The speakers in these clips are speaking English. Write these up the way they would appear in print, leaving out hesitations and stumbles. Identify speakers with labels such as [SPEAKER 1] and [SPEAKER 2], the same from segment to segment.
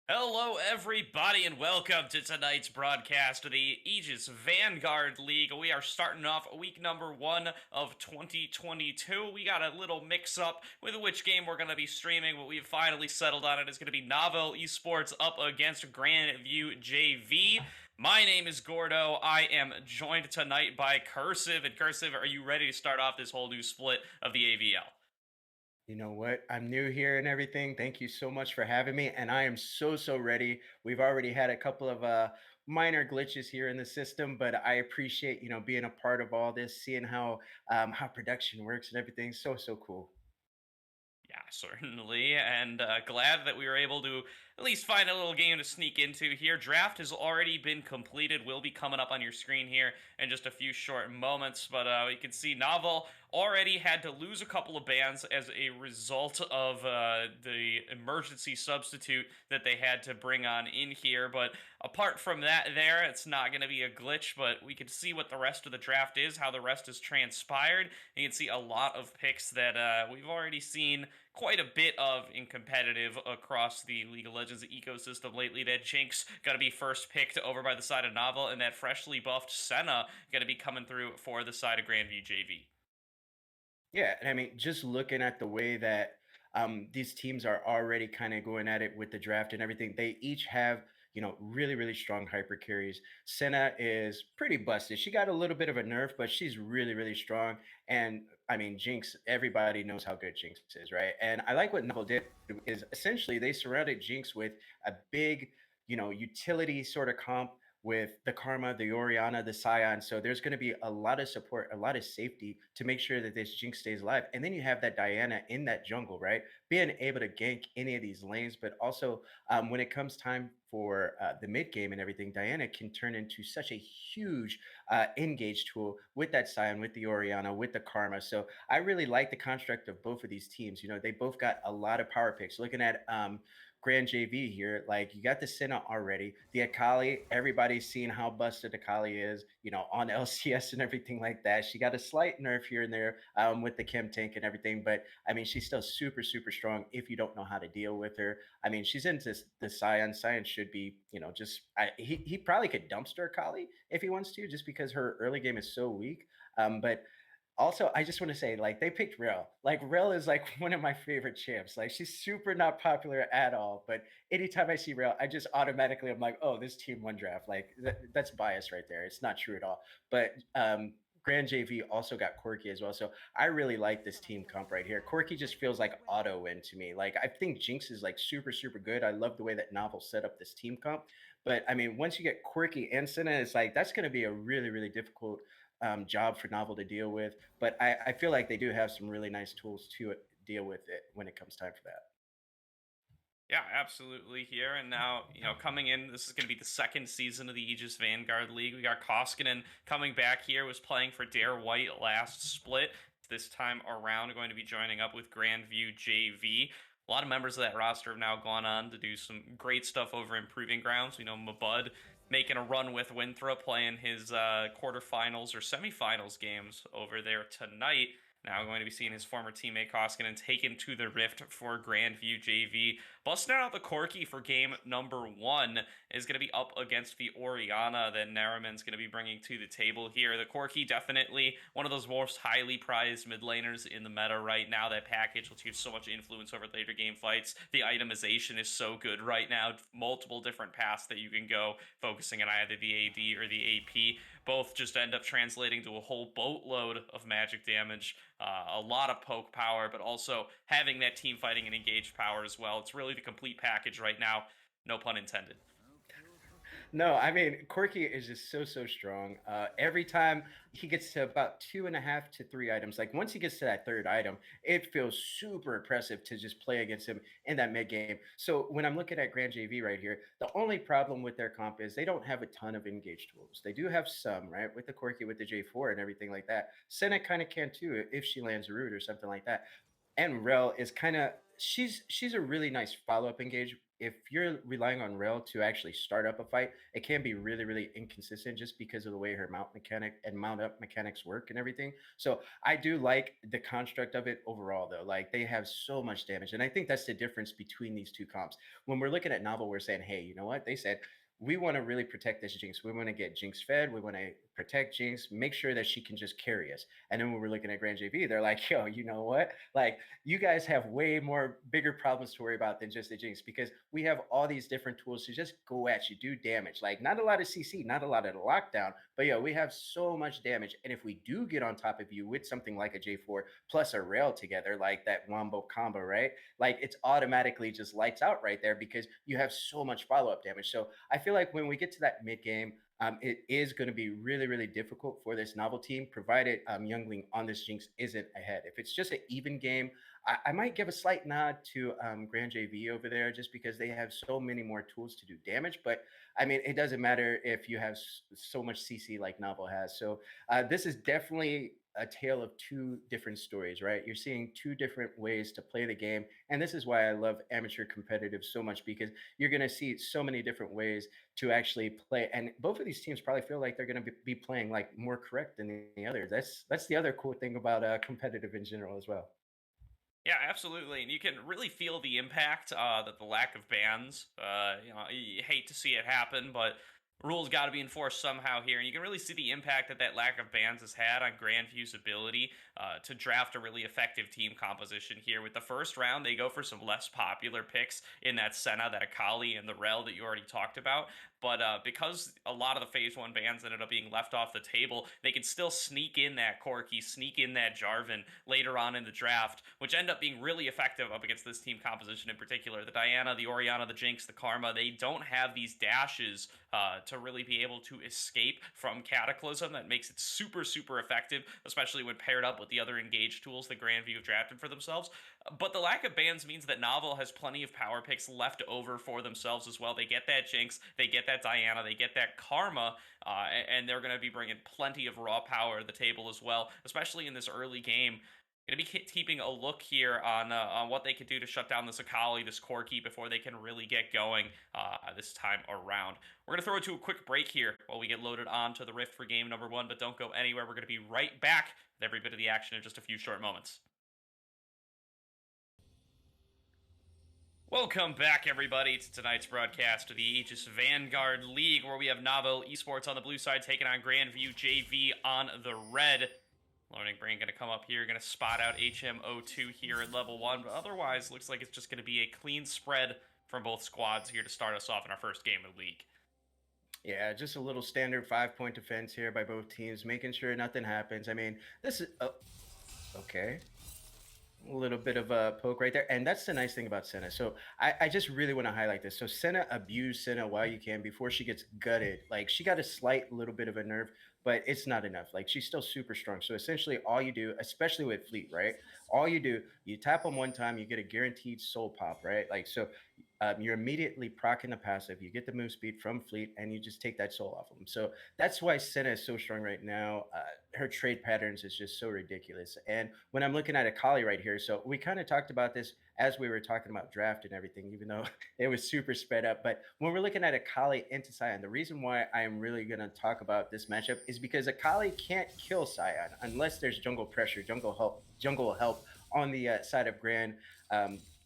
[SPEAKER 1] Hello, everybody, and welcome to tonight's broadcast of the Aegis Vanguard League. We are starting off week number 1 of 2022. We got a little mix up with which game we're going to be streaming, but we've finally settled on it. It's going to be Novel Esports up against Grandview JV. My name is Gordo. I am joined tonight by Cursive. And Cursive, are you ready to start off this whole new split of the AVL?
[SPEAKER 2] You know what? I'm new here and everything. Thank you so much for having me. And I am so ready. We've already had a couple of minor glitches here in the system, but I appreciate, being a part of all this, seeing how production works and everything. So cool.
[SPEAKER 1] Yeah, certainly, and glad that we were able to at least find a little game to sneak into here. Draft has already been completed. Will be coming up on your screen here in just a few short moments, but you can see Novel already had to lose a couple of bans as a result of the emergency substitute that they had to bring on in here. But apart from that, it's not going to be a glitch, but we can see what the rest of the draft is, how the rest has transpired. You can see a lot of picks that we've already seen quite a bit of in competitive across the League of Legends ecosystem lately. That Jinx got to be first picked over by the side of Novel, and that freshly buffed Senna going to be coming through for the side of Grandview JV.
[SPEAKER 2] Yeah, and I mean, just looking at the way that these teams are already kind of going at it with the draft and everything, they each have, really strong hyper carries. Senna is pretty busted. She got a little bit of a nerf, but she's really strong. And I mean, Jinx, everybody knows how good Jinx is, right? And I like what Novel did is essentially they surrounded Jinx with a big, utility sort of comp with the Karma, the Oriana, the Scion. So there's going to be a lot of support, a lot of safety to make sure that this Jinx stays alive. And then you have that Diana in that jungle, right? Being able to gank any of these lanes, but also when it comes time for the mid game and everything, Diana can turn into such a huge engage tool with that Scion, with the Oriana, with the Karma. So I really like the construct of both of these teams. They both got a lot of power picks. Looking at Grand JV here. Like you got the Senna already. The Akali, everybody's seen how busted Akali is, on LCS and everything like that. She got a slight nerf here and there with the Chem tank and everything, but I mean, she's still super strong if you don't know how to deal with her. I mean, she's into the Scion. Scion should be, he probably could dumpster Akali if he wants to, just because her early game is so weak. But also, I just want to say, like, they picked Rel. Like, Rel is like one of my favorite champs. Like, she's super not popular at all. But anytime I see Rel, I just automatically I'm like, oh, this team won draft. Like, that's bias right there. It's not true at all. But Grand JV also got Corky as well. So I really like this team comp right here. Corky just feels like auto win to me. Like, I think Jinx is like super good. I love the way that Novel set up this team comp. But I mean, once you get Quirky and Senna, it's like that's going to be a really difficult job for Novel to deal with. But I feel like they do have some really nice tools to deal with it when it comes time for that.
[SPEAKER 1] Yeah, absolutely here. And now, coming in, this is going to be the second season of the Aegis Vanguard League. We got Koskinen coming back here, was playing for Dare White last split. This time around, going to be joining up with Grandview JV. A lot of members of that roster have now gone on to do some great stuff over in Proving Grounds. Mabud making a run with Winthrop, playing his quarterfinals or semifinals games over there tonight. Now going to be seeing his former teammate Koskinen taken to the Rift for Grandview JV. Busting out the Corky for game number 1 is going to be up against the Oriana that Nariman's going to be bringing to the table here. The Corky definitely one of those most highly prized mid laners in the meta right now. That package will give so much influence over later game fights. The itemization is so good right now. Multiple different paths that you can go, focusing on either the AD or the AP. Both just end up translating to a whole boatload of magic damage, a lot of poke power, but also having that team fighting and engaged power as well. It's really the complete package right now. No pun intended.
[SPEAKER 2] No, I mean Corky is just so strong. Every time he gets to about 2.5 to 3 items, like once he gets to that third item, it feels super impressive to just play against him in that mid game. So when I'm looking at Grand JV right here, the only problem with their comp is they don't have a ton of engage tools. They do have some, right, with the Corky, with the J4 and everything like that. Senna kind of can too if she lands a root or something like that. And Rel is kind of she's a really nice follow up engage if you're relying on Rail to actually start up a fight, it can be really, really inconsistent just because of the way her mount mechanic and mount up mechanics work and everything. So I do like the construct of it overall, though. Like they have so much damage, and I think that's the difference between these two comps. When we're looking at Novel, we're saying, hey, you know what? They said we want to really protect this Jinx. We want to get Jinx fed. We want to protect Jinx, make sure that she can just carry us. And then when we're looking at Grand JV, they're like, yo, you know what? Like, you guys have way more bigger problems to worry about than just the Jinx because we have all these different tools to just go at you, do damage. Like, not a lot of CC, not a lot of lockdown, but we have so much damage. And if we do get on top of you with something like a J4 plus a rail together, like that wombo combo, right? Like, it's automatically just lights out right there because you have so much follow up damage. So I feel like when we get to that mid game, it is going to be really, really difficult for this Novel team, provided Youngling on this Jinx isn't ahead. If it's just an even game, I might give a slight nod to Grand JV over there just because they have so many more tools to do damage. But I mean, it doesn't matter if you have so much CC like Novel has. So this is definitely a tale of two different stories, right? You're seeing two different ways to play the game. And this is why I love amateur competitive so much because you're going to see so many different ways to actually play. And both of these teams probably feel like they're going to be playing like more correct than the others. That's the other cool thing about competitive in general as well.
[SPEAKER 1] Yeah, absolutely, and you can really feel the impact that the lack of bans. You hate to see it happen, but rules got to be enforced somehow here, and you can really see the impact that that lack of bans has had on Grandview's ability to draft a really effective team composition here. With the first round, they go for some less popular picks in that Senna, that Akali, and the Rel that you already talked about. But because a lot of the Phase 1 bans ended up being left off the table, they can still sneak in that Corki, sneak in that Jarvan later on in the draft, which end up being really effective up against this team composition in particular. The Diana, the Orianna, the Jinx, the Karma, they don't have these dashes to really be able to escape from Cataclysm. That makes it super, super effective, especially when paired up with the other engaged tools that Grandview have drafted for themselves. But the lack of bans means that Novel has plenty of power picks left over for themselves as well. They get that Jinx, they get that Diana, they get that Karma, and they're going to be bringing plenty of raw power to the table as well, especially in this early game. Going to be keeping a look here on what they could do to shut down this Akali, this Corki, before they can really get going this time around. We're going to throw it to a quick break here while we get loaded onto the Rift for game number 1, but don't go anywhere. We're going to be right back with every bit of the action in just a few short moments. Welcome back, everybody, to tonight's broadcast of the Aegis Vanguard League, where we have Novel Esports on the blue side taking on Grandview JV on the red. Learning Brain going to come up here, going to spot out HMO2 here at level 1, but otherwise looks like it's just going to be a clean spread from both squads here to start us off in our first game of the league.
[SPEAKER 2] Yeah, just a little standard 5-point defense here by both teams, making sure nothing happens. I mean, this is okay. A little bit of a poke right there. And that's the nice thing about Senna. So I just really want to highlight this. So Senna abused Senna while you can before she gets gutted. Like she got a slight little bit of a nerve, but it's not enough. Like she's still super strong. So essentially all you do, especially with Fleet, right? All you do, you tap them one time, you get a guaranteed soul pop, right? Like so you're immediately proccing the passive. You get the move speed from Fleet, and you just take that soul off them. So that's why Senna is so strong right now. Her trade patterns is just so ridiculous. And when I'm looking at Akali right here, so we kind of talked about this as we were talking about draft and everything, even though it was super sped up. But when we're looking at Akali into Sion, the reason why I am really going to talk about this matchup is because Akali can't kill Sion unless there's jungle pressure, jungle help on the side of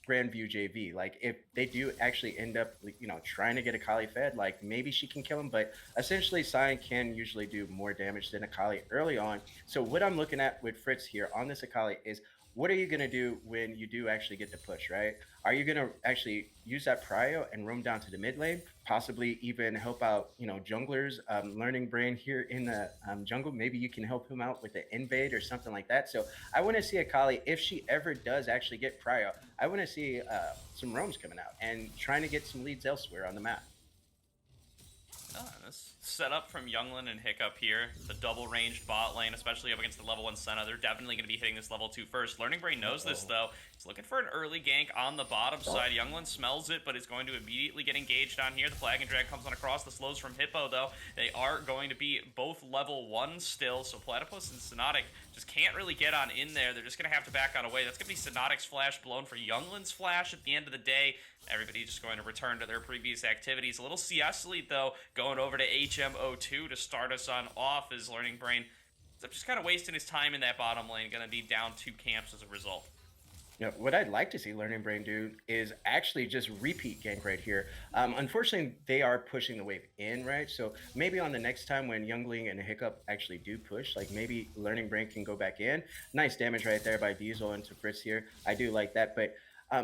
[SPEAKER 2] Grandview JV. Like if they do actually end up, trying to get Akali fed, like maybe she can kill him, but essentially Sion can usually do more damage than Akali early on. So what I'm looking at with Fritz here on this Akali is what are you going to do when you do actually get the push, right? Are you going to actually use that prio and roam down to the mid lane, possibly even help out, junglers, Learning Brain here in the jungle? Maybe you can help him out with the invade or something like that. So I want to see Akali, if she ever does actually get prio, I want to see some roams coming out and trying to get some leads elsewhere on the map.
[SPEAKER 1] Oh, this setup from Younglin and Hiccup here. The double ranged bot lane, especially up against the level 1 Senna. They're definitely going to be hitting this level 2 first. Learning Brain knows this, though. He's looking for an early gank on the bottom side. Younglin smells it, but is going to immediately get engaged on here. The flag and drag comes on across. The slows from Hippo, though. They are going to be both level 1 still, so Platypus and Sonotic just can't really get on in there. They're just going to have to back out away. That's going to be Sonotic's flash blown for Younglin's flash at the end of the day. Everybody just going to return to their previous activities. A little CS lead, though, going over to HMO2 to start us on off as Learning Brain is just kind of wasting his time in that bottom lane. Going to be down 2 camps as a result.
[SPEAKER 2] What I'd like to see Learning Brain do is actually just repeat gank right here. Unfortunately, they are pushing the wave in, right? So maybe on the next time when Youngling and Hiccup actually do push, like maybe Learning Brain can go back in. Nice damage right there by Diesel into Fritz here. I do like that, but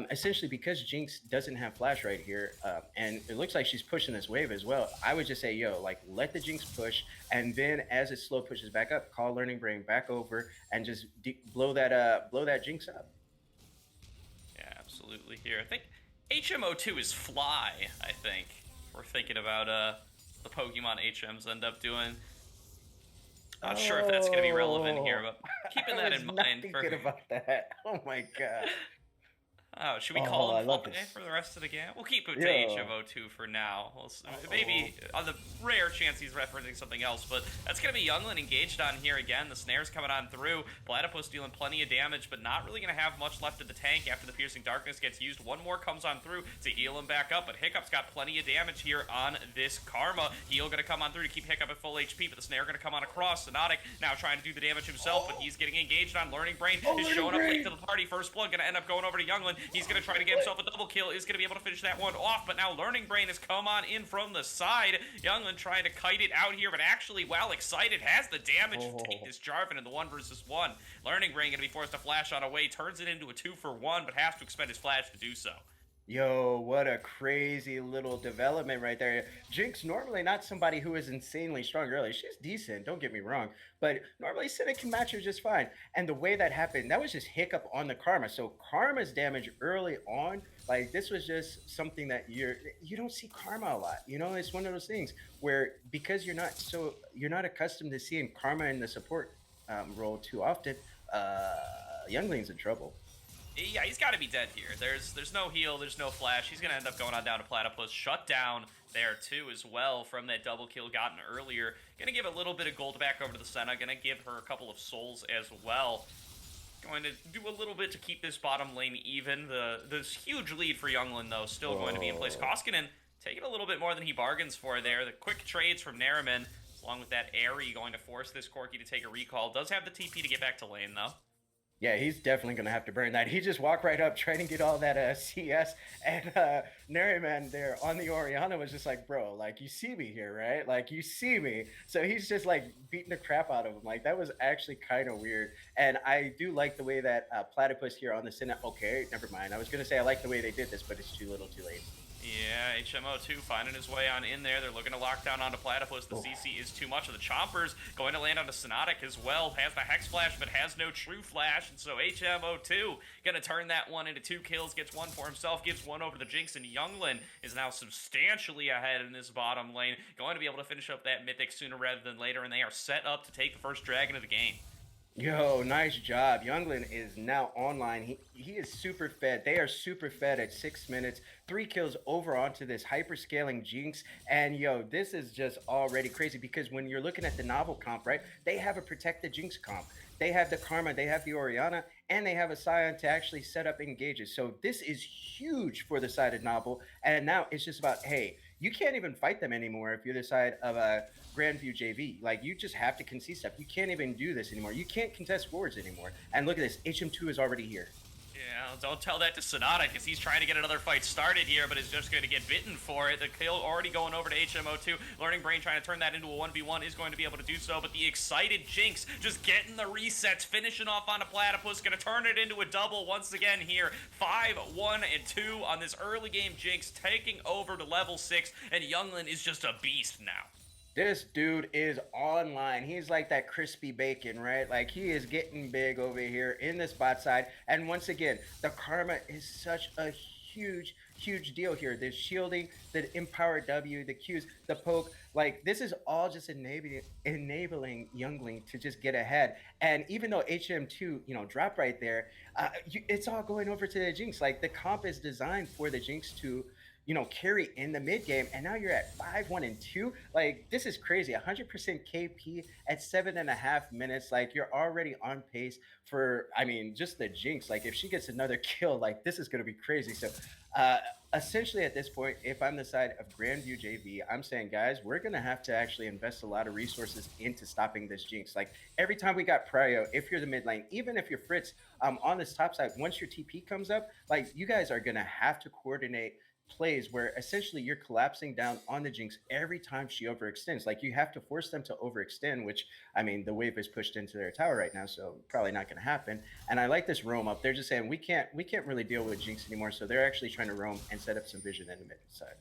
[SPEAKER 2] essentially because Jinx doesn't have flash right here, and it looks like she's pushing this wave as well, I would just say, yo, like let the Jinx push, and then as it slow pushes back up, call Learning Brain back over and just blow that Jinx up.
[SPEAKER 1] Absolutely here. I think HMO2 is Fly, I think. We're thinking about the Pokemon HMs end up doing. Not sure if that's going to be relevant here, but keeping that in mind.
[SPEAKER 2] Thinking about that. Oh my god.
[SPEAKER 1] Oh, should we call him Fly for the rest of the game? We'll keep it to HMO2 for now. Maybe on the rare chance he's referencing something else, but that's going to be Younglin engaged on here again. The snare's coming on through. Platypus dealing plenty of damage, but not really going to have much left of the tank after the Piercing Darkness gets used. One more comes on through to heal him back up, but Hiccup's got plenty of damage here on this Karma. Heal going to come on through to keep Hiccup at full HP, but the snare going to come on across. Sonotic now trying to do the damage himself, but he's getting engaged on. Learning Brain is showing up late to the party. First blood going to end up going over to Younglin. He's going to try to get himself a double kill, is going to be able to finish that one off, but now Learning Brain has come on in from the side. Younglin trying to kite it out here, but actually, while excited, has the damage to take this Jarvan in the 1 versus 1. Learning Brain going to be forced to flash on away, turns it into a 2 for 1, but has to expend his flash to do so.
[SPEAKER 2] Yo, what a crazy little development right there. Jinx, normally not somebody who is insanely strong early. She's decent, don't get me wrong. But normally Cynic can match her just fine. And the way that happened, that was just Hiccup on the Karma. So Karma's damage early on, like this was just something that you don't see Karma a lot. You know, it's one of those things where because you're not accustomed to seeing Karma in the support role too often, Youngling's in trouble.
[SPEAKER 1] Yeah, he's got to be dead here. There's no heal, there's no flash. He's going to end up going on down to Platypus. Shut down there, too, as well, from that double kill gotten earlier. Going to give a little bit of gold back over to the Senna. Going to give her a couple of souls as well. Going to do a little bit to keep this bottom lane even. This huge lead for Younglin, though, still going to be in place. Koskinen taking a little bit more than he bargains for there. The quick trades from Nariman, along with that Airy, going to force this Corki to take a recall. Does have the TP to get back to lane, though.
[SPEAKER 2] Yeah, he's definitely going to have to burn that. He just walked right up trying to get all that CS, and Nariman there on the Orianna was just like, bro, like, you see me here, right? Like, you see me. So he's just, like, beating the crap out of him. Like, that was actually kind of weird. And I do like the way that Platypus here on the Senate. Okay, never mind. I was going to say I like the way they did this, but it's too little too late.
[SPEAKER 1] Yeah, HMO2 finding his way on in there. They're looking to lock down onto Platypus. The CC is too much. Of the Chompers going to land onto Sonotic as well. Has the Hex Flash, but has no True Flash. And so HMO2 going to turn that one into 2 kills. Gets one for himself. Gives one over to Jinx. And Younglin is now substantially ahead in this bottom lane. Going to be able to finish up that Mythic sooner rather than later. And they are set up to take the first dragon of the game.
[SPEAKER 2] Yo, nice job. Younglin is now online. He is super fed. They are super fed at 6 minutes. 3 kills over onto this hyper-scaling Jinx. And yo, this is just already crazy because when you're looking at the novel comp, right, they have a protected Jinx comp. They have the Karma, they have the Orianna, and they have a Scion to actually set up engages. So this is huge for the side of novel. And now it's just about, hey, you can't even fight them anymore if you're the side of a Grandview JV. Like, you just have to concede stuff. You can't even do this anymore. You can't contest forwards anymore. And look at this. HM2 is already here.
[SPEAKER 1] Yeah, don't tell that to Sonata because he's trying to get another fight started here, but is just going to get bitten for it. The kill already going over to HMO2. Learning Brain trying to turn that into a 1v1 is going to be able to do so, but the excited Jinx just getting the resets, finishing off on a Platypus, going to turn it into a double once again here. 5, 1, and 2 on this early game Jinx, taking over to level 6, and Younglin is just a beast now.
[SPEAKER 2] This dude is online. He's like that crispy bacon, right? Like, he is getting big over here in this bot side. And once again, the Karma is such a huge deal here. The shielding, the empower W, the Qs, the poke, like this is all just enabling Youngling to just get ahead. And even though HM2, drop right there, it's all going over to the Jinx. Like the comp is designed for the Jinx to carry in the mid game, and now you're at 5-1-2. Like this is crazy. 100% KP at 7.5 minutes. Like you're already on pace for, I mean, just the Jinx. Like if she gets another kill, like this is gonna be crazy. So uh essentially at this point, if I'm the side of Grandview JV, I'm saying, guys, we're gonna have to actually invest a lot of resources into stopping this Jinx. Like every time we got prio, if you're the mid lane, even if you're Fritz, on this top side, once your TP comes up, like you guys are gonna have to coordinate plays where essentially you're collapsing down on the Jinx every time she overextends. Like you have to force them to overextend, which I mean the wave is pushed into their tower right now, so probably not going to happen. And I like this roam up. They're just saying we can't really deal with Jinx anymore, so they're actually trying to roam and set up some vision in the mid side.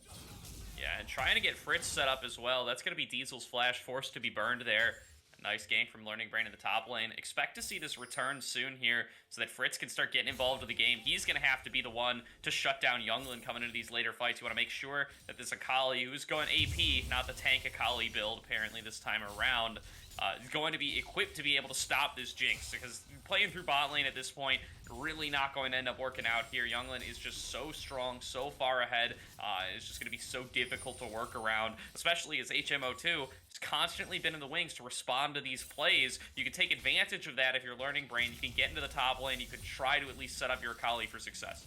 [SPEAKER 1] Yeah, and trying to get Fritz set up as well. That's going to be Diesel's flash forced to be burned there. Nice gank from Learning Brain in the top lane. Expect to see this return soon here so that Fritz can start getting involved with the game. He's going to have to be the one to shut down Youngling coming into these later fights. You want to make sure that this Akali, who's going AP, not the tank Akali build apparently this time around, is going to be equipped to be able to stop this Jinx, because playing through bot lane at this point, really not going to end up working out here. Youngling is just so strong, so far ahead. It's just going to be so difficult to work around, especially as HMO2 has constantly been in the wings to respond to these plays. You can take advantage of that if you're Learning Brain. You can get into the top lane. You could try to at least set up your Akali for success.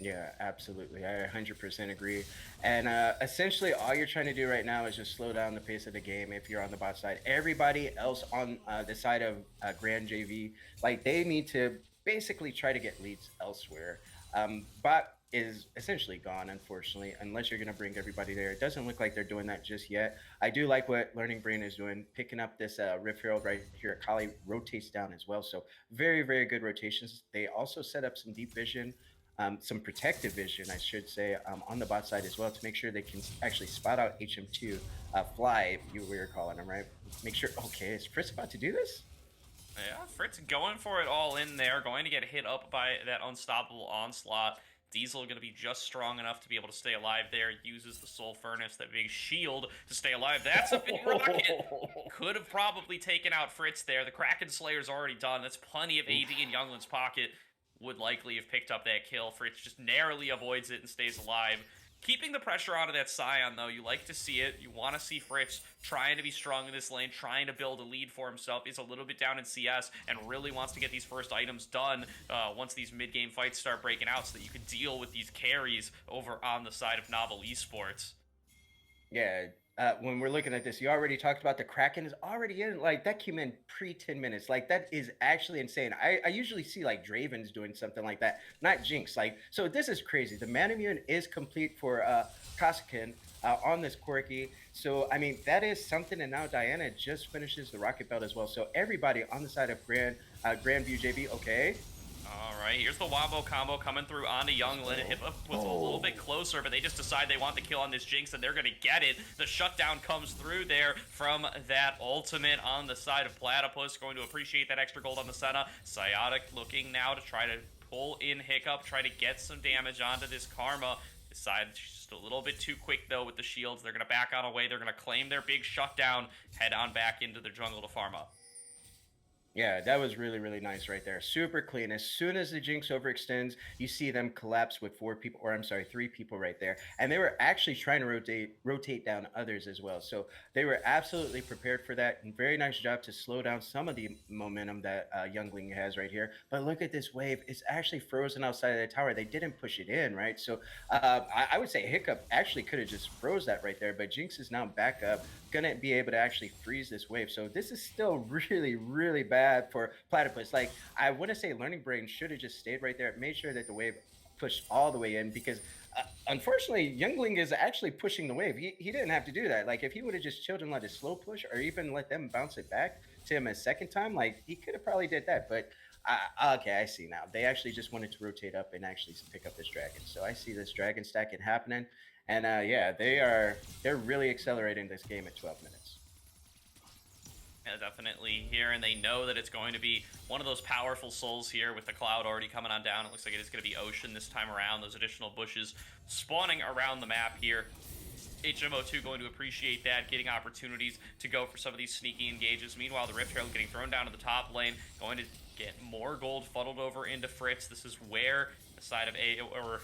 [SPEAKER 2] Yeah, absolutely. I 100% agree. And essentially, all you're trying to do right now is just slow down the pace of the game if you're on the bot side. Everybody else on the side of Grand JV, like they need to basically try to get leads elsewhere. Bot is essentially gone, unfortunately, unless you're going to bring everybody there. It doesn't look like they're doing that just yet. I do like what Learning Brain is doing, picking up this Rift Herald right here. Akali rotates down as well. So very, very good rotations. They also set up some deep vision, some protective vision, I should say, on the bot side as well, to make sure they can actually spot out HM2 fly, if you were calling him, right? Make sure, okay, is Fritz about to do this?
[SPEAKER 1] Yeah, Fritz going for it all in there, going to get hit up by that unstoppable onslaught. Diesel going to be just strong enough to be able to stay alive there. Uses the Soul Furnace, that big shield, to stay alive. That's a big rocket. Could have probably taken out Fritz there. The Kraken Slayer's already done. That's plenty of AD in Youngling's pocket. Would likely have picked up that kill. Fritz just narrowly avoids it and stays alive. Keeping the pressure onto that Scion, though, you like to see it. You want to see Fritz trying to be strong in this lane, trying to build a lead for himself. He's a little bit down in CS and really wants to get these first items done once these mid-game fights start breaking out, so that you can deal with these carries over on the side of Novel Esports.
[SPEAKER 2] Yeah, when we're looking at this, you already talked about the Kraken is already in. Like that came in pre 10 minutes. Like that is actually insane. I usually see like Dravens doing something like that, not Jinx. Like so, this is crazy. The Manamune is complete for Kosakin on this Quirky. So I mean that is something. And now Diana just finishes the Rocket Belt as well. So everybody on the side of Grandview JV, okay.
[SPEAKER 1] Alright, here's the Wombo combo coming through onto Youngling. Hit up with a little bit closer, but they just decide they want the kill on this Jinx, and they're going to get it. The shutdown comes through there from that ultimate on the side of Platypus. Going to appreciate that extra gold on the Senna. Psiotic looking now to try to pull in Hiccup, try to get some damage onto this Karma. Decides she's just a little bit too quick, though, with the shields. They're going to back on away. They're going to claim their big shutdown, head on back into the jungle to farm up.
[SPEAKER 2] Yeah, that was really, really nice right there. Super clean. As soon as the Jinx overextends, you see them collapse with 4 people, or I'm sorry, 3 people right there. And they were actually trying to rotate down others as well. So they were absolutely prepared for that. And very nice job to slow down some of the momentum that Youngling has right here. But look at this wave. It's actually frozen outside of the tower. They didn't push it in, right? So I would say Hiccup actually could have just froze that right there. But Jinx is now back up, gonna be able to actually freeze this wave. So this is still really, really bad for Platypus. Like I want to say Learning Brain should have just stayed right there, made sure that the wave pushed all the way in, because unfortunately Youngling is actually pushing the wave. He didn't have to do that. Like if he would have just chilled and let it slow push, or even let them bounce it back to him a second time, like he could have probably did that. But okay, I see now. They actually just wanted to rotate up and actually pick up this dragon. So I see this dragon stacking happening. And yeah, they're really accelerating this game at 12 minutes.
[SPEAKER 1] Yeah, definitely here, and they know that it's going to be one of those powerful souls here with the cloud already coming on down. It looks like it is going to be Ocean this time around. Those additional bushes spawning around the map here. HMO2 going to appreciate that, getting opportunities to go for some of these sneaky engages. Meanwhile, the Rift Trail getting thrown down to the top lane, going to get more gold funneled over into Fritz. This is where the side of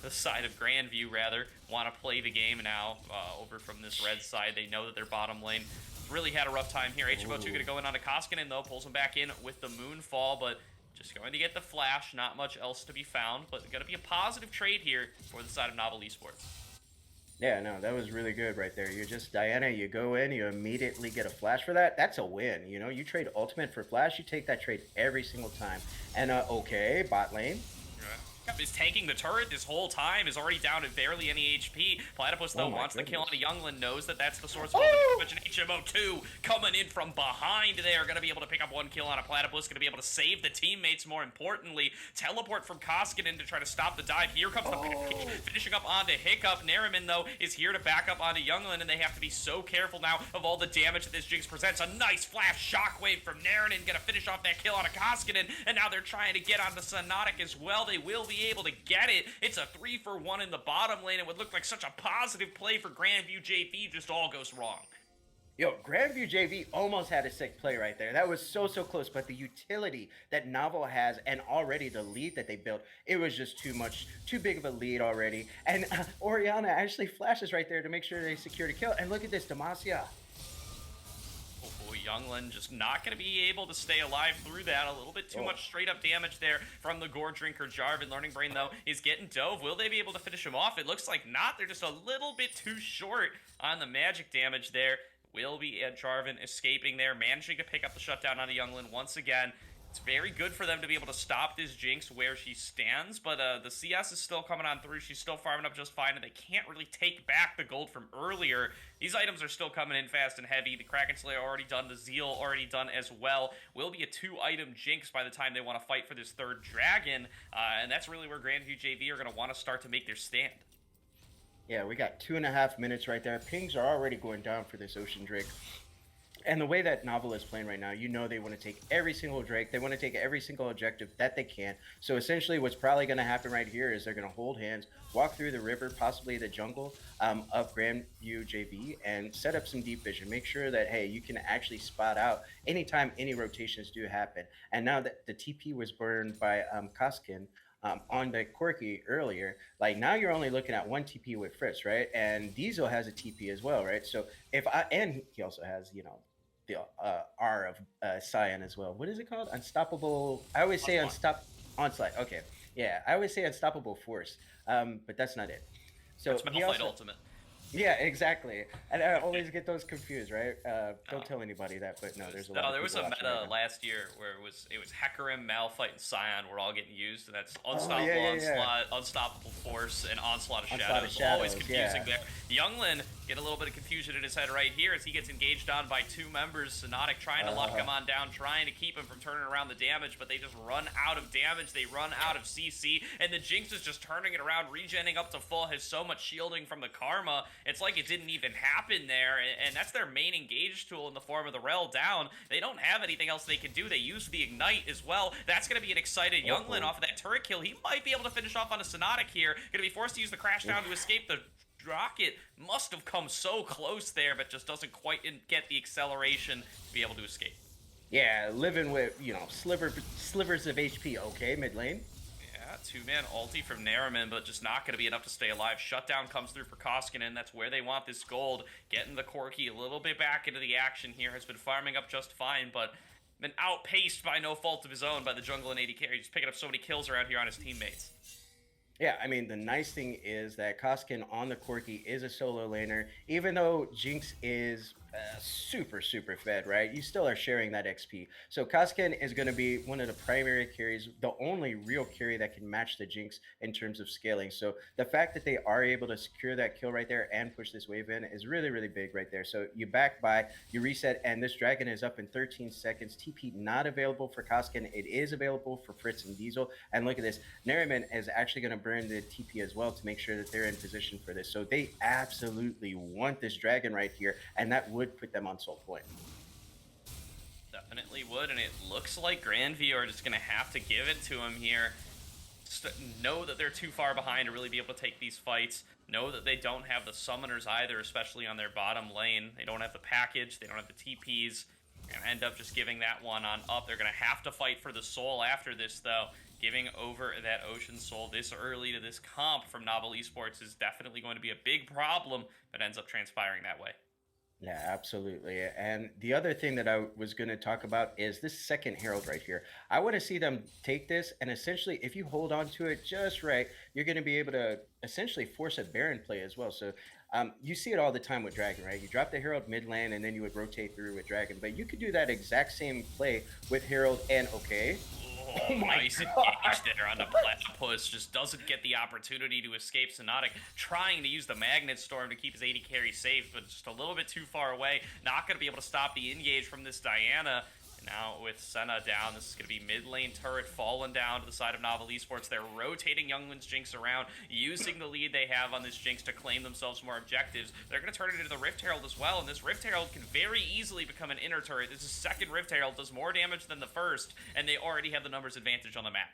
[SPEAKER 1] the side of Grandview rather want to play the game now. Over from this red side, they know that their bottom lane really had a rough time here. HMO2 going to go in onto Koskinen though, pulls him back in with the Moonfall, but just going to get the flash. Not much else to be found, but going to be a positive trade here for the side of Novel Esports.
[SPEAKER 2] Yeah, no, that was really good right there. You're just Diana, you go in, you immediately get a flash for that. That's a win. You know, you trade ultimate for flash, you take that trade every single time. And okay, bot lane.
[SPEAKER 1] Is tanking the turret this whole time, is already down to barely any HP. Platypus, though, wants the kill on a Youngling, knows that that's the source of all the damage. And HMO2 coming in from behind there, going to be able to pick up one kill on a Platypus, going to be able to save the teammates, more importantly. Teleport from Koskinen to try to stop the dive. Here comes the package, finishing up onto Hiccup. Nariman, though, is here to back up onto Youngling, and they have to be so careful now of all the damage that this Jinx presents. A nice flash shockwave from Nariman, going to finish off that kill on a Koskinen, and now they're trying to get onto Sonotic as well. They will be able to get it. It's a 3-for-1 in the bottom lane. It would look like such a positive play for Grandview JV, just all goes wrong.
[SPEAKER 2] Yo, Grandview JV almost had a sick play right there. That was so close, but the utility that Novel has and already the lead that they built, it was just too much, too big of a lead already. And Orianna actually flashes right there to make sure they secure the kill. And look at this, Demacia.
[SPEAKER 1] Youngling just not going to be able to stay alive through that. A little bit too much straight up damage there from the Gore Drinker. Jarvan, Learning Brain, though, is getting dove. Will they be able to finish him off? It looks like not. They're just a little bit too short on the magic damage there. Will be Jarvan escaping there, managing to pick up the shutdown on a Youngling once again. It's very good for them to be able to stop this Jinx where she stands, but the CS is still coming on through. She's still farming up just fine, and they can't really take back the gold from earlier. These items are still coming in fast and heavy. The Kraken Slayer already done, the Zeal already done as well. Will be a 2-item Jinx by the time they want to fight for this third dragon, and that's really where Grandview JV are going to want to start to make their stand.
[SPEAKER 2] Yeah, we got 2.5 minutes right there. Pings are already going down for this Ocean Drake. And the way that Novel is playing right now, you know they want to take every single Drake. They want to take every single objective that they can. So essentially what's probably going to happen right here is they're going to hold hands, walk through the river, possibly the jungle of Grandview JV, and set up some deep vision. Make sure that, hey, you can actually spot out anytime any rotations do happen. And now that the TP was burned by Koskin, on the Corki earlier, like now you're only looking at one TP with Fritz, right? And Diesel has a TP as well, right? So and he also has, you know, the R of Cyan as well. What is it called? Unstoppable. I always say onslaught. Okay, yeah, I always say unstoppable force, but that's not it. So
[SPEAKER 1] it's Metal Fight Ultimate.
[SPEAKER 2] Yeah, exactly. And I always get those confused, right? Don't tell anybody that, but no, there's a lot.
[SPEAKER 1] No,
[SPEAKER 2] of
[SPEAKER 1] there was a meta
[SPEAKER 2] right
[SPEAKER 1] last year where it was Hecarim, Malphite, and Scion were all getting used, and that's Unstoppable Onslaught, Unstoppable Force, and Onslaught of Shadows. Always confusing there. Youngling get a little bit of confusion in his head right here as he gets engaged on by 2 members. Sonotic trying to lock him on down, trying to keep him from turning around the damage, but they just run out of damage. They run out of CC, and the Jinx is just turning it around, regenning up to full, has so much shielding from the Karma. It's like it didn't even happen there, and that's their main engage tool in the form of the Rel down. They don't have anything else they can do. They use the Ignite as well. That's going to be an excited Youngling off of that turret kill. He might be able to finish off on a Sonotic here. Going to be forced to use the Crash down to escape. The rocket must have come so close there, but just doesn't quite get the acceleration to be able to escape.
[SPEAKER 2] Yeah, living with, you know, slivers of HP. Okay, mid lane.
[SPEAKER 1] Yeah, 2-man ulti from Nariman, but just not going to be enough to stay alive. Shutdown comes through for Koskinen. That's where they want this gold. Getting the Corki a little bit back into the action here. Has been farming up just fine, but been outpaced by no fault of his own by the jungle and AD carry. He's picking up so many kills around here on his teammates.
[SPEAKER 2] Yeah, I mean, the nice thing is that Koskin on the Corki is a solo laner. Even though Jinx is super fed, right? You still are sharing that XP. So Koskin is going to be one of the primary carries, the only real carry that can match the Jinx in terms of scaling. So the fact that they are able to secure that kill right there and push this wave in is really big right there. So you back by, you reset, and this dragon is up in 13 seconds. TP not available for Koskin. It is available for Fritz and Diesel. And look at this. Nariman is actually going to burn the TP as well to make sure that they're in position for this. So they absolutely want this dragon right here, and that would put them on soul point.
[SPEAKER 1] Definitely would, and it looks like Grandview are just going to have to give it to him here. Know that they're too far behind to really be able to take these fights. Know that they don't have the summoners either, especially on their bottom lane. They don't have the package, they don't have the TPs, and end up just giving that one on up. They're going to have to fight for the soul after this, though. Giving over that Ocean Soul this early to this comp from Novel Esports is definitely going to be a big problem if it ends up transpiring that way.
[SPEAKER 2] Yeah, absolutely. And the other thing that I was going to talk about is this second Herald right here. I want to see them take this, and essentially, if you hold on to it just right, you're going to be able to essentially force a Baron play as well. So you see it all the time with Dragon, right? You drop the Herald mid lane, and then you would rotate through with Dragon. But you could do that exact same play with Herald and okay.
[SPEAKER 1] Oh, nice engage there on the Platypus. Just doesn't get the opportunity to escape Sonotic. Trying to use the Magnet Storm to keep his AD carry safe, but just a little bit too far away. Not going to be able to stop the engage from this Diana. Now with Senna down, this is going to be mid lane turret falling down to the side of Novel Esports. They're rotating Younglin's Jinx around, using the lead they have on this Jinx to claim themselves more objectives. They're going to turn it into the Rift Herald as well, and this Rift Herald can very easily become an inner turret. This is second Rift Herald, does more damage than the first, and they already have the numbers advantage on the map.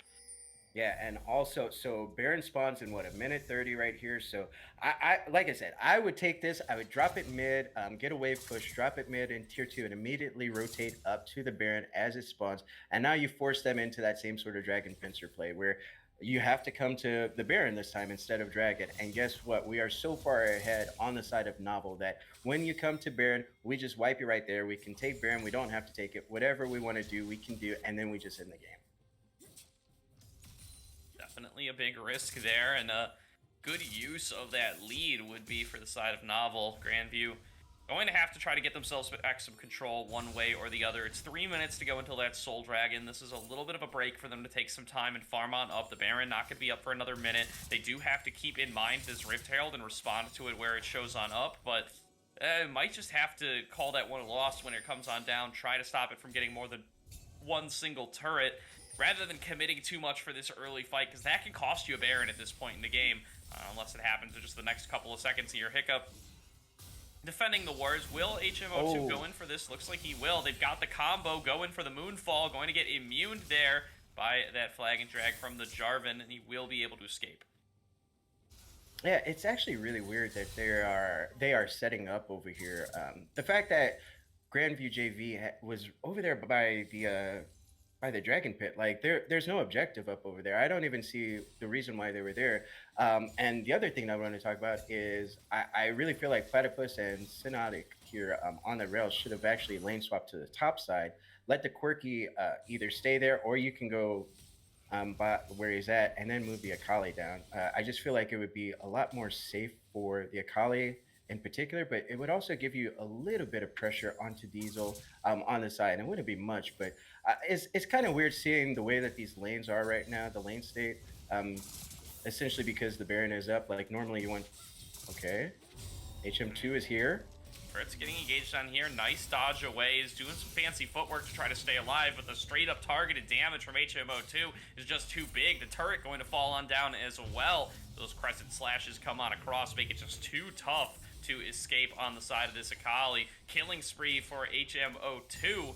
[SPEAKER 2] Yeah, and also, so Baron spawns in what, a minute 30 right here. So I like I said, I would take this, I would drop it mid, get a wave push, drop it mid in tier 2, and immediately rotate up to the Baron as it spawns. And now you force them into that same sort of Dragon Fencer play where you have to come to the Baron this time instead of Dragon. And guess what? We are so far ahead on the side of Novel that when you come to Baron, we just wipe you right there. We can take Baron, we don't have to take it. Whatever we want to do, we can do, and then we just end the game.
[SPEAKER 1] Definitely a big risk there, and a good use of that lead would be for the side of Novel. Grandview going to have to try to get themselves back some control one way or the other. It's 3 minutes to go until that Soul Dragon. This is a little bit of a break for them to take some time and farm on up. The Baron not going to be up for another minute. They do have to keep in mind this Rift Herald and respond to it where it shows on up, but might just have to call that one a loss when it comes on down, try to stop it from getting more than one single turret, rather than committing too much for this early fight, because that can cost you a Baron at this point in the game, unless it happens in just the next couple of seconds of your hiccup. Defending the wards, will HMO2 go in for this? Looks like he will. They've got the combo going for the Moonfall, going to get immuned there by that flag and drag from the Jarvan, and he will be able to escape.
[SPEAKER 2] Yeah, it's actually really weird that they are setting up over here. The fact that Grandview JV was over there by the Dragon Pit, like there's no objective up over there. I don't even see the reason why they were there. And the other thing I want to talk about is I really feel like Platypus and Synotic here on the rails should have actually lane swapped to the top side. Let the Quirky either stay there, or you can go by where he's at and then move the Akali down. I just feel like it would be a lot more safe for the Akali in particular, but it would also give you a little bit of pressure onto Diesel on the side. And it wouldn't be much, but it's kind of weird seeing the way that these lanes are right now, the lane state, essentially because the Baron is up. Like normally you want, okay, HM2 is here.
[SPEAKER 1] Fritz getting engaged on here. Nice dodge away. Is doing some fancy footwork to try to stay alive, but the straight up targeted damage from HMO2 is just too big. The turret going to fall on down as well. Those crescent slashes come on across, make it just too tough to escape on the side of this Akali. Killing spree for HMO2.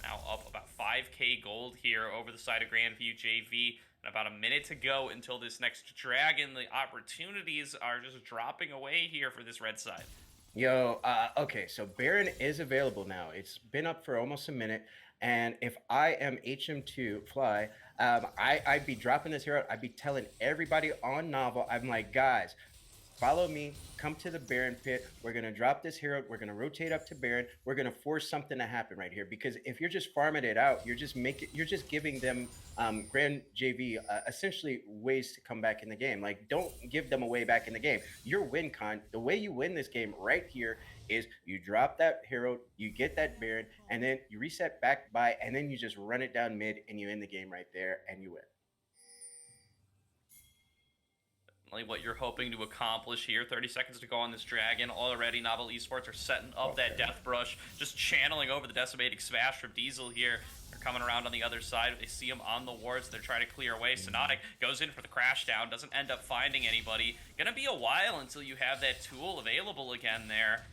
[SPEAKER 1] Now up about 5k gold here over the side of Grandview JV. And about a minute to go until this next dragon. The opportunities are just dropping away here for this red side.
[SPEAKER 2] Yo, okay, so Baron is available now. It's been up for almost a minute, and if I am HM2 Fly, I'd be dropping this hero. I'd be telling everybody on Novel, I'm like, guys, follow me, come to the Baron pit. We're going to drop this hero. We're going to rotate up to Baron. We're going to force something to happen right here, because if you're just farming it out, you're just giving them Grand JV essentially ways to come back in the game. Like, don't give them a way back in the game. Your win con, the way you win this game right here is you drop that hero, you get that Baron, and then you reset back by, and then you just run it down mid and you end the game right there and you win.
[SPEAKER 1] What you're hoping to accomplish here. 30 seconds to go on this dragon. Already Novel Esports are setting up that death brush, just channeling over the decimating smash from Diesel here. They're coming around on the other side. They see him on the wards. They're trying to clear away. Sonotic goes in for the crash down, doesn't end up finding anybody. Gonna be a while until you have that tool available again there.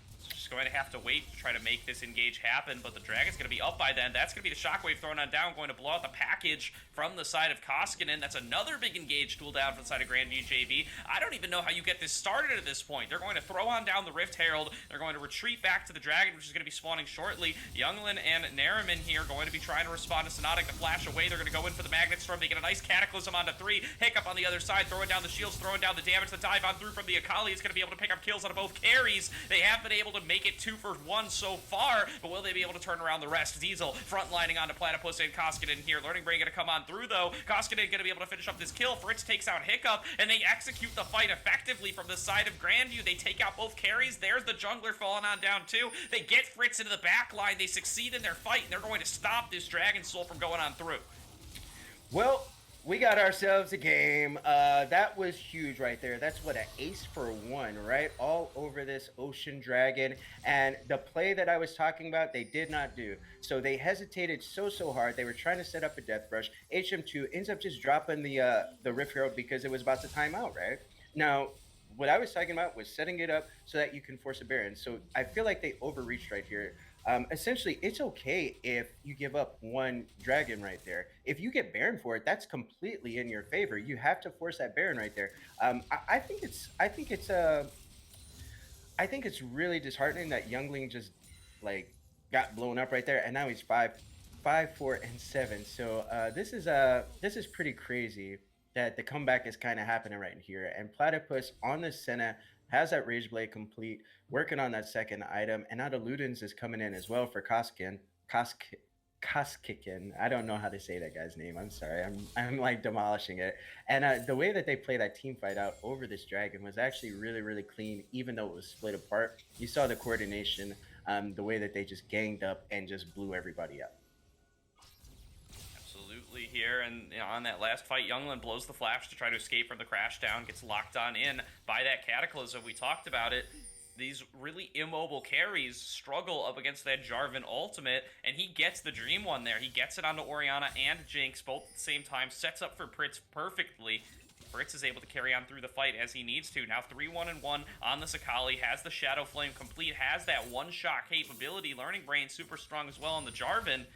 [SPEAKER 1] just going to have to wait to try to make this engage happen, but the Dragon's going to be up by then. That's going to be the Shockwave thrown on down, going to blow out the package from the side of Koskinen. That's another big engage tool down from the side of Grandview JV. I don't even know how you get this started at this point. They're going to throw on down the Rift Herald. They're going to retreat back to the Dragon, which is going to be spawning shortly. Younglin and Nariman here going to be trying to respond to Sonotic to flash away. They're going to go in for the Magnet Storm. They get a nice Cataclysm onto 3. Hiccup on the other side, throwing down the shields, throwing down the damage. The dive on through from the Akali is going to be able to pick up kills on both carries. They have been able to make it 2 for 1 so far, but will they be able to turn around the rest? Diesel frontlining onto Platypus and Koskinen here. Learning Brain going to come on through, though. Koskinen going to be able to finish up this kill. Fritz takes out Hiccup, and they execute the fight effectively from the side of Grandview. They take out both carries. There's the jungler falling on down, too. They get Fritz into the back line. They succeed in their fight, and they're going to stop this Dragon Soul from going on through.
[SPEAKER 2] Well, we got ourselves a game. That was huge right there. That's what, an ace for 1, right? All over this Ocean Dragon. And the play that I was talking about, they did not do. So they hesitated so hard. They were trying to set up a death rush. HM2 ends up just dropping the Rift Herald because it was about to time out, right? Now, what I was talking about was setting it up so that you can force a Baron. So I feel like they overreached right here. Essentially, it's okay if you give up 1 dragon right there. If you get Baron for it, that's completely in your favor. You have to force that Baron right there. I think it's really disheartening that Youngling just like got blown up right there, and now he's 5, 4, and 7. So this is pretty crazy that the comeback is kind of happening right here. And Platypus on the Senna has that Rage Blade complete, working on that second item, and now the Ludens is coming in as well for Koskikin. I don't know how to say that guy's name. I'm sorry. I'm like demolishing it. And the way that they play that team fight out over this dragon was actually really clean, even though it was split apart. You saw the coordination, the way that they just ganged up and just blew everybody up.
[SPEAKER 1] Here, and on that last fight, Younglin blows the flash to try to escape from the crash down, gets locked on in by that Cataclysm. We talked about it. These really immobile carries struggle up against that Jarvan ultimate, and he gets the Dream one there. He gets it onto Orianna and Jinx both at the same time, sets up for Pritz perfectly. Fritz is able to carry on through the fight as he needs to. Now 3-1-1 on the Sakali, has the Shadow Flame complete, has that one-shot capability. Learning Brain super strong as well on the Jarvan.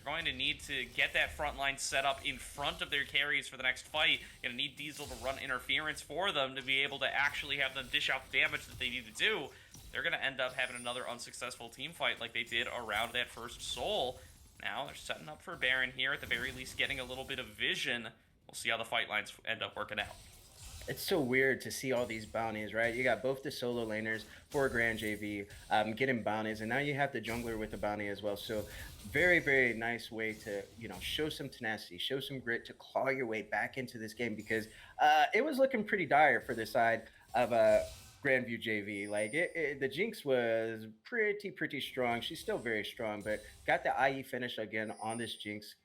[SPEAKER 1] Going to need to get that front line set up in front of their carries for the next fight. Going to need Diesel to run interference for them to be able to actually have them dish out the damage that they need to do. They're going to end up having another unsuccessful team fight like they did around that first Soul. Now they're setting up for Baron here, at the very least getting a little bit of vision. We'll see how the fight lines end up working out.
[SPEAKER 2] It's so weird to see all these bounties, right? You got both the solo laners for Grand JV getting bounties, and now you have the jungler with the bounty as well. So very nice way to, show some tenacity, show some grit to claw your way back into this game, because it was looking pretty dire for the side of Grandview JV. Like the Jinx was pretty strong. She's still very strong, but got the IE finish again on this Jinx.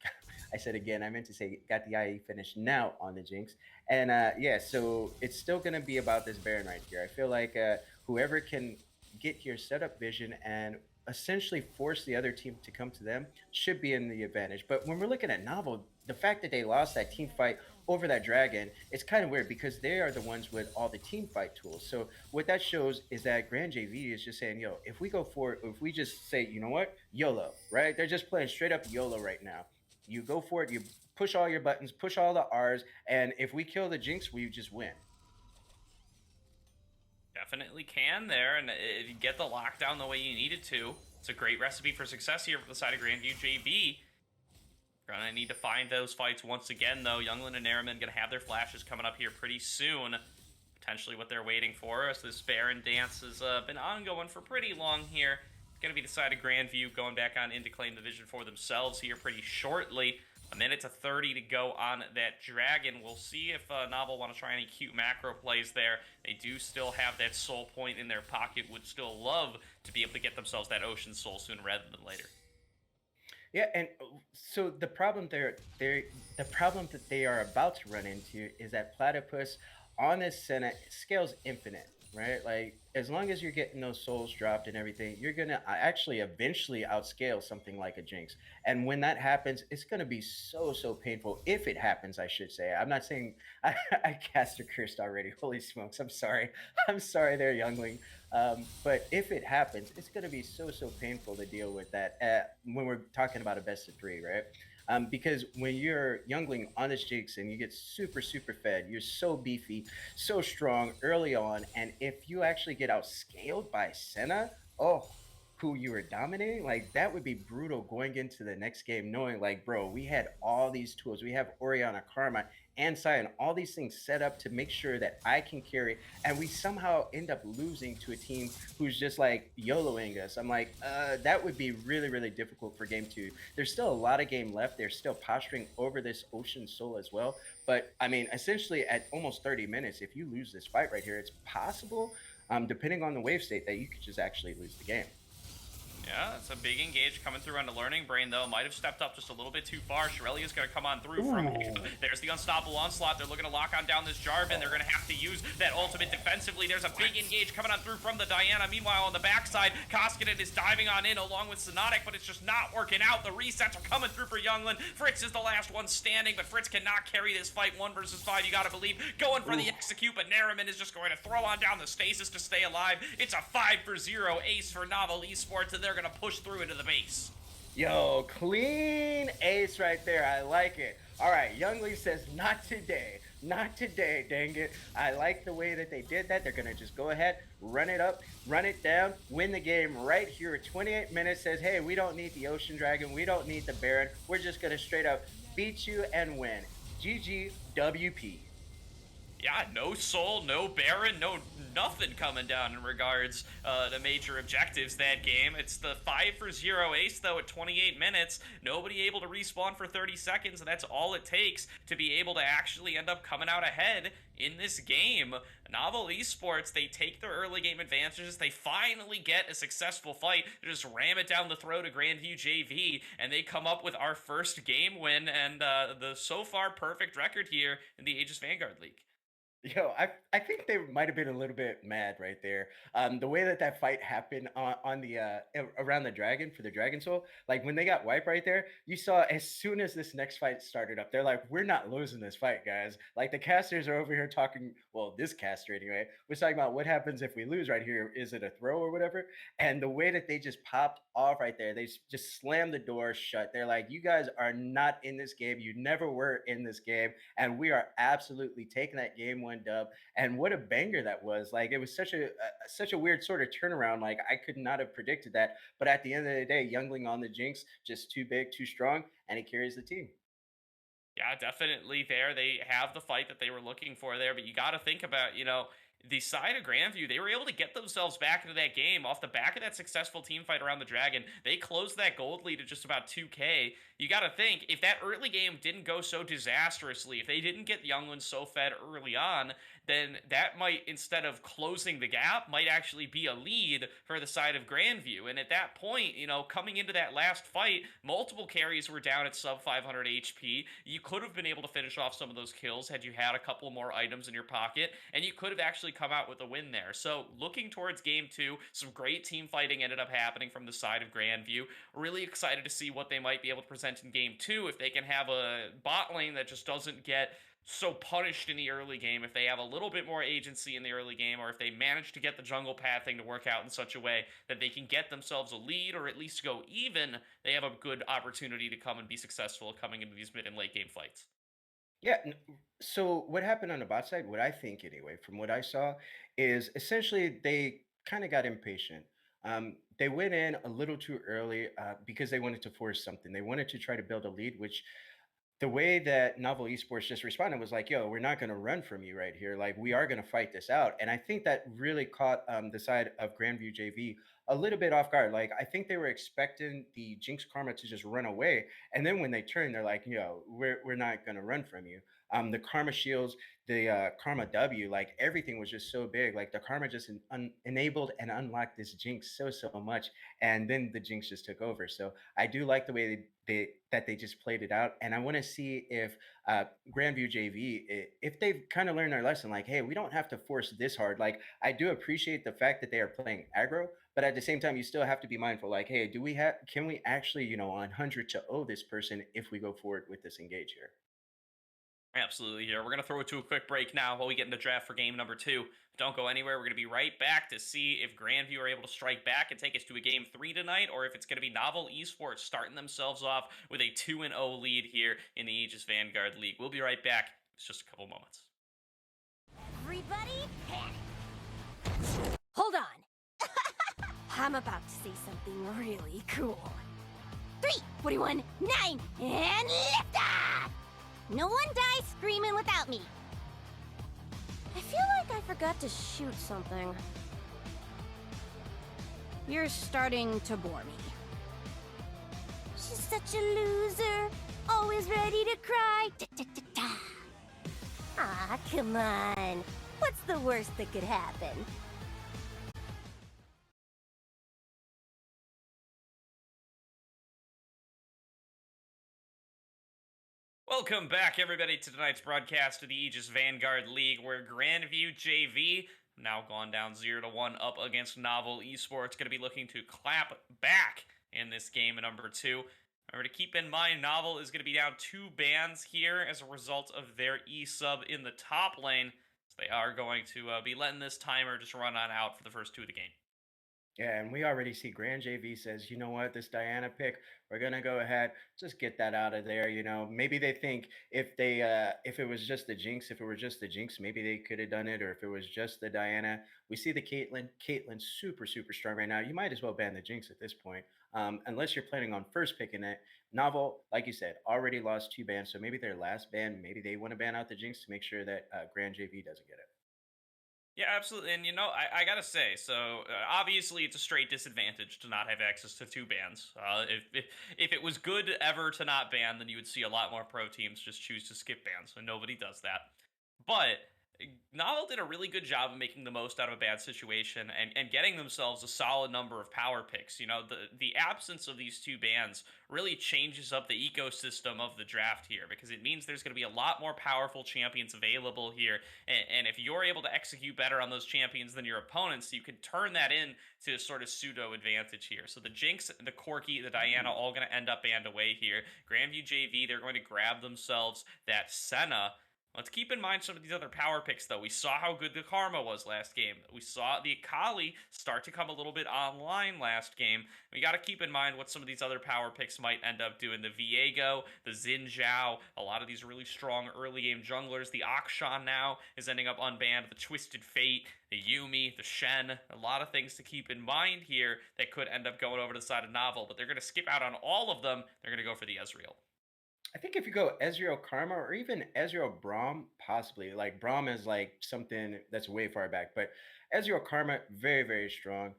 [SPEAKER 2] I said again, I meant to say got the IE finish now on the Jinx. And yeah, so it's still going to be about this Baron right here. I feel like whoever can get here, set up vision, and essentially force the other team to come to them should be in the advantage. But when we're looking at Novel, the fact that they lost that team fight over that dragon, it's kind of weird because they are the ones with all the team fight tools. So what that shows is that Grand JV is just saying, yo, if we go for it, if we just say, you know what, YOLO, right? They're just playing straight up YOLO right now. You go for it, you push all your buttons, push all the R's, and if we kill the Jinx, we just win.
[SPEAKER 1] Definitely can there, and if you get the lockdown the way you needed to, it's a great recipe for success here for the side of Grandview JV. Gonna need to find those fights once again, though. Younglin and Nariman gonna have their flashes coming up here pretty soon. Potentially what they're waiting for, as this Baron dance has been ongoing for pretty long here. Going to be the side of Grandview going back on in to claim the vision for themselves here pretty shortly. A minute to 30 to go on that Dragon. We'll see if Novel want to try any cute macro plays there. They do still have that soul point in their pocket. Would still love to be able to get themselves that Ocean Soul sooner rather than later.
[SPEAKER 2] Yeah, and so the problem the problem that they are about to run into is that Platypus on this Senna scales infinite. right? Like as long as you're getting those souls dropped and everything, you're gonna actually eventually outscale something like a Jinx. And when that happens, it's gonna be so painful. If it happens, I should say. I'm not saying I cast a cursed already. Holy smokes! I'm sorry. I'm sorry, there, youngling. But if it happens, it's gonna be so painful to deal with that. When we're talking about a best of three, right? Because when you're youngling on this Jinx and you get super fed, you're so beefy, so strong early on. And if you actually get outscaled by Senna, oh, who you were dominating, like that would be brutal going into the next game, knowing like, bro, we had all these tools. We have Oriana, Karma, and Sion, all these things set up to make sure that I can carry, and we somehow end up losing to a team who's just like YOLOing us. I'm like, that would be really difficult for game two. There's still a lot of game left. They're still posturing over this Ocean Soul as well. But I mean, essentially at almost 30 minutes, if you lose this fight right here, it's possible, depending on the wave state, that you could just actually lose the game.
[SPEAKER 1] Yeah, it's a big engage coming through on the Learning Brain, though. Might have stepped up just a little bit too far. Shirelli going to come on through from
[SPEAKER 2] Ooh.
[SPEAKER 1] There's the Unstoppable Onslaught. They're looking to lock on down this Jarvan. They're going to have to use that ultimate defensively. There's a big engage coming on through from the Diana. Meanwhile, on the backside, Koskinen is diving on in along with Sonotic, but it's just not working out. The resets are coming through for Younglin. Fritz is the last one standing, but Fritz cannot carry this fight 1 versus 5. You got to believe. Going for the execute, but Nariman is just going to throw on down the stasis to stay alive. It's a 5-0 ace for Novel Esports, and they're going to push through into the base.
[SPEAKER 2] Yo, clean ace right there. I like it. All right, Youngly says, not today. Not today, dang it. I like the way that they did that. They're going to just go ahead, run it up, run it down, win the game right here. 28 minutes says, hey, we don't need the Ocean Dragon. We don't need the Baron. We're just going to straight up beat you and win. GG WP.
[SPEAKER 1] Yeah, no soul, no Baron, no nothing coming down in regards to major objectives that game. It's the 5-0 ace, though, at 28 minutes. Nobody able to respawn for 30 seconds, and that's all it takes to be able to actually end up coming out ahead in this game. Novel Esports, they take their early game advantages. They finally get a successful fight to just ram it down the throat of Grandview JV, and they come up with our first game win and the so far perfect record here in the Aegis Vanguard League.
[SPEAKER 2] Yo, I think they might have been a little bit mad right there. The way that that fight happened on the around the dragon for the Dragon Soul, like when they got wiped right there, you saw as soon as this next fight started up, they're like, "We're not losing this fight, guys." Like the casters are over here talking. Well, this caster anyway was talking about what happens if we lose right here. Is it a throw or whatever? And the way that they just popped off right there, they just slammed the door shut. They're like, "You guys are not in this game. You never were in this game." And we are absolutely taking that game one dub. And what a banger that was! Like it was such a weird sort of turnaround. Like I could not have predicted that. But at the end of the day, Youngling on the Jinx, just too big, too strong, and he carries the team.
[SPEAKER 1] Yeah, definitely there. They have the fight that they were looking for there, but you got to think about, the side of Grandview, they were able to get themselves back into that game off the back of that successful team fight around the Dragon. They closed that gold lead at just about 2K. You got to think, if that early game didn't go so disastrously, if they didn't get Youngland so fed early on, then that might, instead of closing the gap, might actually be a lead for the side of Grandview. And at that point, coming into that last fight, multiple carries were down at sub 500 HP. You could have been able to finish off some of those kills had you had a couple more items in your pocket, and you could have actually come out with a win there. So looking towards game two, some great team fighting ended up happening from the side of Grandview. Really excited to see what they might be able to present in game two, if they can have a bot lane that just doesn't get so punished in the early game, if they have a little bit more agency in the early game, or if they manage to get the jungle pathing to work out in such a way that they can get themselves a lead or at least go even, they have a good opportunity to come and be successful coming into these mid and late game fights.
[SPEAKER 2] Yeah. So what happened on the bot side, what I think anyway, from what I saw, is essentially they kind of got impatient. They went in a little too early because they wanted to force something. They wanted to try to build a lead, which the way that Novel Esports just responded was like, yo, we're not going to run from you right here. Like, we are going to fight this out. And I think that really caught the side of Grandview JV a little bit off guard. Like I think they were expecting the Jinx Karma to just run away, and then when they turn, they're like, "Yo, we're not gonna run from you." The Karma shields, the Karma W, like everything was just so big. Like the Karma just enabled and unlocked this Jinx so much, and then the Jinx just took over. So I do like the way they just played it out, and I want to see if Grandview JV, if they've kind of learned their lesson, like, hey, we don't have to force this hard. Like, I do appreciate the fact that they are playing aggro, but at the same time, you still have to be mindful. Like, hey, can we actually, on 100 to owe this person if we go forward with this engage here?
[SPEAKER 1] Absolutely here. We're going to throw it to a quick break now while we get into draft for game number 2. Don't go anywhere. We're going to be right back to see if Grandview are able to strike back and take us to a game 3 tonight, or if it's going to be Novel Esports starting themselves off with a 2-0 lead here in the Aegis Vanguard League. We'll be right back. It's just a couple moments.
[SPEAKER 3] Everybody panic! Hold on. I'm about to say something really cool. 3, 41, 9, and lift off! No one dies screaming without me. I feel like I forgot to shoot something. You're starting to bore me. She's such a loser. Always ready to cry. Ah, come on. What's the worst that could happen?
[SPEAKER 1] Welcome back, everybody, to tonight's broadcast of the Aegis Vanguard League, where Grandview JV, now gone down 0-1 up against Novel Esports, going to be looking to clap back in this game number 2. Remember to keep in mind, Novel is going to be down 2 bans here as a result of their E-sub in the top lane. So they are going to be letting this timer just run on out for the first 2 of the game.
[SPEAKER 2] Yeah, and we already see Grand JV says, you know what, this Diana pick, we're gonna go ahead, just get that out of there. Maybe they think if it was just the Jinx, if it were just the Jinx, maybe they could have done it, or if it was just the Diana. We see the Caitlyn super strong right now. You might as well ban the Jinx at this point, unless you're planning on first picking it. Novel, like you said, already lost 2 bans, so maybe their last ban, maybe they want to ban out the Jinx to make sure that Grand JV doesn't get it.
[SPEAKER 1] Yeah, absolutely. And, I gotta say, so obviously it's a straight disadvantage to not have access to 2 bans. If it was good ever to not ban, then you would see a lot more pro teams just choose to skip bans, and nobody does that. But Novel did a really good job of making the most out of a bad situation and getting themselves a solid number of power picks. The absence of these 2 bans really changes up the ecosystem of the draft here, because it means there's going to be a lot more powerful champions available here. And if you're able to execute better on those champions than your opponents, you can turn that into a sort of pseudo advantage here. So the Jinx, the Corki, the Diana, all going to end up banned away here. Grandview JV, they're going to grab themselves that Senna. Let's keep in mind some of these other power picks, though. We saw how good the Karma was last game. We saw the Akali start to come a little bit online last game. We got to keep in mind what some of these other power picks might end up doing. The Viego, the Xin Zhao, a lot of these really strong early game junglers. The Akshan now is ending up unbanned. The Twisted Fate, the Yuumi, the Shen. A lot of things to keep in mind here that could end up going over to the side of Novel, but they're going to skip out on all of them. They're going to go for the Ezreal.
[SPEAKER 2] I think if you go Ezreal Karma or even Ezreal Braum, possibly. Like Braum is like something that's way far back, but Ezreal Karma, very strong.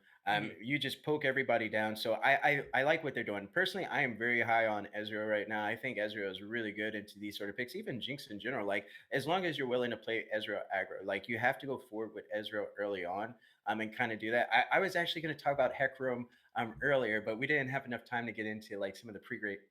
[SPEAKER 2] You just poke everybody down. So I like what they're doing. Personally, I am very high on Ezreal right now. I think Ezreal is really good into these sort of picks, even Jinx in general. Like as long as you're willing to play Ezreal aggro, like you have to go forward with Ezreal early on. And kind of do that. I was actually going to talk about Hecarim earlier, but we didn't have enough time to get into like some of the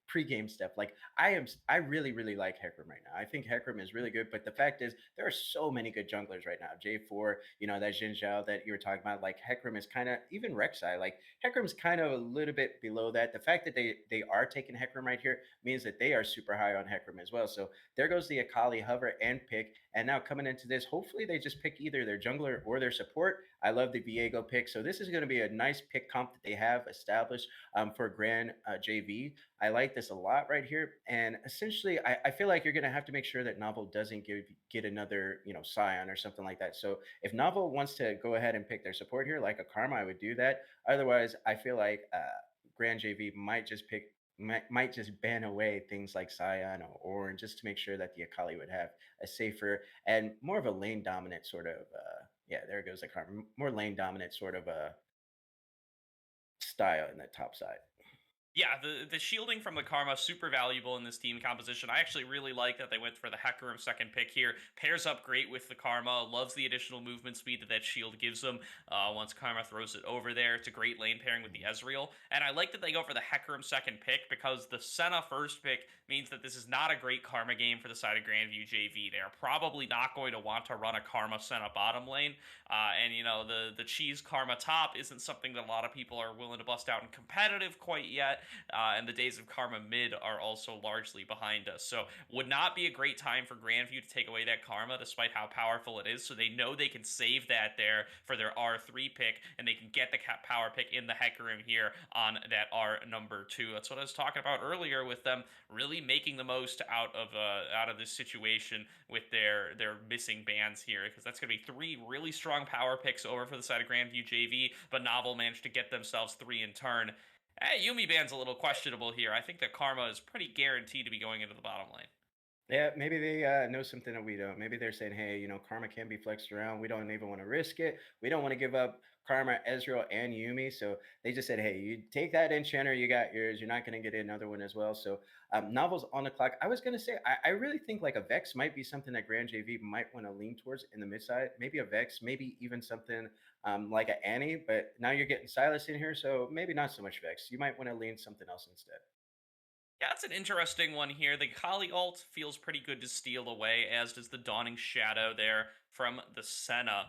[SPEAKER 2] pre-game stuff. Like I really like Hecarim right now. I think Hecarim is really good, but the fact is there are so many good junglers right now. J4, that Xin Zhao that you were talking about, like Hecarim is kind of, even Rek'Sai, like Hecarim's kind of a little bit below that. The fact that they are taking Hecarim right here means that they are super high on Hecarim as well. So there goes the Akali hover and pick. And now coming into this, hopefully they just pick either their jungler or their support. I love the Viego pick. So this is going to be a nice pick comp that they have established for Grand JV. I like this a lot right here. And essentially, I feel like you're going to have to make sure that Novel doesn't get another, Scion or something like that. So if Novel wants to go ahead and pick their support here, like a Karma, I would do that. Otherwise, I feel like Grand JV might just ban away things like Scion or Orange just to make sure that the Akali would have a safer and more of a lane dominant sort of yeah, there goes the Karma, more lane dominant sort of style in that top side.
[SPEAKER 1] Yeah, the shielding from the Karma super valuable in this team composition. I actually really like that they went for the Hecarim second pick here. Pairs up great with the Karma. Loves the additional movement speed that shield gives them. Once Karma throws it over there, it's a great lane pairing with the Ezreal. And I like that they go for the Hecarim second pick because the Senna first pick means that this is not a great Karma game for the side of Grandview JV. They're probably not going to want to run a Karma Senna bottom lane. And the cheese Karma top isn't something that a lot of people are willing to bust out in competitive quite yet. And the days of Karma mid are also largely behind us. So would not be a great time for Grandview to take away that Karma, despite how powerful it is. So they know they can save that there for their R3 pick, and they can get the power pick in the Hecarim here on that R number 2. That's what I was talking about earlier with them really making the most out of this situation with their missing bans here, because that's going to be 3 really strong power picks over for the side of Grandview JV, but Novel managed to get themselves 3 in turn. Hey, Yuumi ban's a little questionable here. I think that Karma is pretty guaranteed to be going into the bottom lane.
[SPEAKER 2] Yeah, maybe they know something that we don't. Maybe they're saying, hey, Karma can be flexed around. We don't even want to risk it. We don't want to give up Karma, Ezreal, and Yuumi. So they just said, hey, you take that enchanter, you got yours. You're not going to get another one as well. So Novel's on the clock. I was going to say, I really think like a Vex might be something that Grand JV might want to lean towards in the mid side. Maybe a Vex, maybe even something like an Annie. But now you're getting Silas in here, so maybe not so much Vex. You might want to lean something else instead.
[SPEAKER 1] Yeah, that's an interesting one here. The Kali ult feels pretty good to steal away, as does the Dawning Shadow there from the Senna.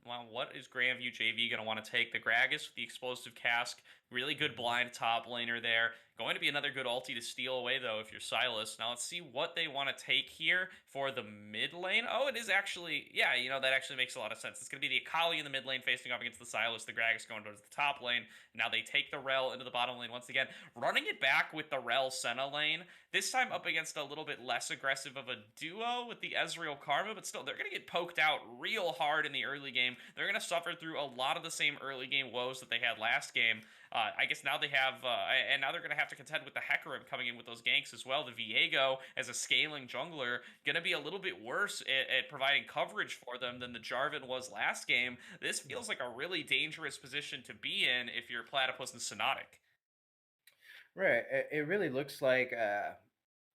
[SPEAKER 1] Well, what is Grandview JV going to want to take? The Gragas with the Explosive Cask. Really good blind top laner there. Going to be another good ulti to steal away, though, if you're Silas. Now, let's see what they want to take here for the mid lane. Oh, it is actually... Yeah, that actually makes a lot of sense. It's going to be the Akali in the mid lane facing off against the Silas. The Gragas going towards the top lane. Now they take the Rel into the bottom lane once again. Running it back with the Rel Senna lane. This time up against a little bit less aggressive of a duo with the Ezreal Karma, but still, they're going to get poked out real hard in the early game. They're going to suffer through a lot of the same early game woes that they had last game. I guess now they have, and now they're going to have to contend with the Hecarim coming in with those ganks as well. The Viego, as a scaling jungler, going to be a little bit worse at providing coverage for them than the Jarvan was last game. This feels like a really dangerous position to be in if you're Platypus and Sonotic.
[SPEAKER 2] Right. It really looks like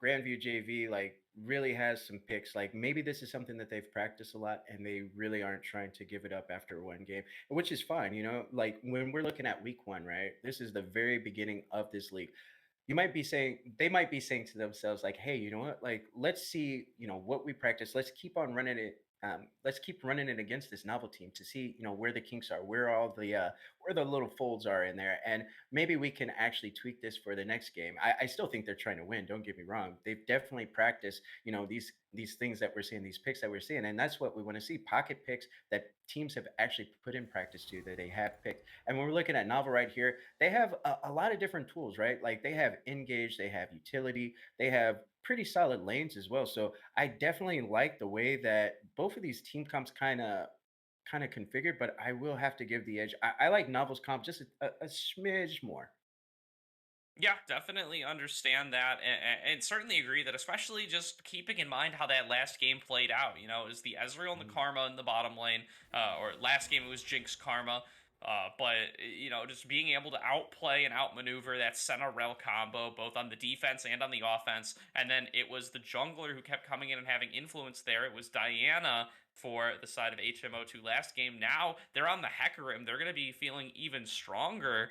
[SPEAKER 2] Grandview JV like really has some picks. Like maybe this is something that they've practiced a lot and they really aren't trying to give it up after one game, which is fine. Like when we're looking at week 1, right? This is the very beginning of this league. They might be saying to themselves like, hey, you know what, like let's see what we practice, let's keep on running it, let's keep running it against this Novel team to see where the kinks are, where the little folds are in there, and maybe we can actually tweak this for the next game. I still think they're trying to win, don't get me wrong. They've definitely practiced these things that we're seeing, these picks that we're seeing, and that's what we want to see, pocket picks that teams have actually put in practice to, that they have picked. And when we're looking at Novel right here, they have a lot of different tools, right? Like they have engage, they have utility, they have pretty solid lanes as well. So I definitely like the way that both of these team comps kind of configured, but I will have to give the edge. I like Novel's comp just a smidge more.
[SPEAKER 1] Yeah, definitely understand that, and certainly agree that, especially just keeping in mind how that last game played out. It was the Ezreal and the Karma in the bottom lane, or last game it was Jinx Karma. But just being able to outplay and outmaneuver that Senna Rel combo, both on the defense and on the offense, and then it was the jungler who kept coming in and having influence there. It was Diana for the side of HMO2 last game. Now they're on the Hecarim. They're going to be feeling even stronger.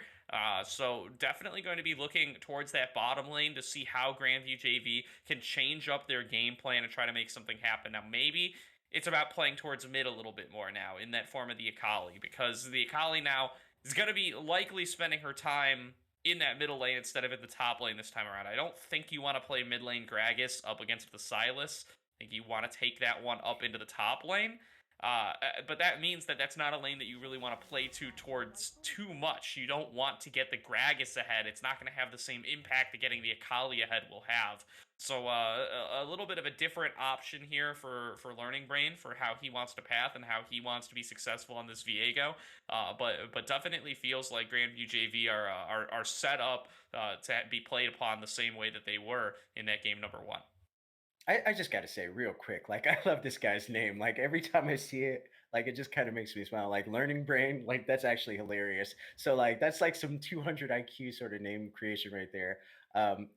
[SPEAKER 1] So definitely going to be looking towards that bottom lane to see how Grandview JV can change up their game plan and try to make something happen. Now, maybe it's about playing towards mid a little bit more now in that form of the Akali, because the Akali now is going to be likely spending her time in that middle lane instead of in the top lane this time around. I don't think you want to play mid lane Gragas up against the Silas. I think you want to take that one up into the top lane. But that means that that's not a lane that you really want to play towards too much. You don't want to get the Gragas ahead. It's not going to have the same impact that getting the Akali ahead will have. So a little bit of a different option here for Learning Brain for how he wants to path and how he wants to be successful on this Viego. But definitely feels like Grandview JV are set up to be played upon the same way that they were in that game number 1.
[SPEAKER 2] I just got to say real quick, like I love this guy's name. Like every time I see it, Like it just kind of makes me smile. Like learning brain, like that's actually hilarious. So like that's like some 200 IQ sort of name creation right there.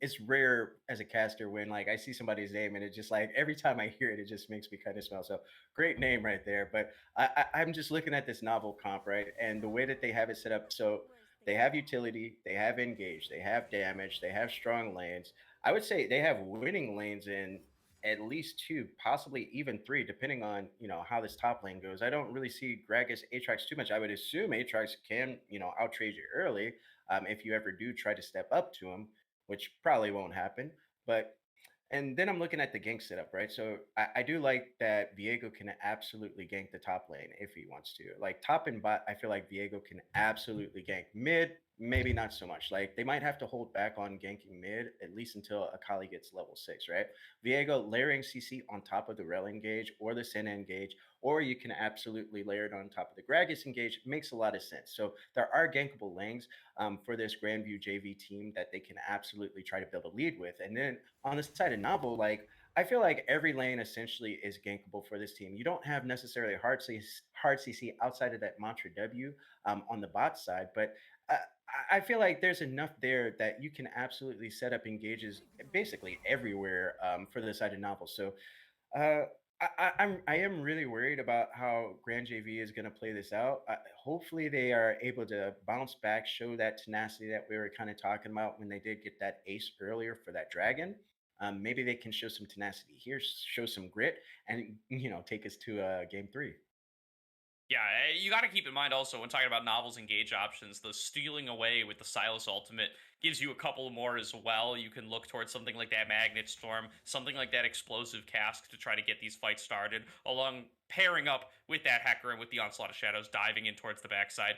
[SPEAKER 2] It's rare as a caster when like I see somebody's name and it just like every time I hear it, it just makes me kind of smile. So great name right there. But I'm just looking at this novel comp, right? And the way that they have it set up. So they have utility, they have engage, they have damage, they have strong lanes. I would say they have winning lanes in at least two, possibly even three, depending on how this top lane goes. I don't really see Gragas Aatrox too much. I would assume Aatrox can outtrade you early if you ever do try to step up to him, which probably won't happen. But and then I'm looking at the gank setup, right? So I do like that Viego can absolutely gank the top lane if he wants to. Like top and bot, I feel like Viego can absolutely gank. Mid, maybe not so much. Like they might have to hold back on ganking mid at least until Akali gets level 6, right? Viego layering CC on top of the Rel engage or the Senna engage, or you can absolutely layer it on top of the Gragas engage. Makes a lot of sense. So there are gankable lanes for this Grandview JV team that they can absolutely try to build a lead with. And then on the side of Novel, like I feel like every lane essentially is gankable for this team. You don't have necessarily hard CC outside of that Mantra W on the bot side, but uh, I feel like there's enough there that you can absolutely set up engages basically everywhere for the side of Novel. So uh, I am really worried about how Grand JV is going to play this out. Hopefully, they are able to bounce back, show that tenacity that we were kind of talking about when they did get that ace earlier for that dragon. Maybe they can show some tenacity here, show some grit, and take us to game 3.
[SPEAKER 1] Yeah, you got to keep in mind also when talking about novels engage options, the stealing away with the Silas ultimate gives you a couple more as well. You can look towards something like that Magnet Storm, something like that Explosive Cask to try to get these fights started, along pairing up with that Hecarim and with the Onslaught of Shadows diving in towards the backside.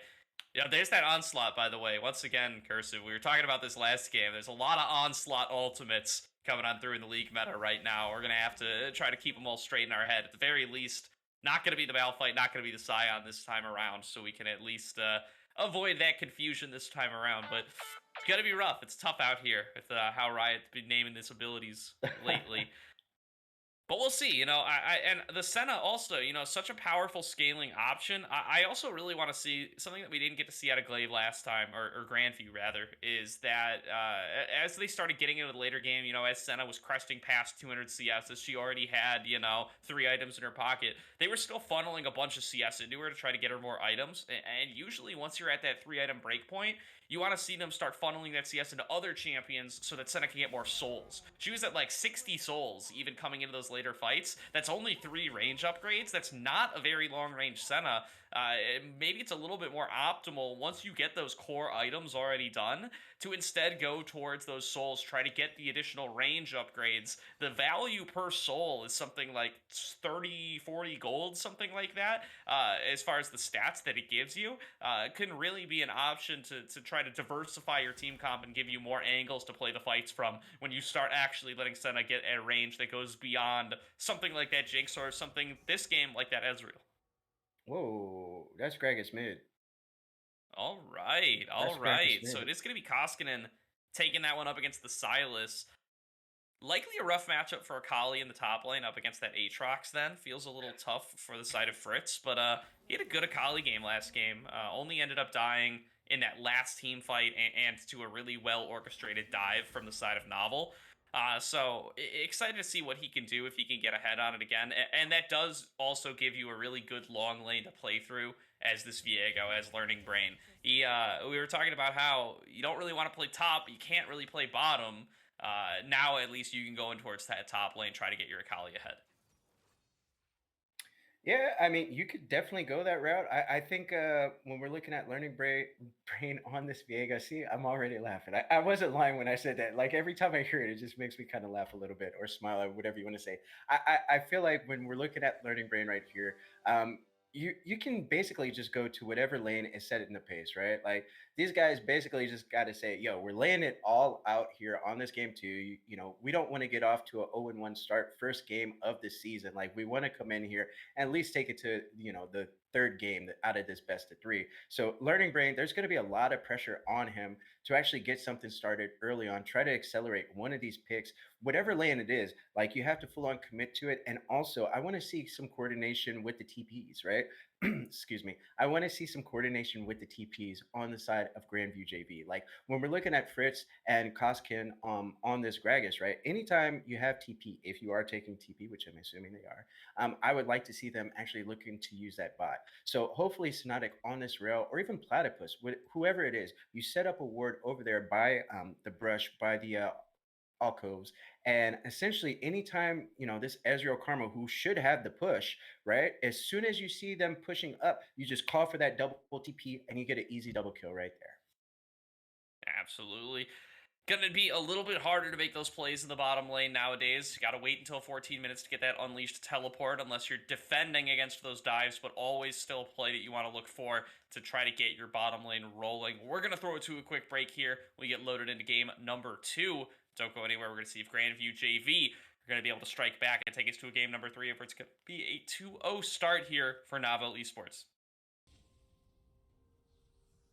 [SPEAKER 1] Yeah, there's that Onslaught, by the way. Once again, Cursive, we were talking about this last game. There's a lot of Onslaught ultimates coming on through in the league meta right now. We're going to have to try to keep them all straight in our head. At the very least, not going to be the Malphite, not going to be the Scion this time around, so we can at least avoid that confusion this time around. But it's going to be rough. It's tough out here with how Riot's been naming these abilities lately. But we'll see, and the Senna also, such a powerful scaling option. I also really want to see something that we didn't get to see out of Glaive last time, or Grandview rather, is that as they started getting into the later game, as Senna was cresting past 200 CS, as she already had, 3 items in her pocket, they were still funneling a bunch of CS into her to try to get her more items. And usually once you're at that 3-item breakpoint, you want to see them start funneling that CS into other champions so that Senna can get more souls. She was at like 60 souls even coming into those later fights. That's only 3 range upgrades. That's not a very long range Senna. Maybe it's a little bit more optimal once you get those core items already done to instead go towards those souls, try to get the additional range upgrades. The value per soul is something like 30, 40 gold, something like that, as far as the stats that it gives you. It can really be an option to try to diversify your team comp and give you more angles to play the fights from when you start actually letting Senna get a range that goes beyond something like that Jinx or something this game like that Ezreal.
[SPEAKER 2] Whoa, that's Gragas mid.
[SPEAKER 1] All right, all
[SPEAKER 2] That's
[SPEAKER 1] right.
[SPEAKER 2] Gragas
[SPEAKER 1] So it
[SPEAKER 2] mid.
[SPEAKER 1] is going to be Koskinen taking that one up against the Silas. Likely a rough matchup for Akali in the top lane up against that Aatrox then. Feels a little tough for the side of Fritz, but he had a good Akali game last game. Only ended up dying in that last team fight and to a really well-orchestrated dive from the side of Novel. So excited to see what he can do if he can get ahead on it again. And that does also give you a really good long lane to play through as this Viego, as Learning Brain. We were talking about how you don't really want to play top, you can't really play bottom. Now at least you can go in towards that top lane, try to get your Akali ahead.
[SPEAKER 2] Yeah, I mean, you could definitely go that route. I think when we're looking at learning brain on this Viega, see, I'm already laughing. I wasn't lying when I said that. Like every time I hear it, it just makes me kind of laugh a little bit or smile or whatever you want to say. I feel like when we're looking at learning brain right here, you can basically just go to whatever lane is set in the pace, right? Like these guys basically just got to say, yo, we're laying it all out here on this game too. We don't want to get off to a 0-1 start first game of the season. Like we want to come in here and at least take it to the third game out of this best of 3. So learning brain, there's going to be a lot of pressure on him to actually get something started early on. Try to accelerate one of these picks, whatever lane it is. Like you have to full on commit to it. And also, I want to see some coordination with the TPs, right? Excuse me. I want to see some coordination with the TPs on the side of Grandview JV. Like when we're looking at Fritz and Koskin on this Gragas, right? Anytime you have TP, if you are taking TP, which I'm assuming they are, I would like to see them actually looking to use that bot. So hopefully Sonotic on this rail, or even Platypus, whoever it is, you set up a ward over there by the brush, by the alcoves, and essentially anytime this Ezreal Karma, who should have the push, right, as soon as you see them pushing up, you just call for that double TP and you get an easy double kill right there.
[SPEAKER 1] Absolutely. Gonna be a little bit harder to make those plays in the bottom lane nowadays. You gotta wait until 14 minutes to get that unleashed teleport unless you're defending against those dives, but always still a play that you want to look for to try to get your bottom lane rolling. We're gonna throw it to a quick break here. We get loaded into game number 2. Don't go anywhere. We're gonna see if Grandview JV are gonna be able to strike back and take us to a game number 3, if it's gonna be a 2-0 start here for Novel Esports.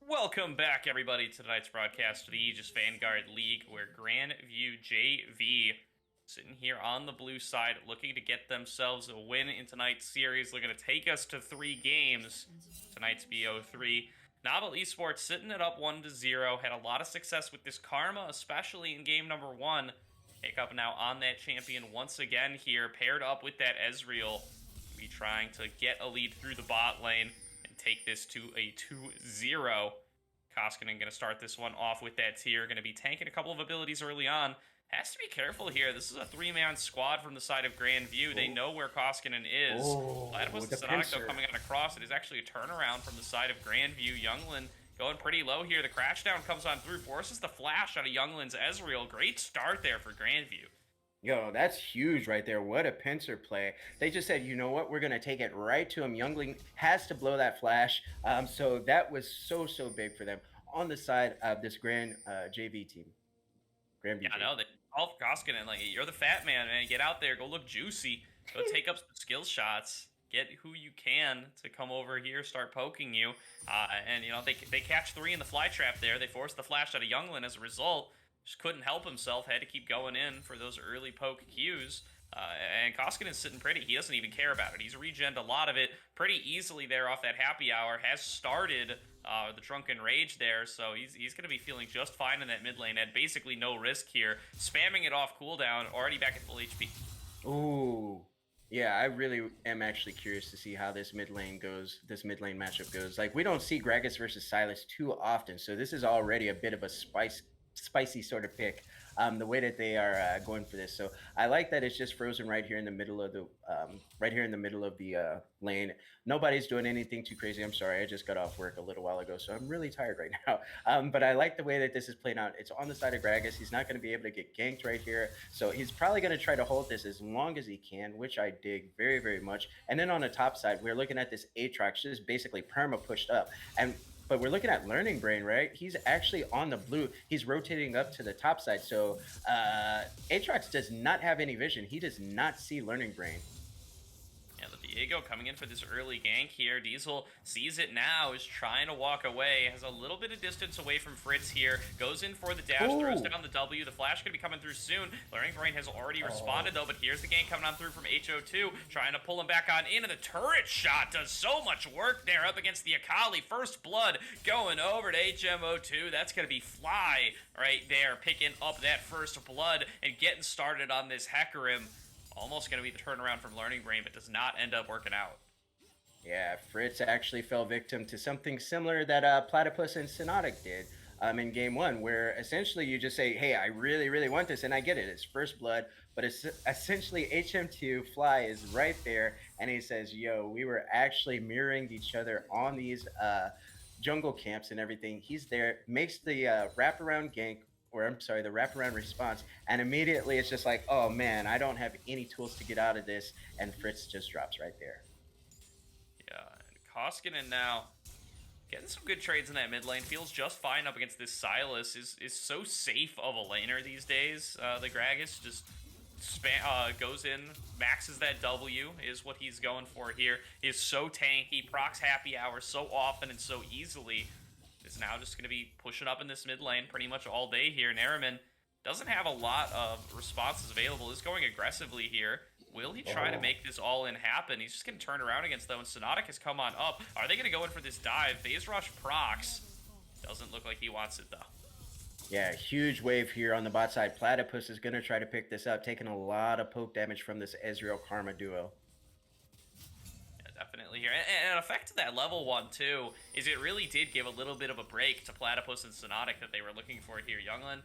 [SPEAKER 1] Welcome back, everybody, to tonight's broadcast of the Aegis Vanguard League, where Grandview JV, sitting here on the blue side, looking to get themselves a win in tonight's series, looking to take us to 3 games. Tonight's BO3. Novel Esports sitting it up 1-0, had a lot of success with this Karma, especially in game number 1. Hiccup now on that champion once again here, paired up with that Ezreal. Be trying to get a lead through the bot lane. Take this to a 2-0. Koskinen going to start this one off with that tier. Going to be tanking a couple of abilities early on. Has to be careful here. This is a 3-man squad from the side of Grandview. They know where Koskinen is. Platypus and Sonotic coming on across. It is actually a turnaround from the side of Grandview. Younglin going pretty low here. The crash down comes on through. Forces the flash out of Younglin's Ezreal. Great start there for Grandview.
[SPEAKER 2] Yo, that's huge right there. What a pincer play. They just said, you know what, we're going to take it right to him. Youngling has to blow that flash. So that was so big for them on the side of this Grand JV team.
[SPEAKER 1] Grand yeah, no, they call Koskinen, like, you're the fat man, get out there, go look juicy, go take up some skill shots, get who you can to come over here, start poking you. And, they catch 3 in the fly trap there. They force the flash out of Younglin as a result. Just couldn't help himself, had to keep going in for those early poke Qs. And Koskinen's sitting pretty. He doesn't even care about it. He's regened a lot of it pretty easily there off that happy hour. Has started the Drunken Rage there, so he's going to be feeling just fine in that mid lane. Had basically no risk here. Spamming it off cooldown, already back at full HP.
[SPEAKER 2] Ooh. Yeah, I really am actually curious to see how this mid lane goes, this mid lane matchup goes. Like, we don't see Gragas versus Silas too often, so this is already a bit of a spicy sort of pick, the way that they are going for this. So I like that it's just frozen right here in the middle of the lane. Nobody's doing anything too crazy. I'm sorry, I just got off work a little while ago, so I'm really tired right now. But I like the way that this is playing out. It's on the side of Gragas. He's not going to be able to get ganked right here, so he's probably going to try to hold this as long as he can, which I dig very much. And then on the top side, we're looking at this Aatrox just basically perma pushed up, but we're looking at Learning Brain, right? He's actually on the blue. He's rotating up to the top side. So Aatrox does not have any vision. He does not see Learning Brain.
[SPEAKER 1] Yeah, the Diego coming in for this early gank here. Diesel sees it now, is trying to walk away, has a little bit of distance away from Fritz here, goes in for the dash, throws down the W. The flash going to be coming through soon. Learning Brain has already responded, though, but here's the gank coming on through from HO2, trying to pull him back on in, and the turret shot does so much work there up against the Akali. First blood going over to HMO2. That's going to be Fly right there, picking up that first blood and getting started on this Hecarim. Almost going to be the turnaround from Learning Brain, but does not end up working out.
[SPEAKER 2] Yeah, Fritz actually fell victim to something similar that Platypus and Sonotic did in game 1, where essentially you just say, hey, I really want this, and I get it. It's first blood, but it's essentially HM2 Fly is right there, and he says, yo, we were actually mirroring each other on these jungle camps and everything. He's there, makes the wraparound gank, or I'm sorry, the wraparound response, and immediately it's just like, oh man, I don't have any tools to get out of this, and Fritz just drops right there.
[SPEAKER 1] Yeah, and Koskinen now getting some good trades in that mid lane, feels just fine up against this Silas, is so safe of a laner these days. The Gragas just goes in, maxes that W, is what he's going for here. He is so tanky, procs happy hour so often and so easily. is now just going to be pushing up in this mid lane pretty much all day here. Nariman doesn't have a lot of responses available, is going aggressively here. Will he try to make this all-in happen? He's just going to turn around against though, and Sonotic has come on up. Are they going to go in for this dive? Phase Rush procs. Doesn't look like he wants it, though.
[SPEAKER 2] Yeah, huge wave here on the bot side. Platypus is going to try to pick this up, taking a lot of poke damage from this Ezreal Karma duo.
[SPEAKER 1] Yeah, definitely here. And an effect of that level 1, too, is it really did give a little bit of a break to Platypus and Sonotic that they were looking for here. Younglin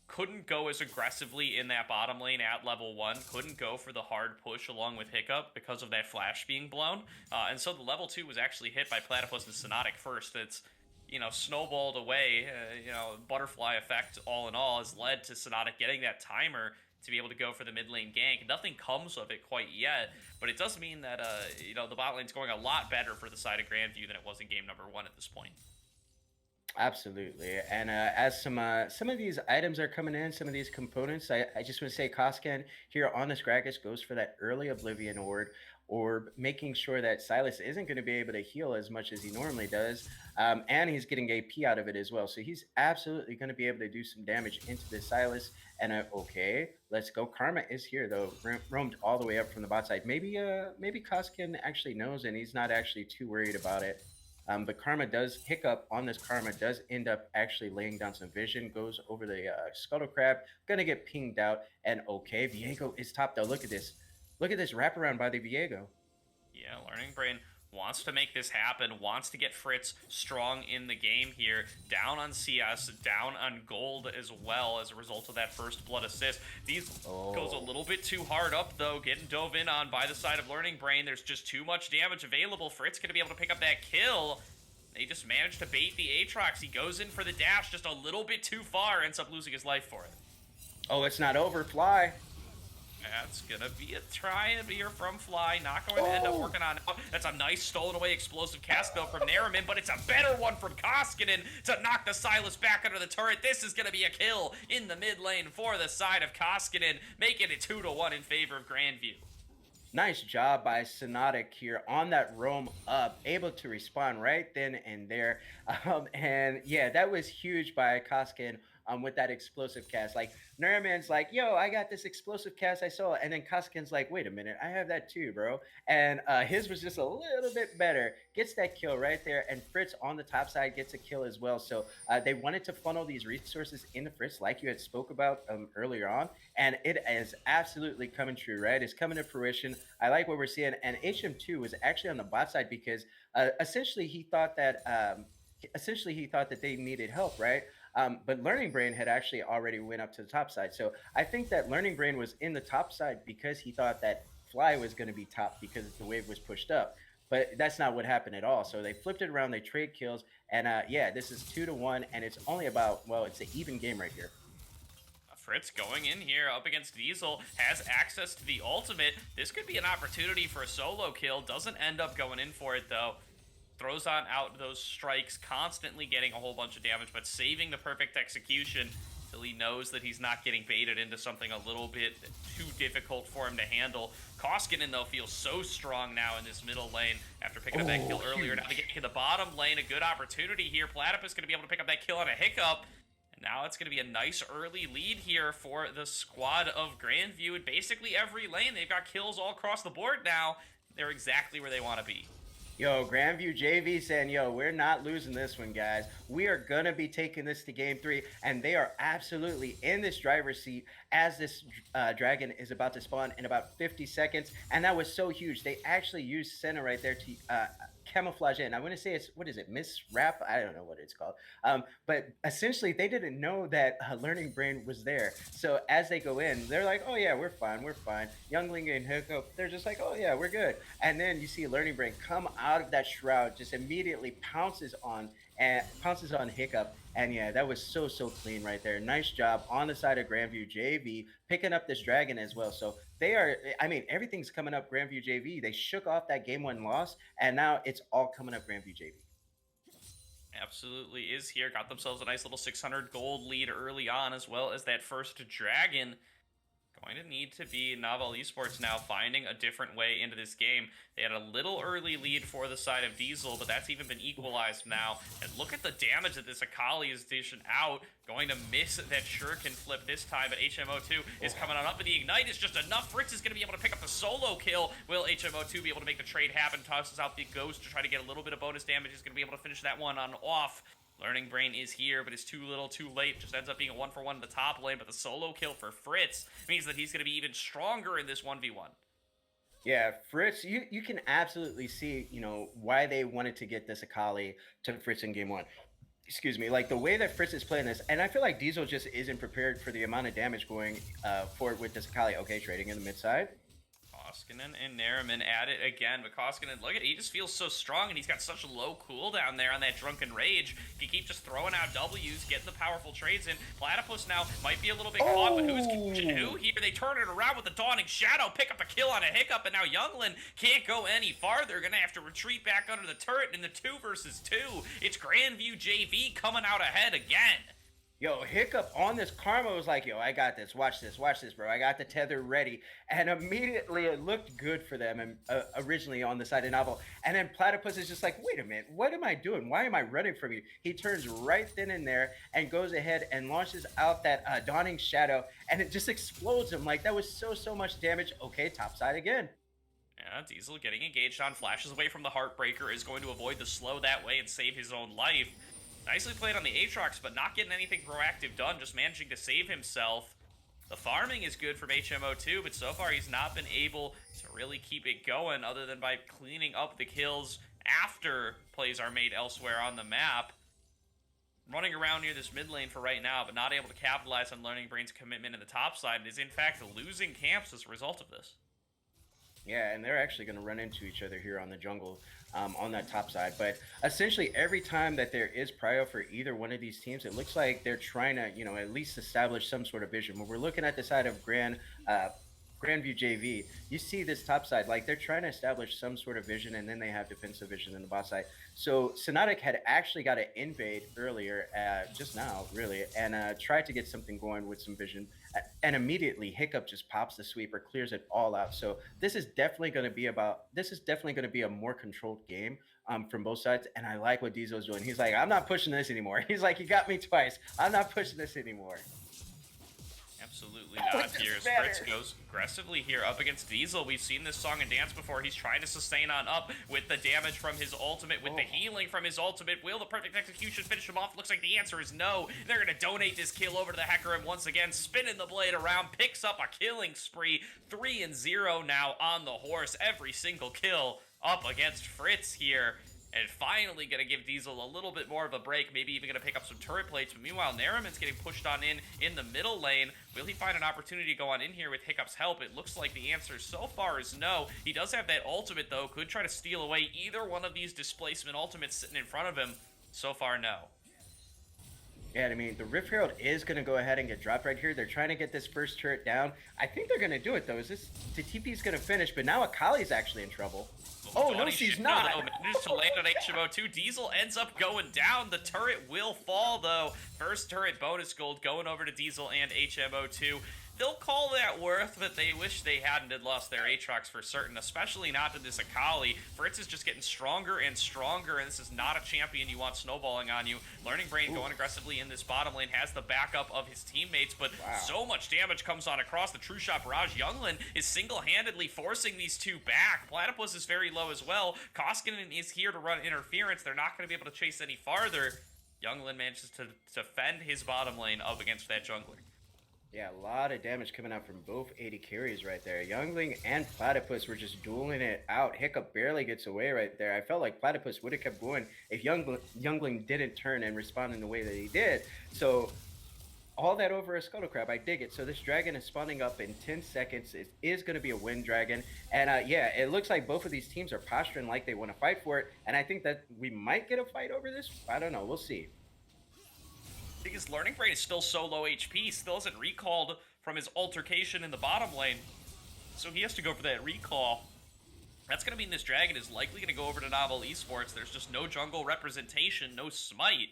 [SPEAKER 1] couldn't go as aggressively in that bottom lane at level 1, couldn't go for the hard push along with Hiccup because of that flash being blown, and so the level 2 was actually hit by Platypus and Sonotic first. It's, you know, snowballed away, butterfly effect all in all has led to Sonotic getting that timer to be able to go for the mid lane gank. Nothing comes of it quite yet, but it does mean that, the bot lane's going a lot better for the side of Grandview than it was in game number 1 at this point.
[SPEAKER 2] Absolutely. And as some of these items are coming in, some of these components, I just want to say Koskan here on this Gragas goes for that early Oblivion orb, making sure that Silas isn't going to be able to heal as much as he normally does. And he's getting AP out of it as well. So he's absolutely going to be able to do some damage into the Silas. And okay, let's go. Karma is here, though, roamed all the way up from the bot side. Maybe Koskan actually knows, and he's not actually too worried about it. But Karma does, Hiccup on this Karma does end up actually laying down some vision, goes over the Scuttle Crab, gonna get pinged out, and okay, Viego is top though. Look at this wraparound by the Viego.
[SPEAKER 1] Yeah, Learning Brain wants to make this happen, wants to get Fritz strong in the game here, down on CS, down on gold as well as a result of that first blood assist. These goes a little bit too hard up though, getting dove in on by the side of Learning Brain. There's just too much damage available. Fritz gonna be able to pick up that kill. They just managed to bait the Aatrox. He goes in for the dash just a little bit too far, ends up losing his life for it.
[SPEAKER 2] Oh, it's not over, Fly.
[SPEAKER 1] That's gonna be a try here from Fly. Not going to end up working on. Oh, that's a nice stolen away explosive cast though from Nariman, but it's a better one from Koskinen to knock the Silas back under the turret. This is gonna be a kill in the mid lane for the side of Koskinen, making it 2-1 in favor of Grandview.
[SPEAKER 2] Nice job by Sonotic here on that roam up, able to respond right then and there. And yeah, that was huge by Koskin with that explosive cast. Like, Nariman's like, yo, I got this explosive cast I saw. And then Koskin's like, wait a minute, I have that too, bro. And his was just a little bit better. Gets that kill right there. And Fritz on the top side gets a kill as well. So they wanted to funnel these resources into Fritz like you had spoke about earlier on. And it is absolutely coming true, right? It's coming to fruition. I like what we're seeing. And HM2 was actually on the bot side because essentially he thought that they needed help, right? But Learning Brain had actually already went up to the top side. So I think that Learning Brain was in the top side because he thought that Fly was going to be top because the wave was pushed up. But that's not what happened at all. So they flipped it around, they trade kills, and yeah, this is 2-1, and it's only about, well, it's an even game right here.
[SPEAKER 1] Fritz going in here up against Diesel, has access to the ultimate. This could be an opportunity for a solo kill. Doesn't end up going in for it, though. Throws on out those strikes, constantly getting a whole bunch of damage, but saving the perfect execution until he knows that he's not getting baited into something a little bit too difficult for him to handle. Koskinen, though, feels so strong now in this middle lane after picking up that kill earlier. Now to get to the bottom lane, a good opportunity here. Platypus going to be able to pick up that kill on a Hiccup. And now it's going to be a nice early lead here for the squad of Grandview. In basically every lane, they've got kills all across the board now. They're exactly where they want to be.
[SPEAKER 2] Yo, Grandview JV saying, yo, we're not losing this one, guys. We are going to be taking this to game 3, and they are absolutely in this driver's seat as this dragon is about to spawn in about 50 seconds, and that was so huge. They actually used Senna right there to camouflage in. I want to say it's, what is it, miswrap? I don't know what it's called. But essentially, they didn't know that Learning Brain was there. So as they go in, they're like, oh yeah, we're fine, we're fine. Youngling and Hiccup, they're just like, oh yeah, we're good. And then you see Learning Brain come out of that shroud, just immediately pounces on Hiccup. And yeah, that was so clean right there. Nice job on the side of Grandview JV, picking up this dragon as well. So they are, I mean, everything's coming up Grandview JV. They shook off that game 1 loss, and now it's all coming up Grandview JV.
[SPEAKER 1] Absolutely is here. Got themselves a nice little 600 gold lead early on, as well as that first dragon. Going to need to be Novel Esports now finding a different way into this game. They had a little early lead for the side of Diesel, but that's even been equalized now. And look at the damage that this Akali is dishing out. Going to miss that Shuriken flip this time, but HMO2 is coming on up, but the Ignite is just enough. Fritz is going to be able to pick up the solo kill. Will HMO2 be able to make the trade happen? Tosses out the Ghost to try to get a little bit of bonus damage. He's going to be able to finish that one on off. Learning Brain is here, but it's too little, too late. Just ends up being a 1-for-1 in the top lane, but the solo kill for Fritz means that he's going to be even stronger in this 1v1.
[SPEAKER 2] Yeah, Fritz, you can absolutely see, you know, why they wanted to get this Akali to Fritz in game one. Excuse me, like the way that Fritz is playing this, and I feel like Diesel just isn't prepared for the amount of damage going forward with this Akali. Okay, trading in the mid side.
[SPEAKER 1] Koskinen and Nariman at it again, but Koskinen, look at it, he just feels so strong, and he's got such a low cooldown there on that Drunken Rage. He keeps just throwing out W's, getting the powerful trades in. Platypus now might be a little bit caught, but who's catching who here? They turn it around with the Dawning Shadow, pick up a kill on a Hiccup, and now Younglin can't go any farther. Gonna have to retreat back under the turret in the 2 versus 2. It's Grandview JV coming out ahead again.
[SPEAKER 2] Yo, Hiccup on this Karma was like, yo, I got this. Watch this, bro. I got the tether ready. And immediately it looked good for them and originally on the side of Novel. And then Platypus is just like, wait a minute, what am I doing? Why am I running from you? He turns right then and there and goes ahead and launches out that Dawning Shadow, and it just explodes him. Like, that was so much damage. Okay, top side again.
[SPEAKER 1] Yeah, Diesel getting engaged on, flashes away from the Heartbreaker, is going to avoid the slow that way and save his own life. Nicely played on the Aatrox, but not getting anything proactive done, just managing to save himself. The farming is good from HMO2, but so far he's not been able to really keep it going other than by cleaning up the kills after plays are made elsewhere on the map. Running around near this mid lane for right now, but not able to capitalize on Learning Brain's commitment in the top side, and is in fact losing camps as a result of this.
[SPEAKER 2] Yeah, and they're actually going to run into each other here on the jungle on that top side. But essentially, every time that there is prio for either one of these teams, it looks like they're trying to, you know, at least establish some sort of vision. When we're looking at the side of Grandview JV, you see this top side, like they're trying to establish some sort of vision, and then they have defensive vision in the bot side. So Sonatic had actually got an invade earlier, just now, really, and tried to get something going with some vision. And immediately Hiccup just pops the sweeper, clears it all out. So this is definitely going to be a more controlled game from both sides. And I like what Diesel's doing. He's like, I'm not pushing this anymore. He's like, you got me twice. I'm not pushing this anymore.
[SPEAKER 1] Absolutely not here. As Fritz goes aggressively here up against Diesel. We've seen this song and dance before. He's trying to sustain on up with the damage from his ultimate, with the healing from his ultimate. Will the perfect execution finish him off? Looks like the answer is no. They're going to donate this kill over to the Hacker, and once again, spinning the blade around, picks up a killing spree. 3-0 now on the horse. Every single kill up against Fritz here. And finally going to give Diesel a little bit more of a break, maybe even going to pick up some turret plates. But meanwhile, Nariman's getting pushed on in the middle lane. Will he find an opportunity to go on in here with Hiccup's help? It looks like the answer so far is no. He does have that ultimate, though. Could try to steal away either one of these displacement ultimates sitting in front of him. So far, no.
[SPEAKER 2] Yeah, I mean, the Rift Herald is going to go ahead and get dropped right here. They're trying to get this first turret down. I think they're going to do it, though. The TP's going to finish, but now Akali's actually in trouble. Oh, no, she's not.
[SPEAKER 1] Manages to land on HMO2. Diesel ends up going down. The turret will fall, though. First turret bonus gold going over to Diesel and HMO2. They'll call that worth, but they wish they hadn't had lost their Aatrox for certain, especially not to this Akali. Fritz is just getting stronger and stronger, and this is not a champion you want snowballing on you. Learning Brain going aggressively in this bottom lane, has the backup of his teammates, but so much damage comes on across. The True Shot Barrage. Younglin is single-handedly forcing these two back. Platypus is very low as well. Koskinen is here to run interference. They're not going to be able to chase any farther. Younglin manages to defend his bottom lane up against that jungler.
[SPEAKER 2] Yeah, a lot of damage coming out from both AD carries right there. Youngling and Platypus were just dueling it out. Hiccup barely gets away right there. I felt like Platypus would have kept going if Youngling didn't turn and respond in the way that he did. So all that over a Scuttle Crab, I dig it. So this dragon is spawning up in 10 seconds. It is going to be a wind dragon. And yeah, it looks like both of these teams are posturing like they want to fight for it. And I think that we might get a fight over this. I don't know. We'll see.
[SPEAKER 1] Because Learning Brain is still so low HP, still hasn't recalled from his altercation in the bottom lane. So he has to go for that recall. That's going to mean this dragon is likely going to go over to Novel Esports. There's just no jungle representation, no smite.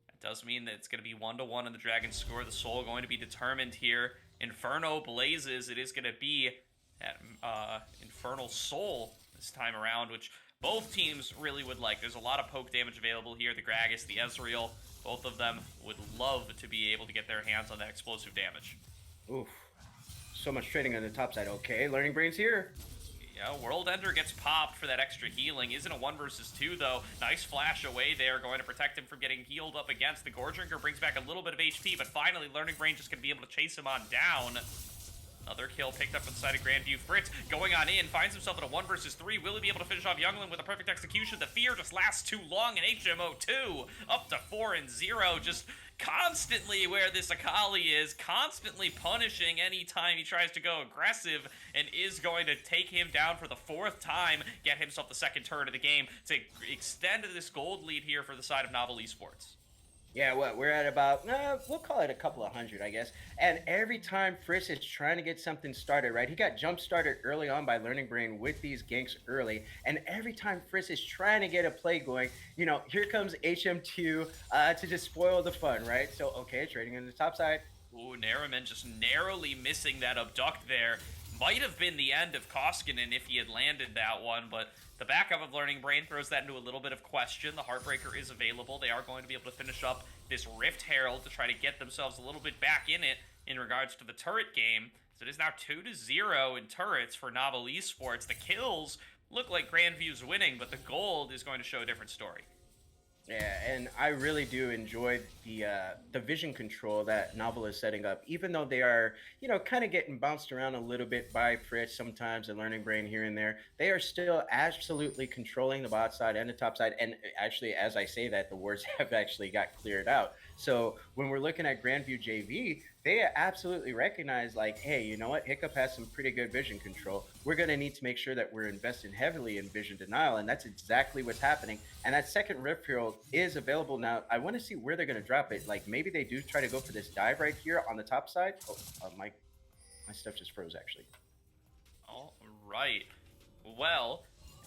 [SPEAKER 1] That does mean that it's going to be 1-1 in the dragon score. The soul going to be determined here. Inferno Blazes. It is going to be at Infernal Soul this time around, which both teams really would like. There's a lot of poke damage available here. The Gragas, the Ezreal, both of them would love to be able to get their hands on that explosive damage.
[SPEAKER 2] Oof. So much trading on the top side. Okay, Learning Brain's here.
[SPEAKER 1] Yeah, World Ender gets popped for that extra healing. Isn't a 1 versus 2, though. Nice flash away there, going to protect him from getting healed up against. The Gore Drinker brings back a little bit of HP, but finally Learning Brain just going to be able to chase him on down. Another kill picked up inside of Grandview. Fritz going on in, finds himself in a 1 versus 3. Will he be able to finish off Younglin with a perfect execution? The fear just lasts too long, and HMO2 up to 4-0, just constantly where this Akali is, constantly punishing anytime he tries to go aggressive, and is going to take him down for the 4th time, get himself the 2nd turn of the game to extend this gold lead here for the side of Novel Esports.
[SPEAKER 2] Yeah, we're at about, we'll call it a couple of hundred, I guess. And every time Frisk is trying to get something started, right? He got jump started early on by Learning Brain with these ganks early. And every time Frisk is trying to get a play going, you know, here comes HM2 to just spoil the fun, right? So, okay, trading in the top side.
[SPEAKER 1] Ooh, Nariman just narrowly missing that abduct there. Might have been the end of Koskinen if he had landed that one, but the backup of Learning Brain throws that into a little bit of question. The Heartbreaker is available. They are going to be able to finish up this Rift Herald to try to get themselves a little bit back in it in regards to the turret game. So it is now 2-0 in turrets for Novel Esports. The kills look like Grandview's winning, but the gold is going to show a different story.
[SPEAKER 2] Yeah, and I really do enjoy the vision control that Novel is setting up, even though they are, you know, kind of getting bounced around a little bit by Fritz sometimes and Learning Brain here and there. They are still absolutely controlling the bot side and the top side. And actually, as I say that, the wards have actually got cleared out. So when we're looking at Grandview JV, they absolutely recognize, like, hey, you know what? Hiccup has some pretty good vision control. We're going to need to make sure that we're investing heavily in vision denial, and that's exactly what's happening. And that second Rift Herald is available now. I want to see where they're going to drop it. Like, maybe they do try to go for this dive right here on the top side. Oh, my stuff just froze, actually.
[SPEAKER 1] All right. Well,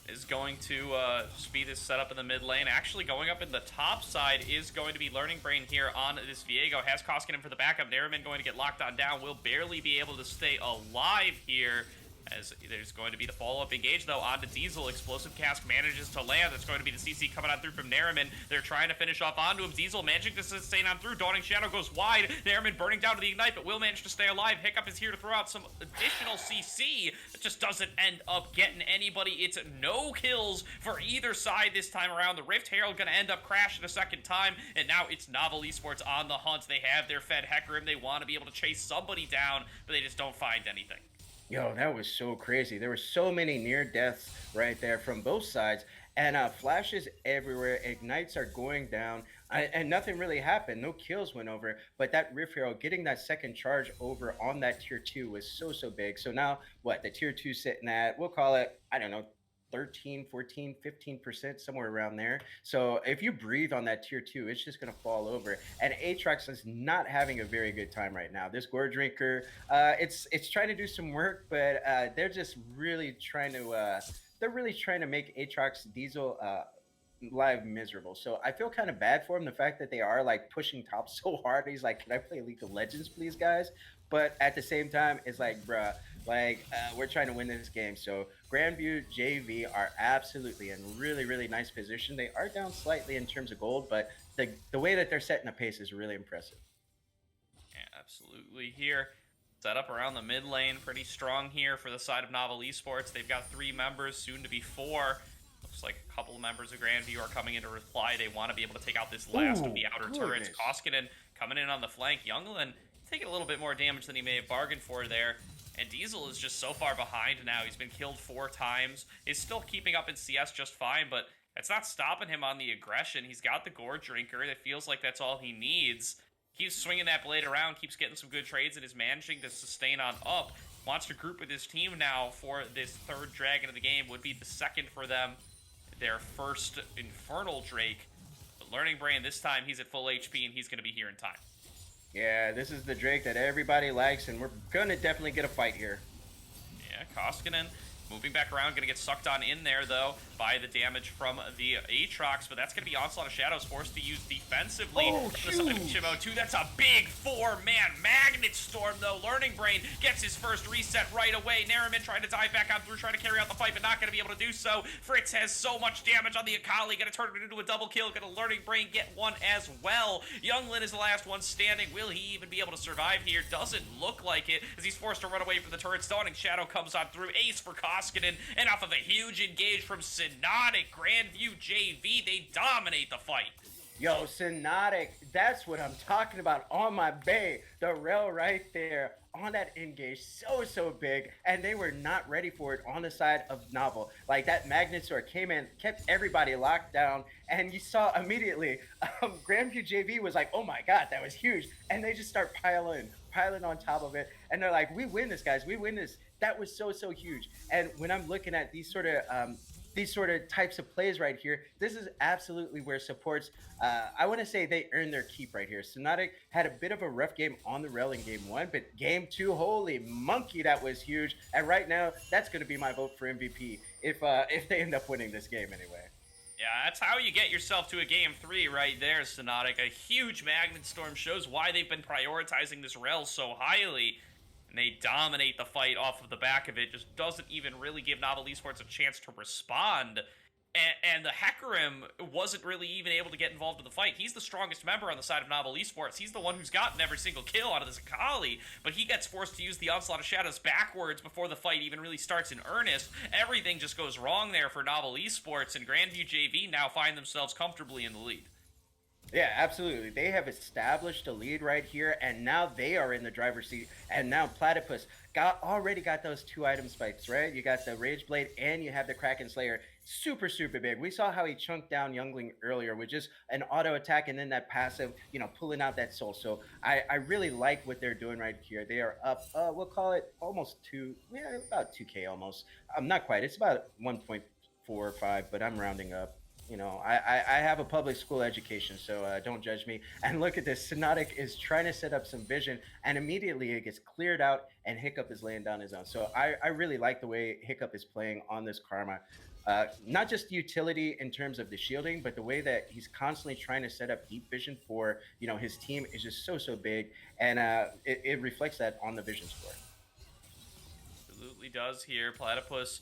[SPEAKER 1] is going to speed this setup in the mid lane. Actually, going up in the top side is going to be Learning Brain here on this Viego. Has Koskinen for the backup. Nariman going to get locked on down. Will barely be able to stay alive here, as there's going to be the follow-up engage, though, onto Diesel. Explosive Cask manages to land. That's going to be the CC coming on through from Nariman. They're trying to finish off onto him. Diesel managing to sustain on through. Dawning Shadow goes wide. Nariman burning down to the Ignite, but will manage to stay alive. Hiccup is here to throw out some additional CC. It just doesn't end up getting anybody. It's no kills for either side this time around. The Rift Herald going to end up crashing a second time, and now it's Novel Esports on the hunt. They have their Fed Hecarim. They want to be able to chase somebody down, but they just don't find anything.
[SPEAKER 2] Yo, that was so crazy. There were so many near deaths right there from both sides, and flashes everywhere. Ignites are going down, and nothing really happened. No kills went over, but that Rift Hero getting that second charge over on that tier 2 was so big. So now, what, the tier 2 sitting at, we'll call it, I don't know, 13, 14, 15%, somewhere around there. So if you breathe on that tier 2, it's just going to fall over. And Aatrox is not having a very good time right now. This Gore Drinker, it's trying to do some work, but they're just really trying to make Aatrox Diesel live miserable. So I feel kind of bad for him, the fact that they are like pushing top so hard. He's like, can I play League of Legends, please, guys? But at the same time, it's like, bruh, like, we're trying to win this game. So Grandview JV are absolutely in really nice position. They are down slightly in terms of gold, but the way that they're setting the pace is really impressive.
[SPEAKER 1] Yeah, absolutely. Here, set up around the mid lane, pretty strong here for the side of Novel Esports. They've got 3 members, soon to be 4. Looks like a couple of members of Grandview are coming in to reply. They want to be able to take out this last of the outer turrets. Koskinen coming in on the flank. Younglin taking a little bit more damage than he may have bargained for there. And Diesel is just so far behind now. He's been killed 4 times. He's still keeping up in CS just fine, but it's not stopping him on the aggression. He's got the Gore Drinker. It feels like that's all he needs. Keeps swinging that blade around, keeps getting some good trades, and is managing to sustain on up. Wants to group with his team now for this 3rd Dragon of the game. Would be the 2nd for them. Their first Infernal Drake. But Learning Brain, this time he's at full HP, and he's going to be here in time.
[SPEAKER 2] Yeah, this is the Drake that everybody likes, and we're going to definitely get a fight here.
[SPEAKER 1] Yeah, Koskinen Moving back around, gonna get sucked on in there though by the damage from the Aatrox, but that's gonna be Onslaught of Shadows forced to use defensively.
[SPEAKER 2] Oh,
[SPEAKER 1] From the side of HMO2, that's a big 4-man Magnet Storm though. Learning Brain gets his first reset right away. Nariman trying to dive back on through, trying to carry out the fight, but not gonna be able to do so. Fritz has so much damage on the Akali, gonna turn it into a double kill, gonna Learning Brain get one as well. Younglin is the last one standing. Will he even be able to survive here? Doesn't look like it, as he's forced to run away from the turret. Dawning Shadow comes on through. Ace for Koskinen, and off of a huge engage from Synotic, Grandview JV, they dominate the fight.
[SPEAKER 2] Yo, Synotic, that's what I'm talking about on my bay. The rail right there on that engage, so big, and they were not ready for it on the side of Novel. Like, that Magnet Sword came in, kept everybody locked down, and you saw immediately, Grandview JV was like, oh my god, that was huge, and they just start piling on top of it, and they're like, we win this, guys, we win this. That was so huge. And when I'm looking at these sort of types of plays right here, this is absolutely where supports, I want to say they earned their keep right here. Synotic had a bit of a rough game on the rail in game 1, but game 2, holy monkey, that was huge. And right now, that's going to be my vote for MVP if they end up winning this game anyway.
[SPEAKER 1] Yeah, that's how you get yourself to a game 3 right there, Synotic. A huge Magnet Storm shows why they've been prioritizing this rail so highly. And they dominate the fight off of the back of it. Just doesn't even really give Novel Esports a chance to respond. And the Hecarim wasn't really even able to get involved in the fight. He's the strongest member on the side of Novel Esports. He's the one who's gotten every single kill out of this Akali, but he gets forced to use the Onslaught of Shadows backwards before the fight even really starts in earnest. Everything just goes wrong there for Novel Esports, and Grandview JV now find themselves comfortably in the lead.
[SPEAKER 2] Yeah, absolutely. They have established a lead right here, and now they are in the driver's seat. And now Platypus already got those 2 item spikes, right? You got the Rage Blade, and you have the Kraken Slayer. Super big. We saw how he chunked down Youngling earlier with just an auto attack and then that passive, pulling out that soul. So I really like what they're doing right here. They are up, we'll call it almost about 2K almost. Not quite. It's about 1.45, but I'm rounding up. I have a public school education, so don't judge me. And look at this. Synotic is trying to set up some vision, and immediately it gets cleared out, and Hiccup is laying down his own. So I really like the way Hiccup is playing on this Karma. Not just utility in terms of the shielding, but the way that he's constantly trying to set up deep vision for, his team is just so big, and it reflects that on the vision score.
[SPEAKER 1] Absolutely does here. Platypus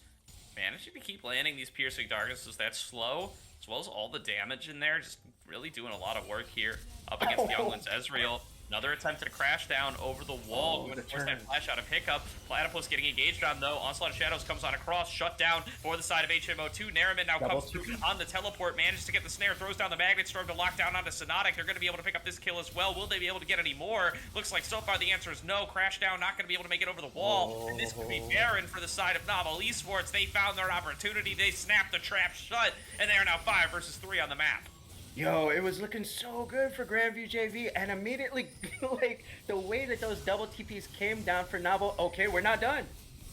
[SPEAKER 1] managing to keep landing these Piercing Darknesses that slow, as well as all the damage in there, just really doing a lot of work here up against Younglin's Ezreal. Another attempt to crash down over the wall. Going to force that flash out of Hiccup. Platypus getting engaged on, though. Onslaught of Shadows comes on across. Shut down for the side of HMO2. Nariman now comes through on the teleport. Manages to get the snare. Throws down the Magnet Storm to lock down onto Synotic. They're going to be able to pick up this kill as well. Will they be able to get any more? Looks like so far the answer is no. Crash down. Not going to be able to make it over the wall. And this could be barren for the side of Novel Esports. They found their opportunity. They snapped the trap shut. And they are now 5 versus 3 on the map.
[SPEAKER 2] Yo, it was looking so good for Grandview JV, and immediately, like, the way that those double TPs came down for Novel, okay, we're not done.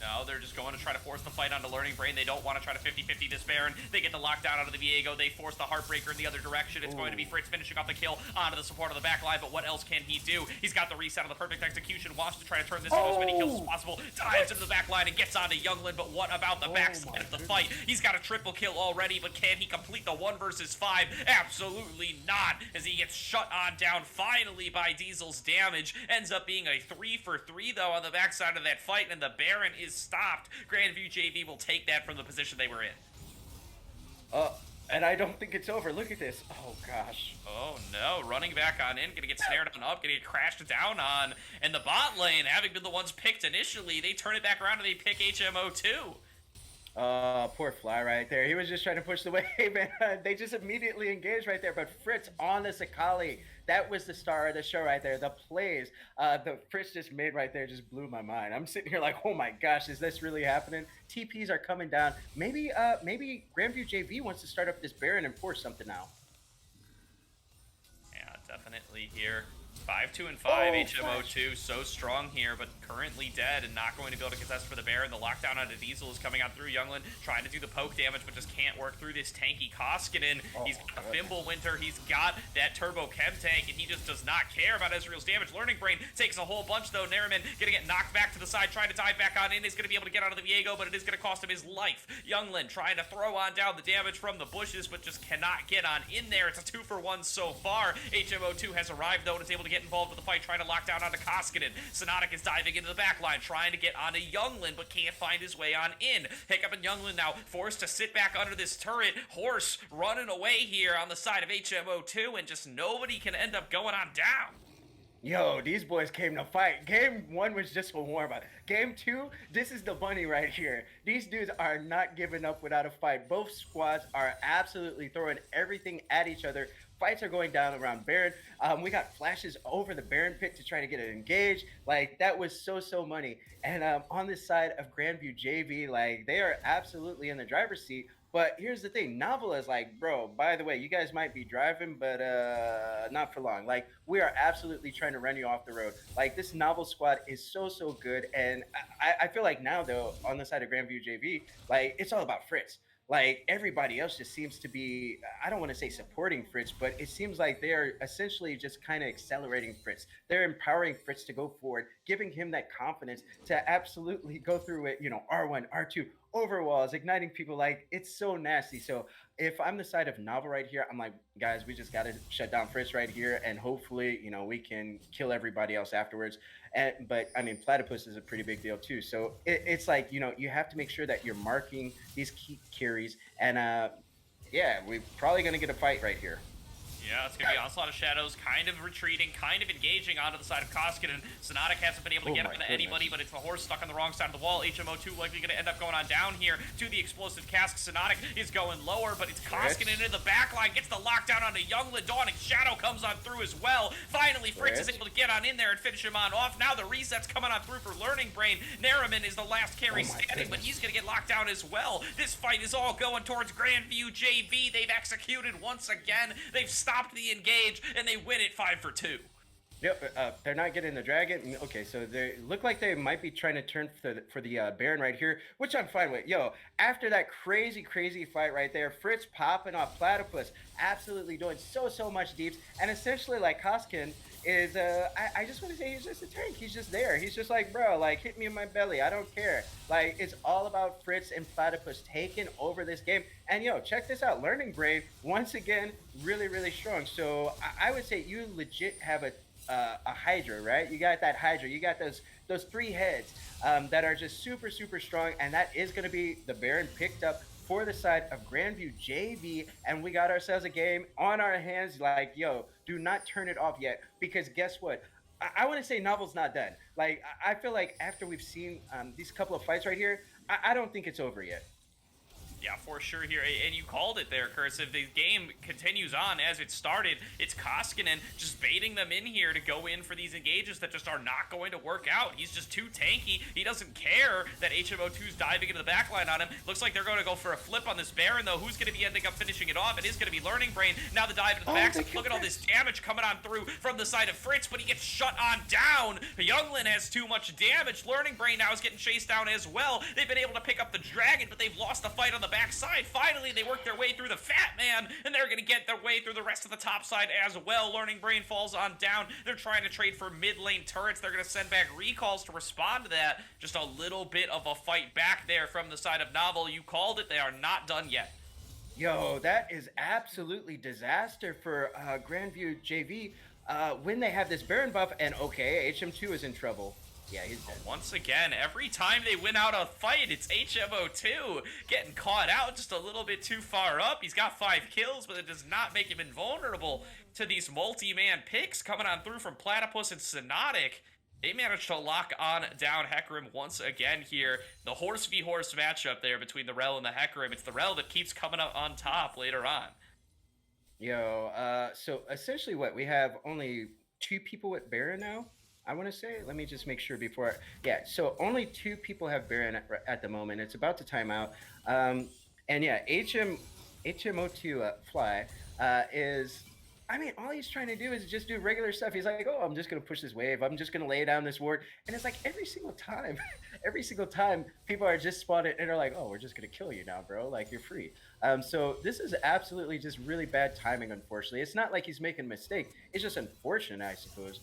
[SPEAKER 1] No, they're just going to try to force the fight onto Learning Brain. They don't want to try to 50-50 this Baron. They get the lockdown out of the Viego. They force the Heartbreaker in the other direction. It's going to be Fritz finishing off the kill onto the support of the back line, but what else can he do? He's got the reset on the perfect execution, wants to try to turn this into as many kills as possible, dives into the back line and gets onto Younglin, but what about the backside of the fight? He's got a triple kill already, but can he complete the 1 versus 5? Absolutely not, as he gets shut on down finally by Diesel's damage. Ends up being a 3 for 3 though on the backside of that fight, and the Baron is stopped. Grandview JV will take that from the position they were in.
[SPEAKER 2] And I don't think it's over. Look at this. Oh, gosh.
[SPEAKER 1] Oh, no. Running back on in. Gonna get snared on up. Gonna get crashed down on. And the bot lane, having been the ones picked initially, they turn it back around and they pick HMO2.
[SPEAKER 2] Poor Fly right there. He was just trying to push the wave, and they just immediately engaged right there. But Fritz on this Akali, that was the star of the show right there. The plays the Fritz just made right there just blew my mind. I'm sitting here like, oh my gosh, is this really happening? TPs are coming down. Maybe Grandview JV wants to start up this Baron and force something out.
[SPEAKER 1] Yeah, definitely here. 5-2 and 5.
[SPEAKER 2] Oh,
[SPEAKER 1] HMO2 so strong here, but currently dead and not going to be able to contest for the Baron. The lockdown onto Diesel is coming out through Youngland, trying to do the poke damage, but just can't work through this tanky Koskinen. He's got a Fimble Winter, he's got that Turbo Chem tank, and he just does not care about Ezreal's damage. Learning Brain takes a whole bunch though. Nariman gonna get knocked back to the side, trying to dive back on in. He's gonna be able to get out of the Viego, but it is gonna cost him his life. Youngland trying to throw on down the damage from the bushes, but just cannot get on in there. It's a 2-for-1 so far. HMO2 has arrived though and is able to get involved with the fight, trying to lock down onto Koskinen. Sonatic is diving into the back line, trying to get onto Youngland, but can't find his way on in. Hiccup and Youngland now forced to sit back under this turret. Horse running away here on the side of HMO2, and just nobody can end up going on down.
[SPEAKER 2] Yo, these boys came to fight. Game 1 was just a warm-up. Game 2, this is the bunny right here. These dudes are not giving up without a fight. Both squads are absolutely throwing everything at each other. Fights are going down around Baron. We got flashes over the Baron pit to try to get it engaged. Like, that was so money. And on this side of Grandview JV, like, they are absolutely in the driver's seat. But here's the thing, Novel is like, bro, by the way, you guys might be driving, but not for long. Like, we are absolutely trying to run you off the road. Like, this Novel squad is so good. And I feel like now, though, on the side of Grandview JV, like, it's all about Fritz. Like, everybody else just seems to be, I don't want to say supporting Fritz, but it seems like they're essentially just kind of accelerating Fritz. They're empowering Fritz to go forward, giving him that confidence to absolutely go through it, you know, R1, R2, overwalls, igniting people. Like, it's so nasty. So if I'm the side of Novel right here, I'm like, guys, we just got to shut down Fritz right here, and hopefully, you know, we can kill everybody else afterwards. But I mean, Platypus is a pretty big deal too. So it's like, you know, you have to make sure that you're marking these key carries, and yeah, we're probably gonna get a fight right here.
[SPEAKER 1] Yeah, it's going to be Onslaught of Shadows, kind of retreating, kind of engaging onto the side of Koskinen. Sonatic hasn't been able to get up into anybody, but it's the horse stuck on the wrong side of the wall. HMO2 likely going to end up going on down here to the explosive cask. Sonatic is going lower, but it's Koskinen into the back line, gets the lockdown onto Youngland. Dawning Shadow comes on through as well. Finally, Fritz is able to get on in there and finish him on off. Now the reset's coming on through for Learning Brain. Nariman is the last carry standing, but he's going to get locked down as well. This fight is all going towards Grandview JV. They've executed once again. They've stopped the engage, and they win it 5-for-2.
[SPEAKER 2] Yep, they're not getting the dragon. Okay, so they look like they might be trying to turn for the Baron right here, which I'm fine with. Yo, after that crazy fight right there, Fritz popping off Platypus, absolutely doing so much deeps, and essentially like Koskin is, I just want to say he's just a tank. He's just there. He's just like, bro, like, hit me in my belly. I don't care. Like, it's all about Fritz and Platypus taking over this game. And yo, check this out. Learning Brain, once again, really strong. So I would say you legit have a Hydra, right? You got that Hydra. You got those 3 heads that are just super strong, and that is going to be the Baron picked up for the side of Grandview JV, and we got ourselves a game on our hands. Like, yo, do not turn it off yet, because guess what? I want to say Novel's not done. Like, I feel like after we've seen these couple of fights right here, I don't think it's over yet.
[SPEAKER 1] Yeah, for sure here. And you called it there, Curse. If the game continues on as it started, it's Koskinen just baiting them in here to go in for these engages that just are not going to work out. He's just too tanky. He doesn't care that HMO2's diving into the backline on him. Looks like they're going to go for a flip on this Baron, though. Who's going to be ending up finishing it off? It is going to be Learning Brain. Now the dive into the back. Look at all this damage coming on through from the side of Fritz, but he gets shut on down. Youngland has too much damage. Learning Brain now is getting chased down as well. They've been able to pick up the dragon, but they've lost the fight on the backside. Finally, they work their way through the Fat Man, and they're going to get their way through the rest of the top side as well. Learning Brain falls on down. They're trying to trade for mid lane turrets. They're going to send back recalls to respond to that. Just a little bit of a fight back there from the side of Novel. You called it. They are not done yet.
[SPEAKER 2] Yo, that is absolutely disaster for Grandview JV when they have this Baron buff, and okay, HM2 is in trouble. Yeah, he's dead.
[SPEAKER 1] Once again, every time they win out a fight, it's HMO2 getting caught out just a little bit too far up. He's got 5 kills, but it does not make him invulnerable to these multi-man picks coming on through from Platypus and Sonatic. They managed to lock on down Hecarim once again here. The horse v horse matchup there between the Rel and the Hecarim. It's the Rel that keeps coming up on top later on.
[SPEAKER 2] Yo, so essentially what, we have only 2 people with Baron now? I want to say, let me just make sure before. Yeah, so only 2 people have Baron at the moment. It's about to time out. And yeah, HMO2 Fly is I mean, all he's trying to do is just do regular stuff. He's like, oh, I'm just going to push this wave. I'm just going to lay down this ward. And it's like every single time, every single time people are just spotted and they're like, oh, we're just going to kill you now, bro. Like, you're free. So this is absolutely just really bad timing, unfortunately. It's not like he's making a mistake. It's just unfortunate, I suppose.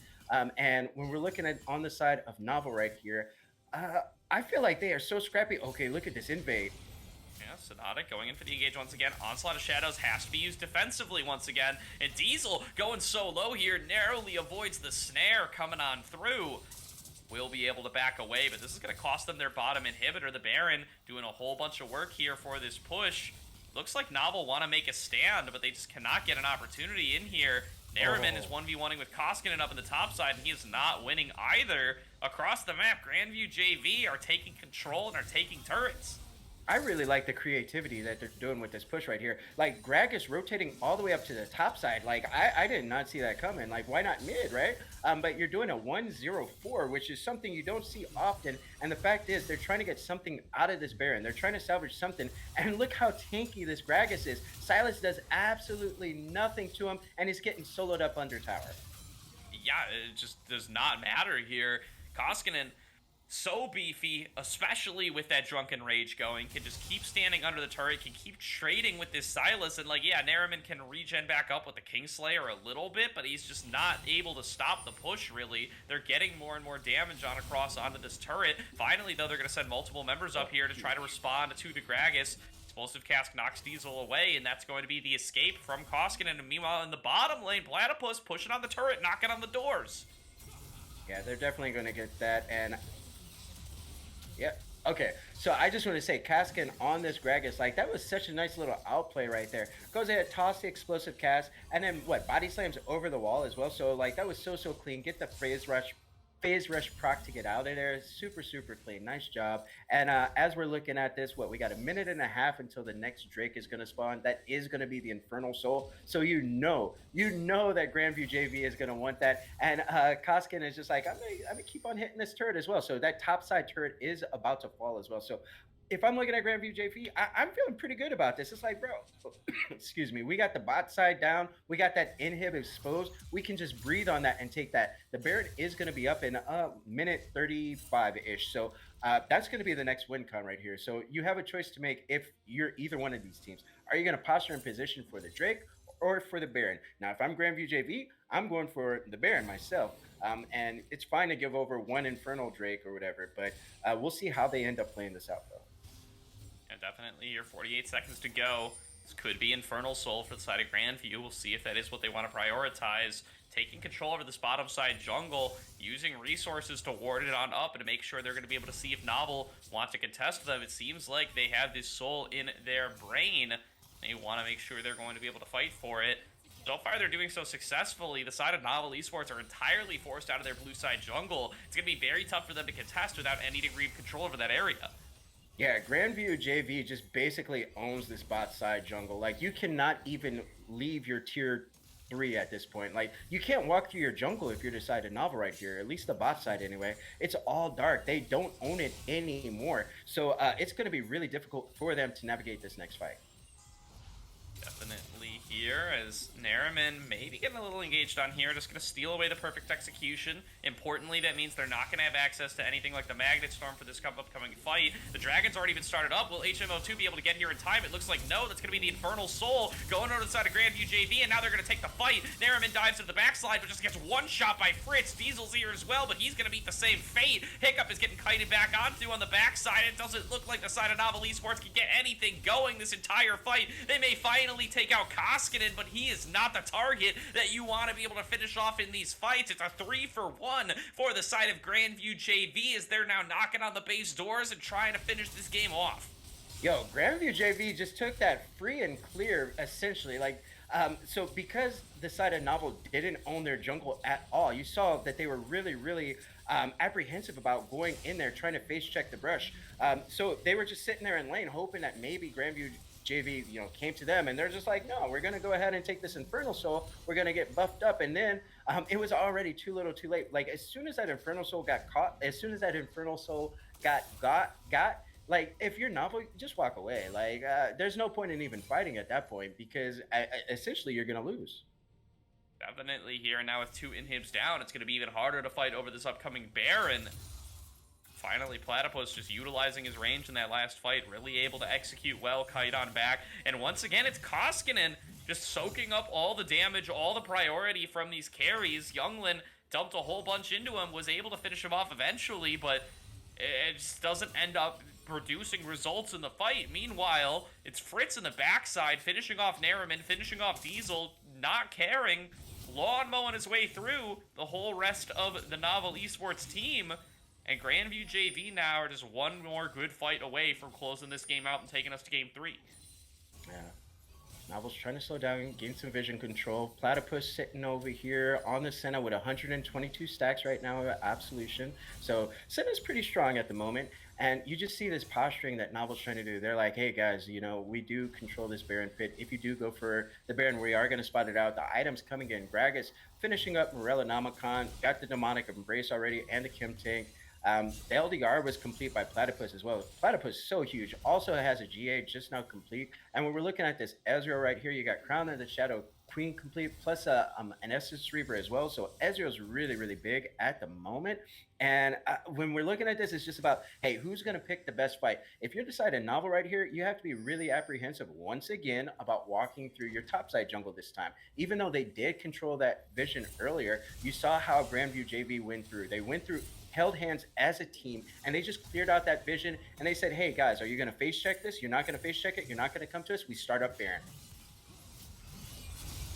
[SPEAKER 2] And when we're looking at on the side of Novel right here, I feel like they are so scrappy. Okay, look at this invade.
[SPEAKER 1] Yeah, Sonata going in for the engage once again. Onslaught of Shadows has to be used defensively once again. And Diesel going so low here, narrowly avoids the snare coming on through. Will be able to back away, but this is going to cost them their bottom inhibitor. The Baron doing a whole bunch of work here for this push. Looks like Novel want to make a stand, but they just cannot get an opportunity in here. Nariman is 1v1ing with Koskinen up in the top side, and he is not winning either. Across the map, Grandview JV are taking control and are taking turrets.
[SPEAKER 2] I really like the creativity that they're doing with this push right here. Like, Gragas rotating all the way up to the top side. Like, I did not see that coming. Like, why not mid, right? But you're doing a 1-0-4, which is something you don't see often. And the fact is, they're trying to get something out of this Baron. They're trying to salvage something. And look how tanky this Gragas is. Silas does absolutely nothing to him, and he's getting soloed up under tower.
[SPEAKER 1] Yeah, it just does not matter here. Koskinen, so beefy, especially with that Drunken Rage going, can just keep standing under the turret, can keep trading with this Silas, and like, yeah, Nariman can regen back up with the Kingslayer a little bit, but he's just not able to stop the push, really. They're getting more and more damage on across onto this turret. Finally, though, they're going to send multiple members up here to try to respond to the Gragas. Explosive Cask knocks Diesel away, and that's going to be the escape from Koskinen. And meanwhile, in the bottom lane, Platypus pushing on the turret, knocking on the doors.
[SPEAKER 2] Yeah, they're definitely going to get that, and yeah. Okay. So I just want to say, Kaskin on this Gragas, like, that was such a nice little outplay right there. Goes ahead, toss the explosive cast, and then what? Body slams over the wall as well. So like that was so clean. Get the phase rush proc to get out of there. Super clean. Nice job. And as we're looking at this, what, we got a minute and a half until the next Drake is going to spawn. That is going to be the Infernal Soul. So you know that Grandview JV is going to want that. And Koskin is just like, I'm gonna keep on hitting this turret as well. So that top side turret is about to fall as well. So if I'm looking at Grandview JV, I'm feeling pretty good about this. It's like, bro, excuse me, we got the bot side down. We got that inhib exposed. We can just breathe on that and take that. The Baron is going to be up in a minute 35-ish. So that's going to be the next win con right here. So you have a choice to make if you're either one of these teams. Are you going to posture in position for the Drake or for the Baron? Now, if I'm Grandview JV, I'm going for the Baron myself. And it's fine to give over one Infernal Drake or whatever, but we'll see how they end up playing this out, though.
[SPEAKER 1] Definitely here, 48 seconds to go. This could be Infernal Soul for the side of Grandview. We'll see if that is what they want to prioritize. Taking control over this bottom side jungle, using resources to ward it on up and to make sure they're going to be able to see if Novel wants to contest them. It seems like they have this soul in their brain. They want to make sure they're going to be able to fight for it. So far, they're doing so successfully. The side of Novel Esports are entirely forced out of their blue side jungle. It's going to be very tough for them to contest without any degree of control over that area.
[SPEAKER 2] Yeah, Grandview JV just basically owns this bot side jungle. Like, you cannot even leave your tier 3 at this point. Like, you can't walk through your jungle if you're decided Novel right here, at least the bot side anyway. It's all dark. They don't own it anymore. So it's going to be really difficult for them to navigate this next fight.
[SPEAKER 1] Definitely here, as Nariman maybe getting a little engaged on here, just going to steal away the perfect execution. Importantly, that means they're not going to have access to anything like the Magnet Storm for this upcoming fight. The Dragon's already been started up. Will HMO2 be able to get here in time? It looks like no. That's going to be the Infernal Soul going over to the side of Grandview JV, and now they're going to take the fight. Nariman dives into the backslide, but just gets one shot by Fritz. Diesel's here as well, but he's going to meet the same fate. Hiccup is getting kited back onto on the backside. It doesn't look like the side of Novel Esports can get anything going this entire fight. They may finally take out Koskinen, but he is not the target that you want to be able to finish off in these fights. It's a 3-for-1 for the side of Grandview JV as they're now knocking on the base doors and trying to finish this game off.
[SPEAKER 2] Yo, Grandview JV just took that free and clear, essentially. Like, so because the side of Novel didn't own their jungle at all, you saw that they were really apprehensive about going in there, trying to face check the brush. So they were just sitting there in lane, hoping that maybe Grandview JV, came to them, and they're just like, no, we're gonna go ahead and take this Infernal Soul. We're gonna get buffed up, and then it was already too little, too late. Like, as soon as that Infernal Soul got caught, as soon as that Infernal Soul got, like, if you're Novel, just walk away. Like, there's no point in even fighting at that point because essentially you're gonna lose.
[SPEAKER 1] Definitely here, and now with 2 inhibs down, it's going to be even harder to fight over this upcoming Baron. Finally, Platypus just utilizing his range in that last fight, really able to execute well, kite on back. And once again, it's Koskinen just soaking up all the damage, all the priority from these carries. Younglin dumped a whole bunch into him, was able to finish him off eventually, but it just doesn't end up producing results in the fight. Meanwhile, it's Fritz in the backside, finishing off Nariman, finishing off Diesel, not caring, lawn mowing his way through the whole rest of the Novel Esports team. And Grandview JV now are just one more good fight away from closing this game out and taking us to game 3.
[SPEAKER 2] Yeah. Novel's trying to slow down, gain some vision control. Platypus sitting over here on the Senna with 122 stacks right now of Absolution. So Senna's pretty strong at the moment. And you just see this posturing that Novel's trying to do. They're like, hey guys, you know, we do control this Baron pit. If you do go for the Baron, we are going to spot it out. The items coming in. Gragas finishing up Morella Namicon, got the Demonic Embrace already and the Kim Tank. The LDR was complete by Platypus as well. Platypus is so huge. Also has a GA just now complete. And when we're looking at this Ezreal right here, you got Crown of the Shadow Queen complete, plus an Essence Reaver as well. So Ezreal's really, really big at the moment. And when we're looking at this, it's just about, hey, who's going to pick the best fight? If you're deciding Novel right here, you have to be really apprehensive once again about walking through your topside jungle this time. Even though they did control that vision earlier, you saw how Grandview JV went through. They went through, held hands as a team, and they just cleared out that vision, and they said, hey guys, are you going to face check this? You're not going to face check it? You're not going to come to us? We start up Baron.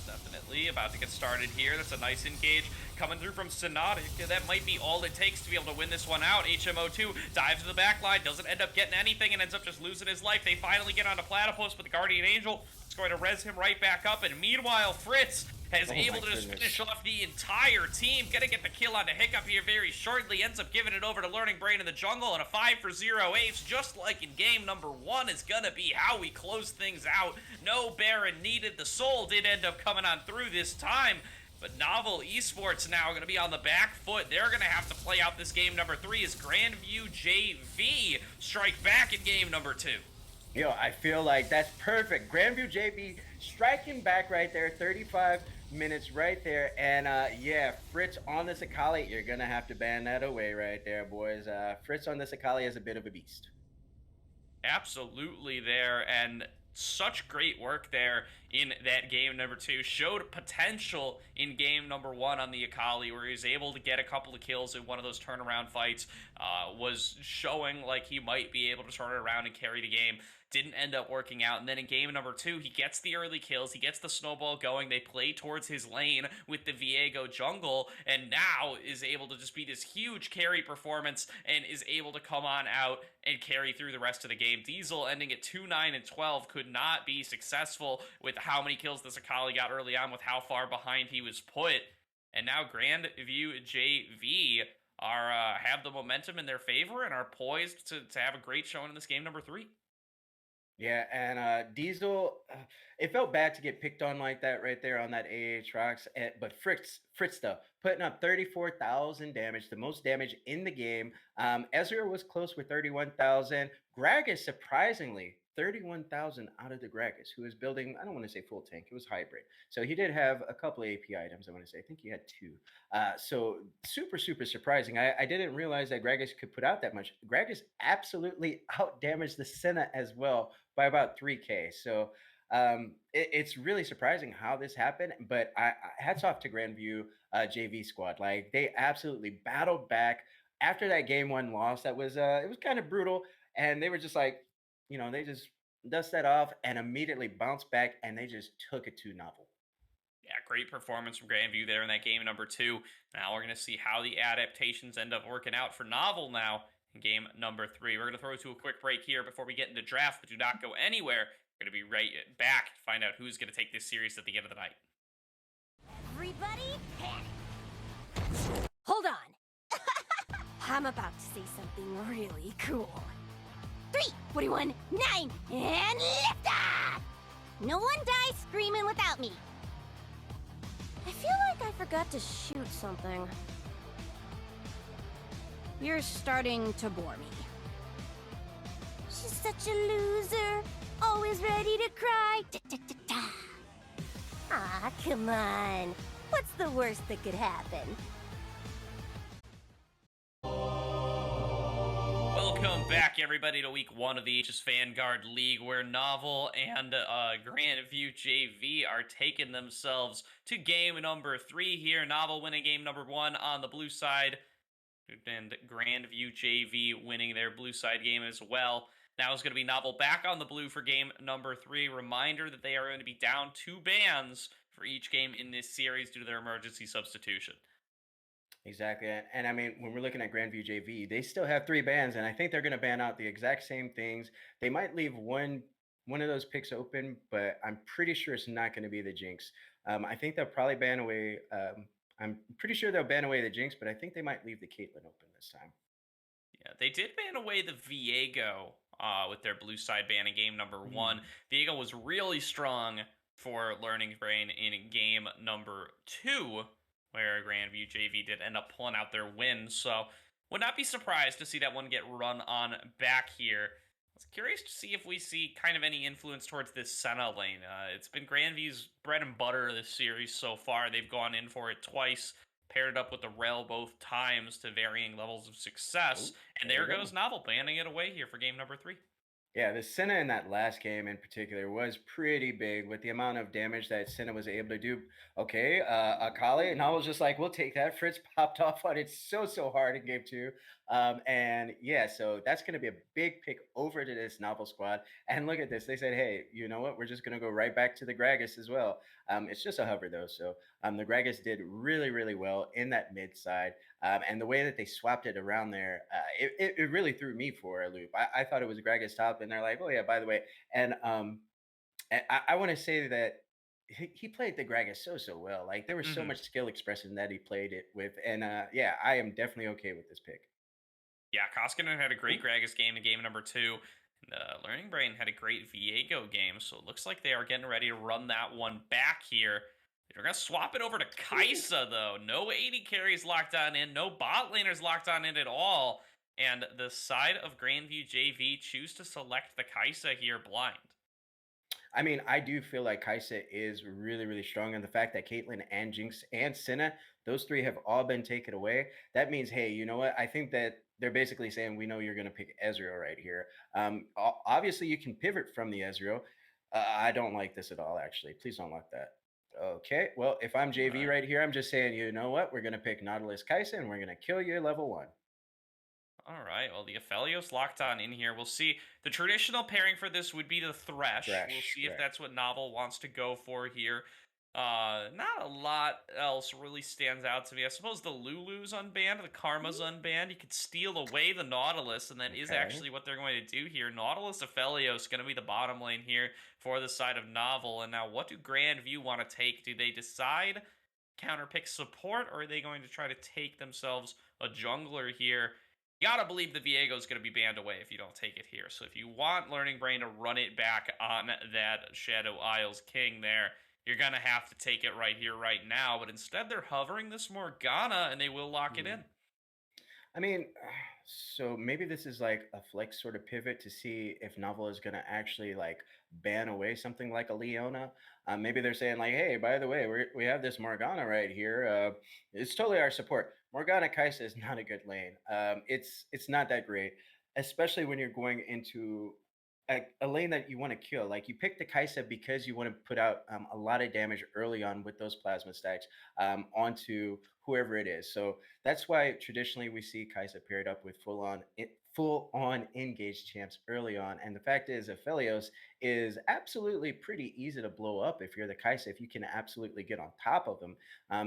[SPEAKER 1] Definitely about to get started here. That's a nice engage coming through from Sonotic. That might be all it takes to be able to win this one out. HMO2 dives to the back line, doesn't end up getting anything, and ends up just losing his life. They finally get onto Platypus, but the Guardian Angel is going to res him right back up, and meanwhile, Fritz is able to just finish off the entire team. Gonna get the kill on the Hiccup here very shortly. Ends up giving it over to Learning Brain in the jungle, and a 5-for-0 ace, just like in game number 1, is gonna be how we close things out. No Baron needed. The Soul did end up coming on through this time, but Novel Esports now gonna be on the back foot. They're gonna have to play out this game number 3 as Grandview JV strike back in game number 2.
[SPEAKER 2] Yo, I feel like that's perfect. Grandview JV striking back right there, 35 minutes right there. And yeah, Fritz on this Akali, you're going to have to ban that away right there, boys. Fritz on this Akali is a bit of a beast.
[SPEAKER 1] Absolutely there, and such great work there in that game number 2. Showed potential in game number 1 on the Akali, where he was able to get a couple of kills in one of those turnaround fights. Was showing like he might be able to turn it around and carry the game. Didn't end up working out. And then in game number 2, he gets the early kills. He gets the snowball going. They play towards his lane with the Viego jungle, and now is able to just be this huge carry performance and is able to come on out and carry through the rest of the game. Diesel ending at 2-9-12 could not be successful with how many kills this Akali got early on, with how far behind he was put. And now Grandview JV are have the momentum in their favor and are poised to have a great showing in this game number 3.
[SPEAKER 2] Yeah, and Diesel, it felt bad to get picked on like that right there on that AH Rocks, but Fritz though, putting up 34,000 damage, the most damage in the game. Ezreal was close with 31,000. Gragas, surprisingly, 31,000 out of the Gragas, who was building, I don't want to say full tank, it was hybrid. So he did have a couple of AP items, I want to say. I think he had 2. So super, super surprising. I didn't realize that Gragas could put out that much. Gragas absolutely out-damaged the Senna as well by about 3K. So it's really surprising how this happened, but hats off to Grandview JV squad. Like, they absolutely battled back after that game 1 loss. That was it was kind of brutal, and they were just like, you know, they just dust that off and immediately bounced back, and they just took it to Novel.
[SPEAKER 1] Yeah, great performance from Grandview there in that game number 2. Now we're going to see how the adaptations end up working out for Novel now in game number 3. We're going to throw to a quick break here before we get into draft, but do not go anywhere. We're going to be right back to find out who's going to take this series at the end of the night.
[SPEAKER 3] Everybody, panic! Hold on. I'm about to say something really cool. 3, 41, 9, and lift off! No one dies screaming without me. I feel like I forgot to shoot something. You're starting to bore me. She's such a loser, always ready to cry. Aw, come on. What's the worst that could happen?
[SPEAKER 1] Welcome back, everybody, to week 1 of the Aegis Vanguard League, where Novel and Grandview JV are taking themselves to game number 3 here. Novel winning game number 1 on the blue side, and Grandview JV winning their blue side game as well. Now it's going to be Novel back on the blue for game number 3. Reminder that they are going to be down 2 bans for each game in this series due to their emergency substitution.
[SPEAKER 2] Exactly. And I mean, when we're looking at Grandview JV, they still have 3 bans, and I think they're going to ban out the exact same things. They might leave one of those picks open, but I'm pretty sure it's not going to be the Jinx. I think they'll probably ban away. I'm pretty sure they'll ban away the Jinx, but I think they might leave the Caitlyn open this time.
[SPEAKER 1] Yeah, they did ban away the Viego with their blue side ban in game number 1. Viego was really strong for Learning Brain in game number 2, where Grandview JV did end up pulling out their win. So would not be surprised to see that one get run on back here. I was curious to see if we see kind of any influence towards this Senna lane. It's been Grandview's bread and butter this series so far. They've gone in for it twice, paired it up with the Rel both times to varying levels of success. And there goes Novel banning it away here for game number 3.
[SPEAKER 2] Yeah, the Senna in that last game in particular was pretty big with the amount of damage that Senna was able to do. Okay, Akali, and I was just like, we'll take that. Fritz popped off on it so hard in game 2. And yeah, so that's going to be a big pick over to this Novel squad. And look at this. They said, hey, you know what? We're just going to go right back to the Gragas as well. It's just a hover, though. So the Gragas did really well in that mid side. And the way that they swapped it around there, it really threw me for a loop. I thought it was Gragas top, and they're like, oh, yeah, by the way. And I want to say that he played the Gragas so well. Like, there was so much skill expression that he played it with. And yeah, I am definitely okay with this pick.
[SPEAKER 1] Yeah, Koskinen had a great Gragas game in game number 2. And Learning Brain had a great Viego game, so it looks like they are getting ready to run that one back here. They're going to swap it over to Kai'Sa, though. No AD carries locked on in, no bot laners locked on in at all. And the side of Grandview JV choose to select the Kai'Sa here blind.
[SPEAKER 2] I mean, I do feel like Kai'Sa is really strong, and the fact that Caitlyn and Jinx and Senna, those 3 have all been taken away, that means, hey, you know what? I think that they're basically saying, we know you're going to pick Ezreal right here. Obviously, you can pivot from the Ezreal. I don't like this at all, actually. Please don't like that. Okay, well, if I'm JV right here, I'm just saying, you know what? We're going to pick Nautilus Kai'Sa, and we're going to kill you level 1.
[SPEAKER 1] All right, well, the Aphelios locked on in here. We'll see. The traditional pairing for this would be the Thresh. We'll see if that's what Novel wants to go for here. Not a lot else really stands out to me. I suppose the Lulu's unbanned, the Karma's unbanned. You could steal away the Nautilus, and that is actually what they're going to do here. Nautilus Aphelios going to be the bottom lane here for the side of Novel. And now what do Grandview want to take? Do they decide counterpick support, or are they going to try to take themselves a jungler here? You gotta believe the Viego is going to be banned away if you don't take it here. So if you want Learning Brain to run it back on that Shadow Isles King there, you're going to have to take it right here, right now. But instead, they're hovering this Morgana, and they will lock it in.
[SPEAKER 2] I mean, so maybe this is like a flex sort of pivot to see if Novel is going to actually like ban away something like a Leona. Maybe they're saying like, hey, by the way, we have this Morgana right here. It's totally our support. Morgana Kai'Sa is not a good lane. It's not that great, especially when you're going into a lane that you want to kill. Like, you pick the Kai'Sa because you want to put out a lot of damage early on with those plasma stacks onto whoever it is. So that's why traditionally we see Kai'Sa paired up with full on engaged champs early on. And the fact is, Aphelios is absolutely pretty easy to blow up if you're the Kai'Sa, if you can absolutely get on top of them.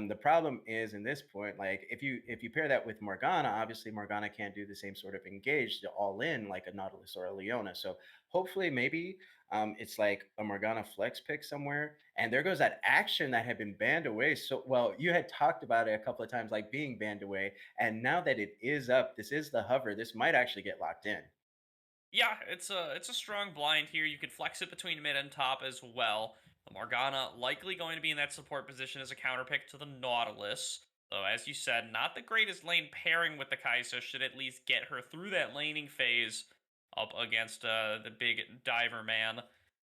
[SPEAKER 2] The problem is, in this point, like, if you pair that with Morgana, obviously Morgana can't do the same sort of engaged all in like a Nautilus or a Leona. So hopefully maybe it's like a Morgana flex pick somewhere. And there goes that action that had been banned away. So, well, you had talked about it a couple of times, like being banned away. And now that it is up, this is the hover. This might actually get locked in.
[SPEAKER 1] Yeah, it's a strong blind here. You could flex it between mid and top as well. The Morgana likely going to be in that support position as a counterpick to the Nautilus. Though, as you said, not the greatest lane pairing with the Kai'Sa. Should at least get her through that laning phase up against the big diver man.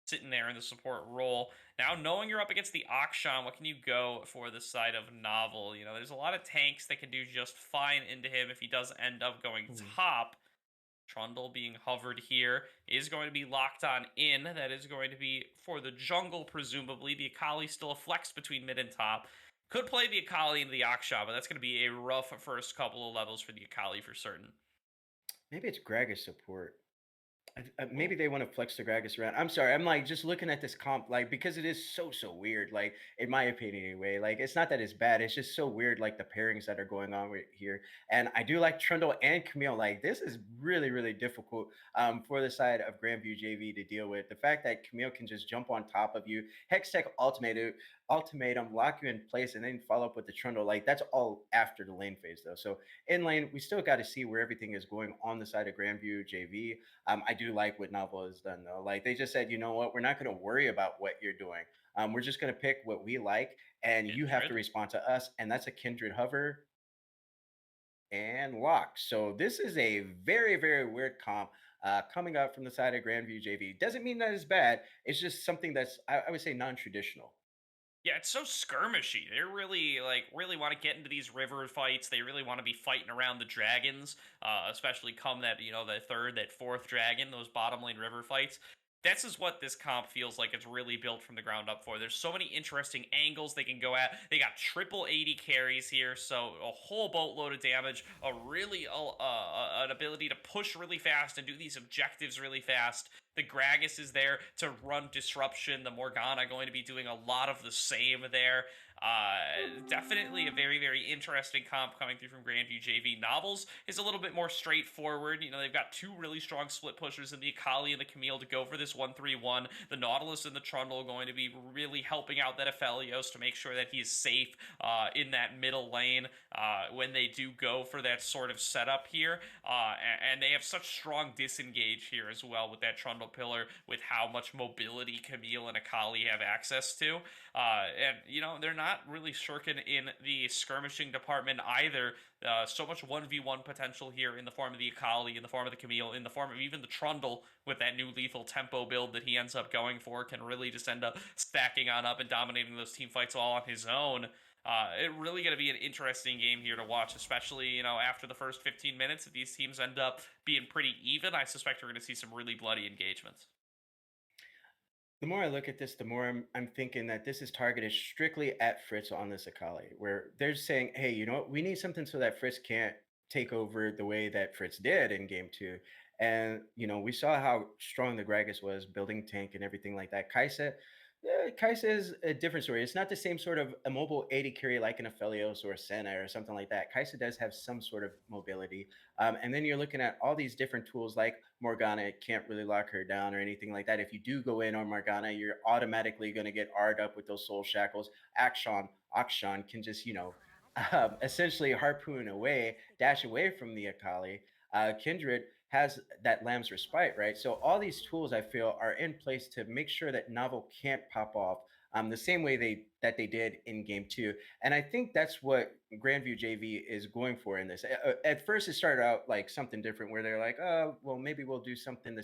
[SPEAKER 1] sitting there in the support role. Now, knowing you're up against the Akshan, what can you go for the side of Novel? You know, there's a lot of tanks that can do just fine into him if he does end up going
[SPEAKER 2] Mhm.
[SPEAKER 1] top. Trundle being hovered here is going to be locked on in. That is going to be for the jungle, presumably. The Akali still a flex between mid and top. Could play the Akali into the Aksha, but that's going to be a rough first couple of levels for the Akali for certain.
[SPEAKER 2] Maybe it's Gragas support.
[SPEAKER 1] Ooh,
[SPEAKER 2] Maybe they want to flex the Gragas around. I'm sorry. I'm like just looking at this comp, like because it is so weird. Like in my opinion, anyway. Like it's not that it's bad. It's just so weird. Like the pairings that are going on right here. And I do like Trundle and Camille. Like this is really difficult for the side of Grandview JV to deal with. The fact that Camille can just jump on top of you, Hextech ultimatum, lock you in place, and then follow up with the Trundle. Like that's all after the lane phase though. So in lane, we still got to see where everything is going on the side of Grandview JV. I do like what Novel has done though. Like they just said, you know what, we're not going to worry about what you're doing. We're just going to pick what we like, and you have to
[SPEAKER 1] Kindred.
[SPEAKER 2] respond to us. And that's a Kindred hover and lock. So this is a very weird comp coming up from the side of Grandview JV. Doesn't mean that it's bad. It's just something that's I would say non-traditional.
[SPEAKER 1] Yeah, it's so skirmishy. They really want to get into these river fights. They really want to be fighting around the dragons, especially come that the third, that fourth dragon, those bottom lane river fights. This is what this comp feels like it's really built from the ground up for. There's so many interesting angles they can go at. They got triple 80 carries here, so a whole boatload of damage, an ability to push really fast and do these objectives really fast. The Gragas is there to run disruption. The Morgana going to be doing a lot of the same there. Definitely a very interesting comp coming through from Grandview JV. Novels is a little bit more straightforward. You know, they've got two really strong split pushers in the Akali and the Camille to go for this 1-3-1. The Nautilus and the Trundle going to be really helping out that Aphelios to make sure that he's safe in that middle lane when they do go for that sort of setup here. And they have such strong disengage here as well with that Trundle pillar, with how much mobility Camille and Akali have access to. And, they're not really shirking in the skirmishing department either. So much 1v1 potential here in the form of the Akali, in the form of the Camille, in the form of even the Trundle with that new lethal tempo build that he ends up going for, can really just end up stacking on up and dominating those team fights all on his own. It really going to be an interesting game here to watch, especially, after the first 15 minutes. If these teams end up being pretty even, I suspect we're going to see some really bloody engagements.
[SPEAKER 2] The more I look at this, the more I'm thinking that this is targeted strictly at Fritz on this Akali, where they're saying, hey, you know what? We need something so that Fritz can't take over the way that Fritz did in game two. And, we saw how strong the Gragas was building tank and everything like that. Kaisa is a different story. It's not the same sort of immobile 80 carry like an Aphelios or a Senna or something like that. Kaisa does have some sort of mobility. And then you're looking at all these different tools like Morgana. It can't really lock her down or anything like that. If you do go in on Morgana, you're automatically going to get R'd up with those soul shackles. Akshan can just, essentially harpoon away, dash away from the Akali. Kindred has that Lamb's Respite, right? So all these tools I feel are in place to make sure that Novel can't pop off the same way they did in game two. And I think that's what Grandview JV is going for in this. At first, it started out like something different where they're like, oh, well, maybe we'll do something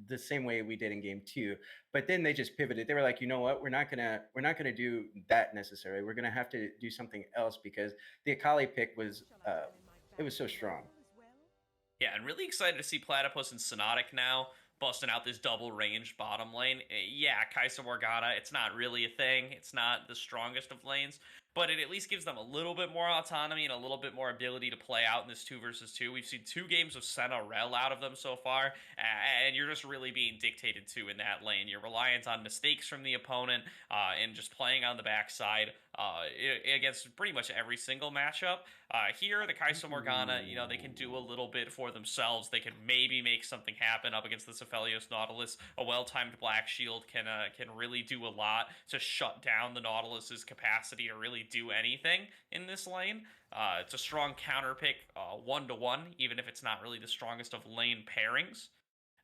[SPEAKER 2] the same way we did in game two. But then they just pivoted. They were like, you know what? We're not gonna do that necessarily. We're gonna have to do something else because the Akali pick was it was so strong.
[SPEAKER 1] Yeah, and really excited to see Platypus and Sonotic now busting out this double range bottom lane. Yeah, Kaisa Morgana, it's not really a thing. It's not the strongest of lanes, but it at least gives them a little bit more autonomy and a little bit more ability to play out in this 2 versus 2. We've seen 2 games of Senna Rel out of them so far, and you're just really being dictated to in that lane. You're reliant on mistakes from the opponent and just playing on the backside against pretty much every single matchup. Here, the Kaisa Morgana, they can do a little bit for themselves. They can maybe make something happen up against the Aphelios Nautilus. A well-timed Black Shield can really do a lot to shut down the Nautilus's capacity to really do anything in this lane. It's a strong counter pick, 1-to-1, even if it's not really the strongest of lane pairings.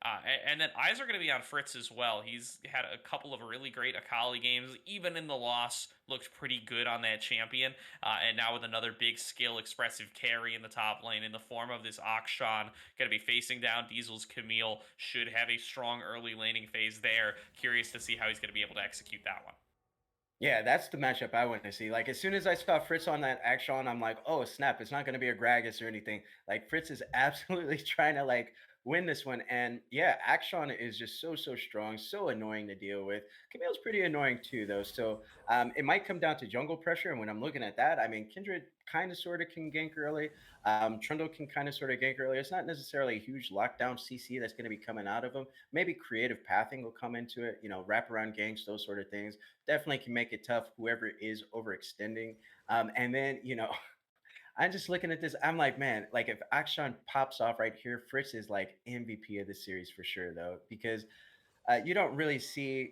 [SPEAKER 1] And then eyes are going to be on Fritz as well. He's had a couple of really great Akali games. Even in the loss, looked pretty good on that champion. And now with another big skill expressive carry in the top lane in the form of this Akshan, going to be facing down Diesel's Camille. Should have a strong early laning phase there. Curious to see how he's going to be able to execute that one.
[SPEAKER 2] Yeah, that's the matchup I want to see. Like, as soon as I saw Fritz on that action, I'm like, oh snap! It's not going to be a Gragas or anything. Like, Fritz is absolutely trying to like win this one, and yeah, action is just so strong, so annoying to deal with. Camille's pretty annoying too, though. So it might come down to jungle pressure. And when I'm looking at that, I mean, Kindred kind of sort of can gank early. Trundle can kind of sort of gank early. It's not necessarily a huge lockdown CC that's going to be coming out of him. Maybe creative pathing will come into it. You know, wraparound ganks, those sort of things definitely can make it tough, whoever is overextending. And then, I'm just looking at this. I'm like, man, like if Akshan pops off right here, Fritz is like MVP of the series for sure, though, because you don't really see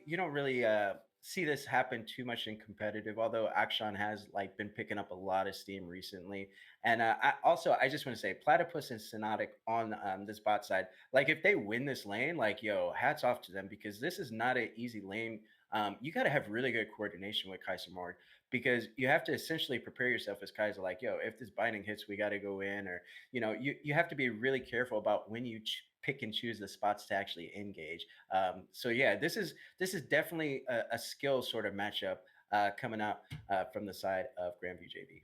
[SPEAKER 2] this happen too much in competitive. Although Akshan has like been picking up a lot of steam recently, and I just want to say Platypus and Sonotic on this bot side. Like if they win this lane, like yo, hats off to them because this is not an easy lane. You got to have really good coordination with Kaiser Morg because you have to essentially prepare yourself as Kaiser, like, yo, if this binding hits, we got to go in, or you have to be really careful about when you pick and choose the spots to actually engage. So yeah, this is definitely a skill sort of matchup coming out from the side of Grandview JV.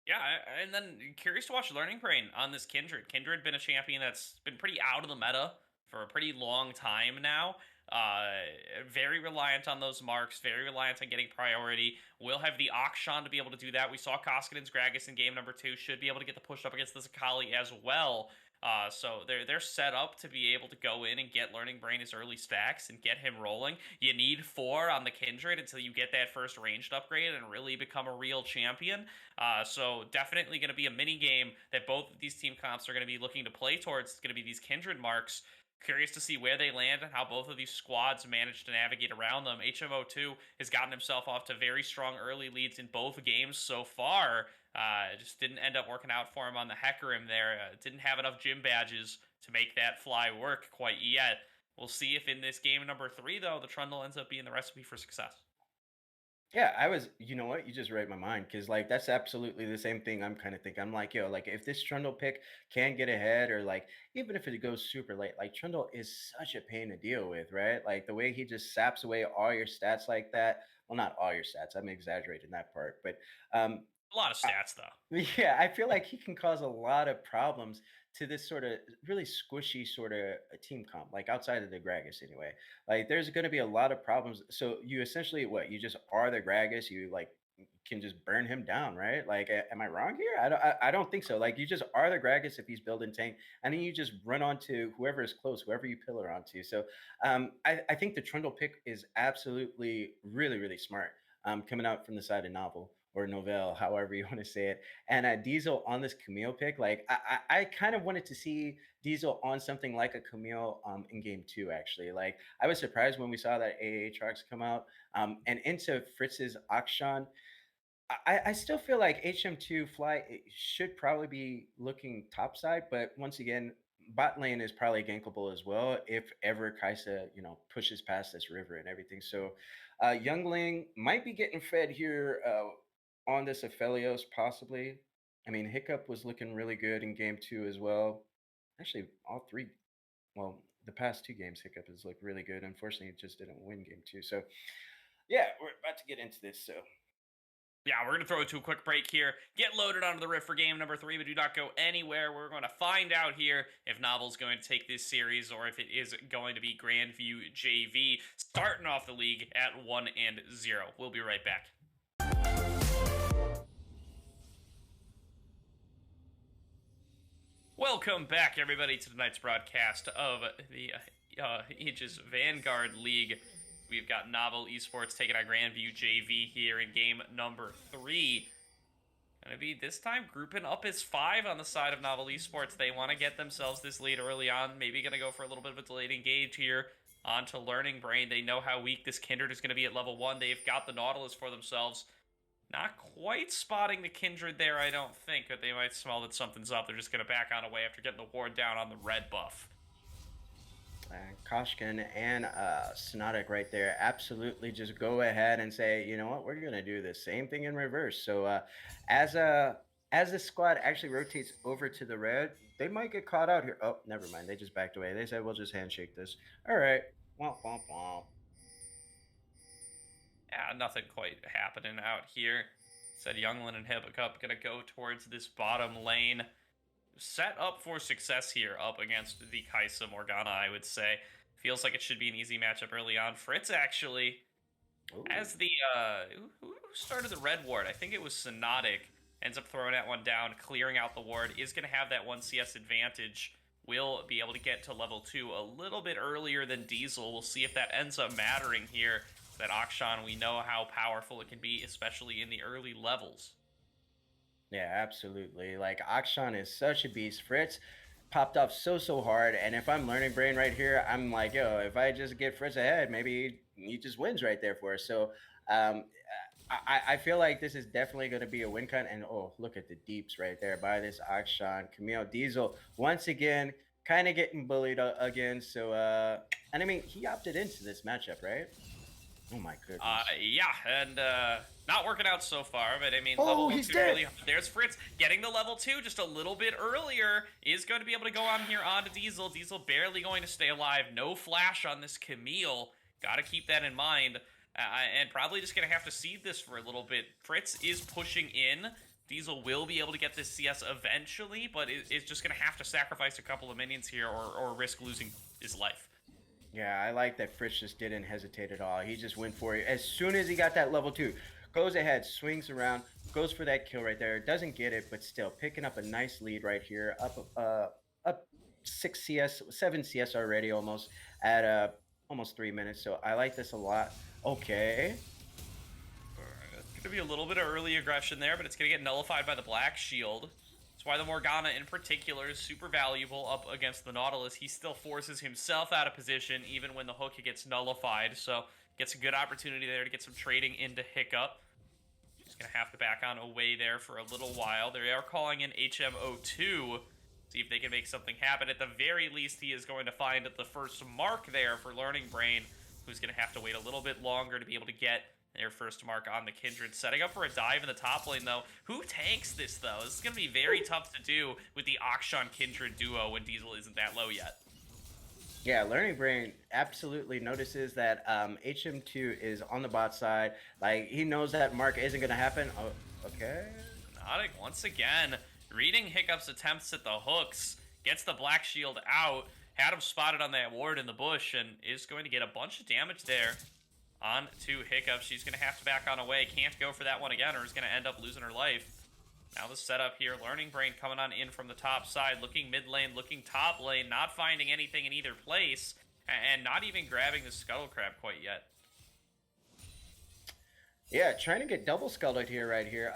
[SPEAKER 1] Yeah, and then curious to watch Learning Brain on this Kindred. Kindred been a champion that's been pretty out of the meta for a pretty long time now. Very reliant on those marks, very reliant on getting priority. Will have the Akshan to be able to do that. We saw Koskinen's Gragas in game number 2. Should be able to get the push up against the Akali as well. So they're set up to be able to go in and get Learning Brain his early stacks and get him rolling. You need 4 on the Kindred until you get that first ranged upgrade and really become a real champion. So definitely going to be a mini game that both of these team comps are going to be looking to play towards. It's going to be these Kindred marks. Curious to see where they land and how both of these squads manage to navigate around them. HMO2 has gotten himself off to very strong early leads in both games so far. Just didn't end up working out for him on the Hecarim there. Didn't have enough gym badges to make that fly work quite yet. We'll see if in this game number 3, though, the Trundle ends up being the recipe for success.
[SPEAKER 2] Yeah, you know what? You just read my mind because, like, that's absolutely the same thing I'm kind of thinking. I'm like, yo, like, if this Trundle pick can get ahead, or like, even if it goes super late, like, Trundle is such a pain to deal with, right? Like, the way he just saps away all your stats like that. Well, not all your stats. I'm exaggerating that part, but um,
[SPEAKER 1] A lot of stats, though.
[SPEAKER 2] yeah, I feel like he can cause a lot of problems to this sort of really squishy sort of team comp, like outside of the Gragas anyway. Like there's going to be a lot of problems. So you essentially what you just are the Gragas. You like can just burn him down, right? Like, am I wrong here? I don't think so. Like you just are the Gragas if he's building tank, and then you just run onto whoever is close, whoever you pillar onto. So I think the Trundle pick is absolutely really smart. Coming out from the side of Novel or Novell, however you want to say it. And Diesel on this Camille pick, like I kind of wanted to see Diesel on something like a Camille in game 2, actually. Like I was surprised when we saw that AA tracks come out. And into Fritz's Akshan, I still feel like HM2 Fly should probably be looking topside, but once again, bot lane is probably gankable as well if ever Kaisa, pushes past this river and everything. So Youngling might be getting fed here on this Aphelios, possibly. I mean, Hiccup was looking really good in game 2 as well. Actually, all 3. Well, the past 2 games, Hiccup has looked really good. Unfortunately, it just didn't win game 2. So, yeah, we're about to get into this. So,
[SPEAKER 1] yeah, we're going to throw it to a quick break here. Get loaded onto the Rift for game number 3, but do not go anywhere. We're going to find out here if Novel's going to take this series or if it is going to be Grandview JV, starting off the league at 1-0. We'll be right back. Welcome back, everybody, to tonight's broadcast of the Aegis Vanguard League. We've got Novel Esports taking on Grandview JV here in game number 3. Gonna be this time grouping up as 5 on the side of Novel Esports. They want to get themselves this lead early on. Maybe gonna go for a little bit of a delayed engage here onto Learning Brain. They know how weak this Kindred is gonna be at level 1. They've got the Nautilus for themselves. Not quite spotting the Kindred there, I don't think, but they might smell that something's up. They're just gonna back on away after getting the ward down on the red buff.
[SPEAKER 2] Koshkin and Snotic right there absolutely just go ahead and say, you know what, we're gonna do the same thing in reverse. So as a as the squad actually rotates over to the red, they might get caught out here. Oh, never mind. They just backed away. They said we'll just handshake this. All right. Womp womp womp.
[SPEAKER 1] Yeah, nothing quite happening out here. Said Younglin and Hippocup gonna go towards this bottom lane. Set up for success here up against the Kaisa Morgana, I would say. Feels like it should be an easy matchup early on. Fritz actually,
[SPEAKER 2] Ooh.
[SPEAKER 1] as the, who started the red ward? I think it was Sonotic. Ends up throwing that one down, clearing out the ward. Is going to have that 1 CS advantage. Will be able to get to level 2 a little bit earlier than Diesel. We'll see if that ends up mattering here. That Akshan, we know how powerful it can be, especially in the early levels.
[SPEAKER 2] Yeah, absolutely. Like Akshan is such a beast. Fritz popped off so hard, and if I'm learning brain right here, I'm like, yo, if I just get Fritz ahead, maybe he just wins right there for us. So um, I feel like this is definitely going to be a win con. And oh, look at the deeps right there by this Akshan. Camille Diesel once again kind of getting bullied again. So and I mean he opted into this matchup, right? Oh my goodness.
[SPEAKER 1] Yeah, and not working out so far, but I mean,
[SPEAKER 2] Oh,
[SPEAKER 1] level
[SPEAKER 2] he's
[SPEAKER 1] 2
[SPEAKER 2] dead.
[SPEAKER 1] really. There's Fritz getting the level 2 just a little bit earlier. Is going to be able to go on here onto Diesel. Diesel barely going to stay alive. No flash on this Camille. Got to keep that in mind. And probably just going to have to seed this for a little bit. Fritz is pushing in. Diesel will be able to get this CS eventually, but is just going to have to sacrifice a couple of minions here or risk losing his life.
[SPEAKER 2] Yeah, I like that Fritz just didn't hesitate at all. He just went for it. As soon as he got that level 2, goes ahead, swings around, goes for that kill right there. Doesn't get it, but still picking up a nice lead right here. Up 6 CS, 7 CS already almost at almost 3 minutes. So I like this a lot. Okay.
[SPEAKER 1] It's going to be a little bit of early aggression there, but it's going to get nullified by the Black Shield. That's why the Morgana in particular is super valuable up against the Nautilus. He still forces himself out of position even when the hook gets nullified, so gets a good opportunity there to get some trading into Hiccup. He's going to have to back on away there for a little while. They are calling in HMO2, see if they can make something happen. At the very least, he is going to find the first mark there for Learning Brain, who's going to have to wait a little bit longer to be able to get their first mark on the Kindred. Setting up for a dive in the top lane, though. Who tanks this, though? This is going to be very tough to do with the Akshan Kindred duo when Diesel isn't that low yet.
[SPEAKER 2] Yeah, Learning Brain absolutely notices that HM2 is on the bot side. Like, he knows that mark isn't going to happen. Oh, okay.
[SPEAKER 1] Notic, once again, reading Hiccup's attempts at the hooks, gets the Black Shield out, had him spotted on that ward in the bush, and is going to get a bunch of damage there. On to Hiccup. She's going to have to back on away. Can't go for that one again or is going to end up losing her life. Now the setup here. Learning Brain coming on in from the top side. Looking mid lane, looking top lane. Not finding anything in either place. And not even grabbing the Scuttle Crab quite yet.
[SPEAKER 2] Yeah, trying to get double scuttled here, right here.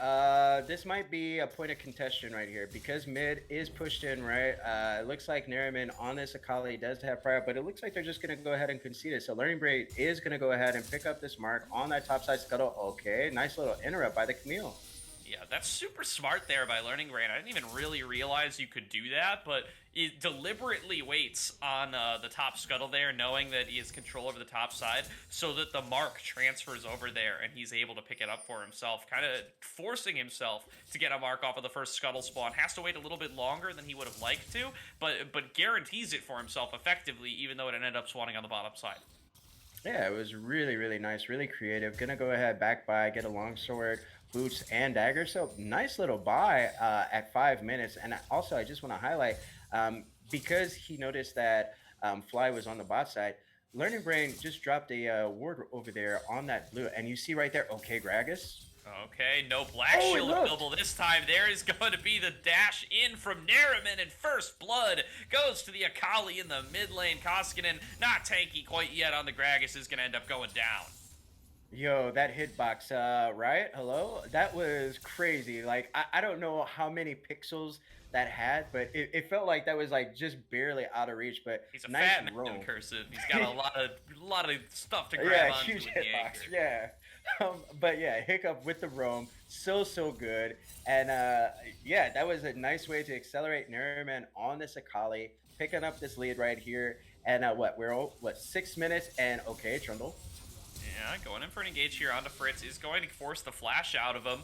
[SPEAKER 2] This might be a point of contention right here because mid is pushed in, right? It looks like Nariman on this Akali does have prior, but it looks like they're just going to go ahead and concede it. So Learning Braid is going to go ahead and pick up this mark on that top side scuttle. Okay, nice little interrupt by the Camille.
[SPEAKER 1] Yeah, that's super smart there by Learning Brain. I didn't even really realize you could do that, but it deliberately waits on the top scuttle there, knowing that he has control over the top side, so that the mark transfers over there and he's able to pick it up for himself, kind of forcing himself to get a mark off of the first scuttle spawn. Has to wait a little bit longer than he would have liked to, but guarantees it for himself effectively, even though it ended up spawning on the bottom side.
[SPEAKER 2] Yeah, it was really nice, really creative. Gonna go ahead, back by, get a longsword, boots, and dagger. So nice little buy at 5 minutes. And also, I just want to highlight, because he noticed that Fly was on the bot side, Learning Brain just dropped a ward over there on that blue. And you see right there, okay, Gragas.
[SPEAKER 1] Okay, no Black Shield available this time. There is going to be the dash in from Nariman, and first blood goes to the Akali in the mid lane. Koskinen, not tanky quite yet on the Gragas, is going to end up going down.
[SPEAKER 2] Yo, that hitbox, right? Hello? That was crazy. Like, I don't know how many pixels that had, but it felt like that was like just barely out of reach. But
[SPEAKER 1] he's a
[SPEAKER 2] nice
[SPEAKER 1] fat man in cursive. He's got a lot of stuff to grab onto.
[SPEAKER 2] Huge hitbox. Yeah. But yeah, Hiccup with the roam, so good. And yeah, that was a nice way to accelerate Nariman on this Akali, picking up this lead right here. And we're all, 6 minutes, and okay, Trundle.
[SPEAKER 1] Yeah, going in for an engage here onto Fritz is going to force the flash out of him.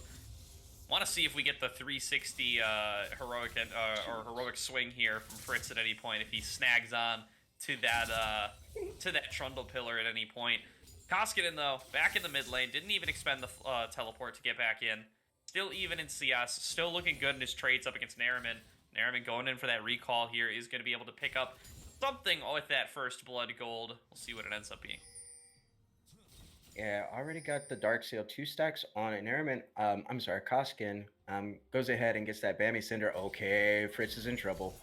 [SPEAKER 1] Want to see if we get the 360 heroic swing here from Fritz at any point if he snags on to that Trundle pillar at any point. Koskinen, though, back in the mid lane, didn't even expend the teleport to get back in. Still even in CS, still looking good in his trades up against Nariman. Nariman going in for that recall here is going to be able to pick up something with that first blood gold. We'll see what it ends up being.
[SPEAKER 2] Yeah, already got the Dark Seal 2 stacks on it. Nariman, I'm sorry, Koskin goes ahead and gets that Bammy Cinder. Okay, Fritz is in trouble.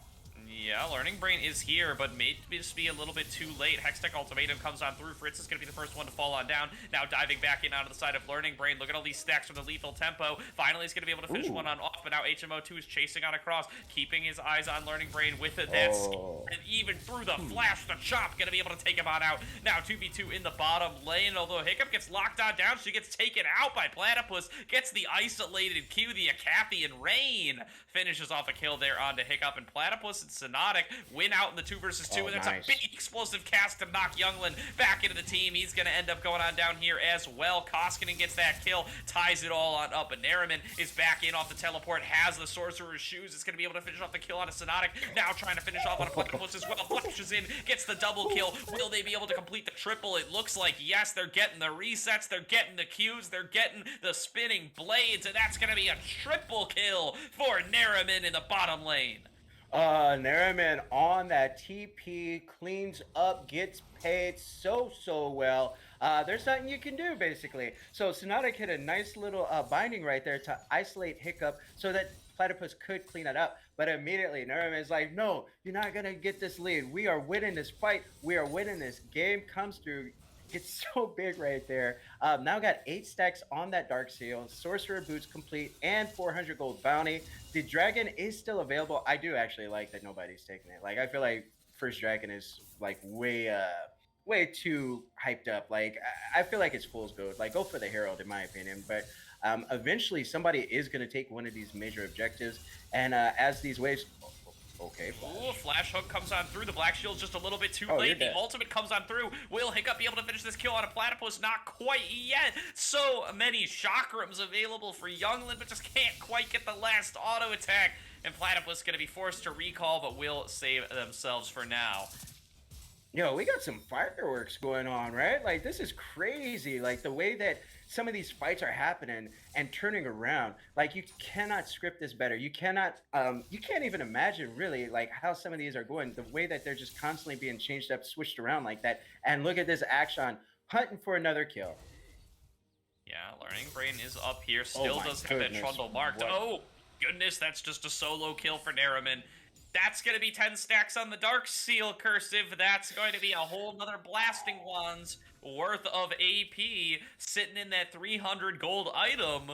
[SPEAKER 1] Yeah, Learning Brain is here, but may just be a little bit too late. Hextech Ultimatum comes on through. Fritz is going to be the first one to fall on down. Now diving back in onto the side of Learning Brain. Look at all these stacks from the lethal tempo. Finally, he's going to be able to finish one on off, but now HMO2 is chasing on across, keeping his eyes on Learning Brain with it. That's and even through the flash, the chop, going to be able to take him on out. Now 2v2 in the bottom lane, although Hiccup gets locked on down. She gets taken out by Platypus, gets the isolated Q, the Acathian Rain. Finishes off a kill there onto Hiccup, and Platypus and Sonotic win out in the 2 versus 2, and that's
[SPEAKER 2] nice.
[SPEAKER 1] a big explosive cast to knock Youngland back into the team. He's going to end up going on down here as well. Koskinen gets that kill, ties it all on up, and Nariman is back in off the teleport, has the Sorcerer's Shoes. It's going to be able to finish off the kill on a Sonotic, now trying to finish off on a Platypus as well. Flashes in, gets the double kill. Will they be able to complete the triple? It looks like yes, they're getting the resets, they're getting the Qs, they're getting the spinning blades, and that's going to be a triple kill for Nariman in the bottom lane.
[SPEAKER 2] Nariman on that TP, cleans up, gets paid so well. There's nothing you can do, basically. So Sonotic hit a nice little binding right there to isolate Hiccup so that Platypus could clean it up. But immediately, Nariman's like, no, you're not going to get this lead. We are winning this fight. We are winning this game. Comes through. It's so big right there. Now got 8 stacks on that Dark Seal, Sorcerer Boots complete, and 400 gold bounty. The Dragon is still available. I do actually like that nobody's taking it. Like, I feel like First Dragon is like way too hyped up. Like, I feel like it's fool's gold. Like, go for the Herald in my opinion. But eventually somebody is going to take one of these major objectives. And as these waves... Okay,
[SPEAKER 1] Ooh, Flash Hook comes on through. The Black Shield's just a little bit too late. The ultimate comes on through. Will Hiccup be able to finish this kill on a Platypus? Not quite yet. So many chakrams available for Youngland, but just can't quite get the last auto attack. And Platypus going to be forced to recall, but will save themselves for now.
[SPEAKER 2] Yo, we got some fireworks going on, right? Like, this is crazy. Like, the way that some of these fights are happening and turning around, like, you cannot script this better. You cannot, you can't even imagine really like how some of these are going, the way that they're just constantly being changed up, switched around like that. And look at this action, hunting for another kill.
[SPEAKER 1] Yeah, Learning Brain is up here, still does have that Trundle marked. Oh, goodness, that's just a solo kill for Nariman. That's going to be 10 stacks on the Dark Seal cursive. That's going to be a whole nother Blasting Wands worth of AP sitting in that 300 gold item.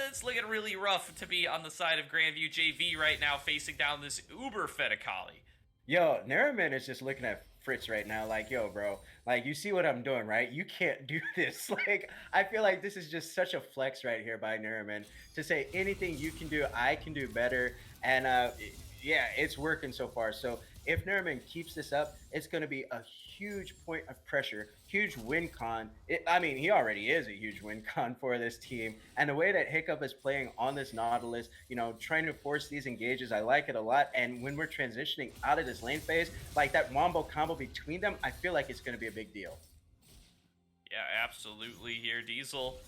[SPEAKER 1] It's looking really rough to be on the side of Grandview JV right now, facing down this uber-fed Akali.
[SPEAKER 2] Yo, Nariman is just looking at Fritz right now like, yo, bro, like, you see what I'm doing, right? You can't do this. Like, I feel like this is just such a flex right here by Nariman to say anything you can do, I can do better. And yeah, it's working so far. So if Nariman keeps this up, it's going to be a huge point of pressure, huge win con. I mean, he already is a huge win con for this team. And the way that Hiccup is playing on this Nautilus, you know, trying to force these engages, I like it a lot. And when we're transitioning out of this lane phase, like that wombo combo between them, I feel like it's going to be a big deal.
[SPEAKER 1] Yeah, absolutely here. Diesel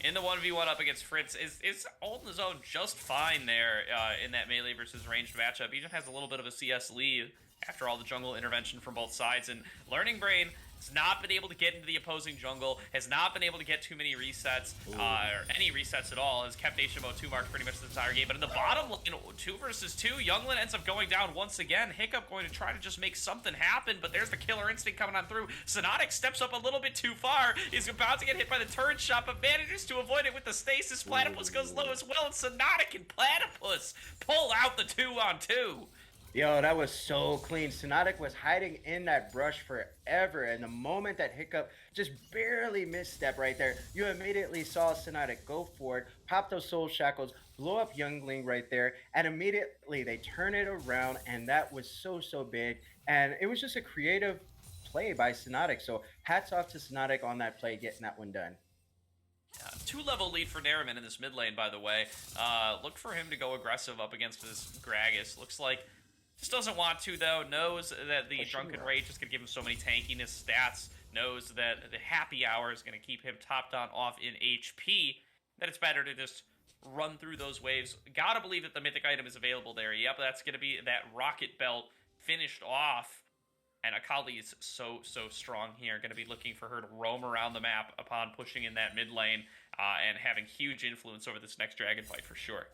[SPEAKER 1] in the 1v1 up against Fritz is holding his own just fine there in that melee versus ranged matchup. He just has a little bit of a CS lead after all the jungle intervention from both sides. And Learning Brain has not been able to get into the opposing jungle, has not been able to get too many resets, or any resets at all, has kept HMO2 marked pretty much the entire game. But in the bottom, you know, 2 versus 2, Youngland ends up going down once again. Hiccup going to try to just make something happen, but there's the Killer Instinct coming on through. Sonotic steps up a little bit too far, is about to get hit by the turret shot, but manages to avoid it with the stasis. Platypus goes low as well, and Sonotic and Platypus pull out the 2-on-2.
[SPEAKER 2] Yo, that was so clean. Sonotic was hiding in that brush forever, and the moment that Hiccup just barely misstep right there, you immediately saw Sonotic go for it, pop those soul shackles, blow up Youngling right there, and immediately they turn it around, and that was so big. And it was just a creative play by Sonotic. So hats off to Sonotic on that play, getting that one done.
[SPEAKER 1] Two-level lead for Nariman in this mid lane, by the way. Look for him to go aggressive up against this Gragas. Looks like just doesn't want to, though. Knows that the Drunken Rage is going to give him so many tankiness stats. Knows that the Happy Hour is going to keep him topped on off in HP. That it's better to just run through those waves. Gotta believe that the mythic item is available there. Yep, that's going to be that Rocket Belt finished off. And Akali is so strong here. Going to be looking for her to roam around the map upon pushing in that mid lane and having huge influence over this next dragon fight for sure.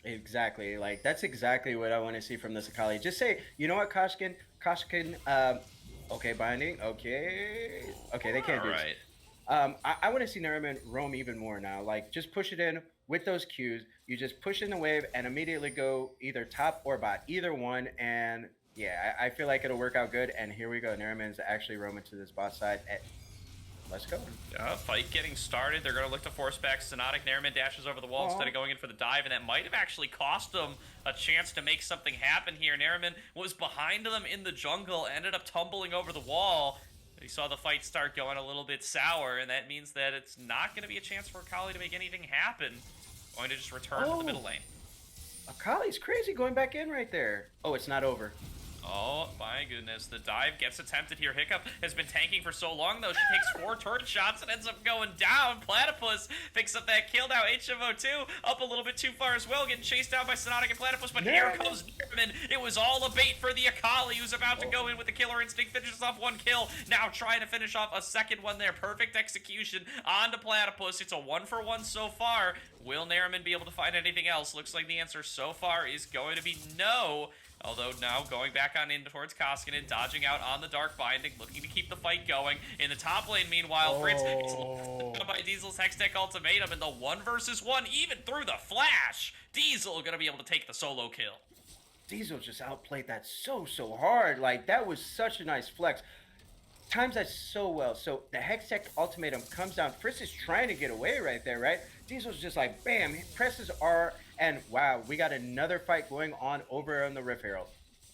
[SPEAKER 2] Exactly. Like, that's exactly what I want to see from this Akali. Just say, you know what, Koshkin, okay, binding, okay, they can't do
[SPEAKER 1] right.
[SPEAKER 2] this. I want to see Nariman roam even more now. Like, just push it in with those Qs. You just push in the wave and immediately go either top or bot, either one, and yeah, I feel like it'll work out good. And here we go. Nariman's actually roaming to this bot side. Let's go.
[SPEAKER 1] Fight getting started. They're going to look to force back Sonotic. Nariman dashes over the wall instead of going in for the dive, and that might have actually cost them a chance to make something happen here. Nariman was behind them in the jungle, ended up tumbling over the wall. He saw the fight start going a little bit sour, and that means that it's not going to be a chance for Akali to make anything happen. Going to just return to the middle lane.
[SPEAKER 2] Akali's crazy going back in right there. Oh, it's not over.
[SPEAKER 1] Oh my goodness, the dive gets attempted here. Hiccup has been tanking for so long though. She takes 4 turret shots and ends up going down. Platypus picks up that kill now. HMO2 up a little bit too far as well, getting chased down by Sonotic and Platypus, but here comes Nariman. It was all a bait for the Akali, who's about to go in with the killer instinct, finishes off 1 kill. Now trying to finish off a second one there. Perfect execution onto Platypus. It's a 1-for-1 so far. Will Nariman be able to find anything else? Looks like the answer so far is going to be no. Although now going back on in towards Koskinen, dodging out on the Dark Binding, looking to keep the fight going. In the top lane, meanwhile, Fritz is locked by Diesel's Hextech Ultimatum in the 1 versus 1, even through the flash. Diesel gonna be able to take the solo kill.
[SPEAKER 2] Diesel just outplayed that so hard. Like, that was such a nice flex. Times that so well. So the Hextech Ultimatum comes down. Fritz is trying to get away right there, right? Diesel's just like, bam, presses R, and wow, we got another fight going on over on the Rift Herald.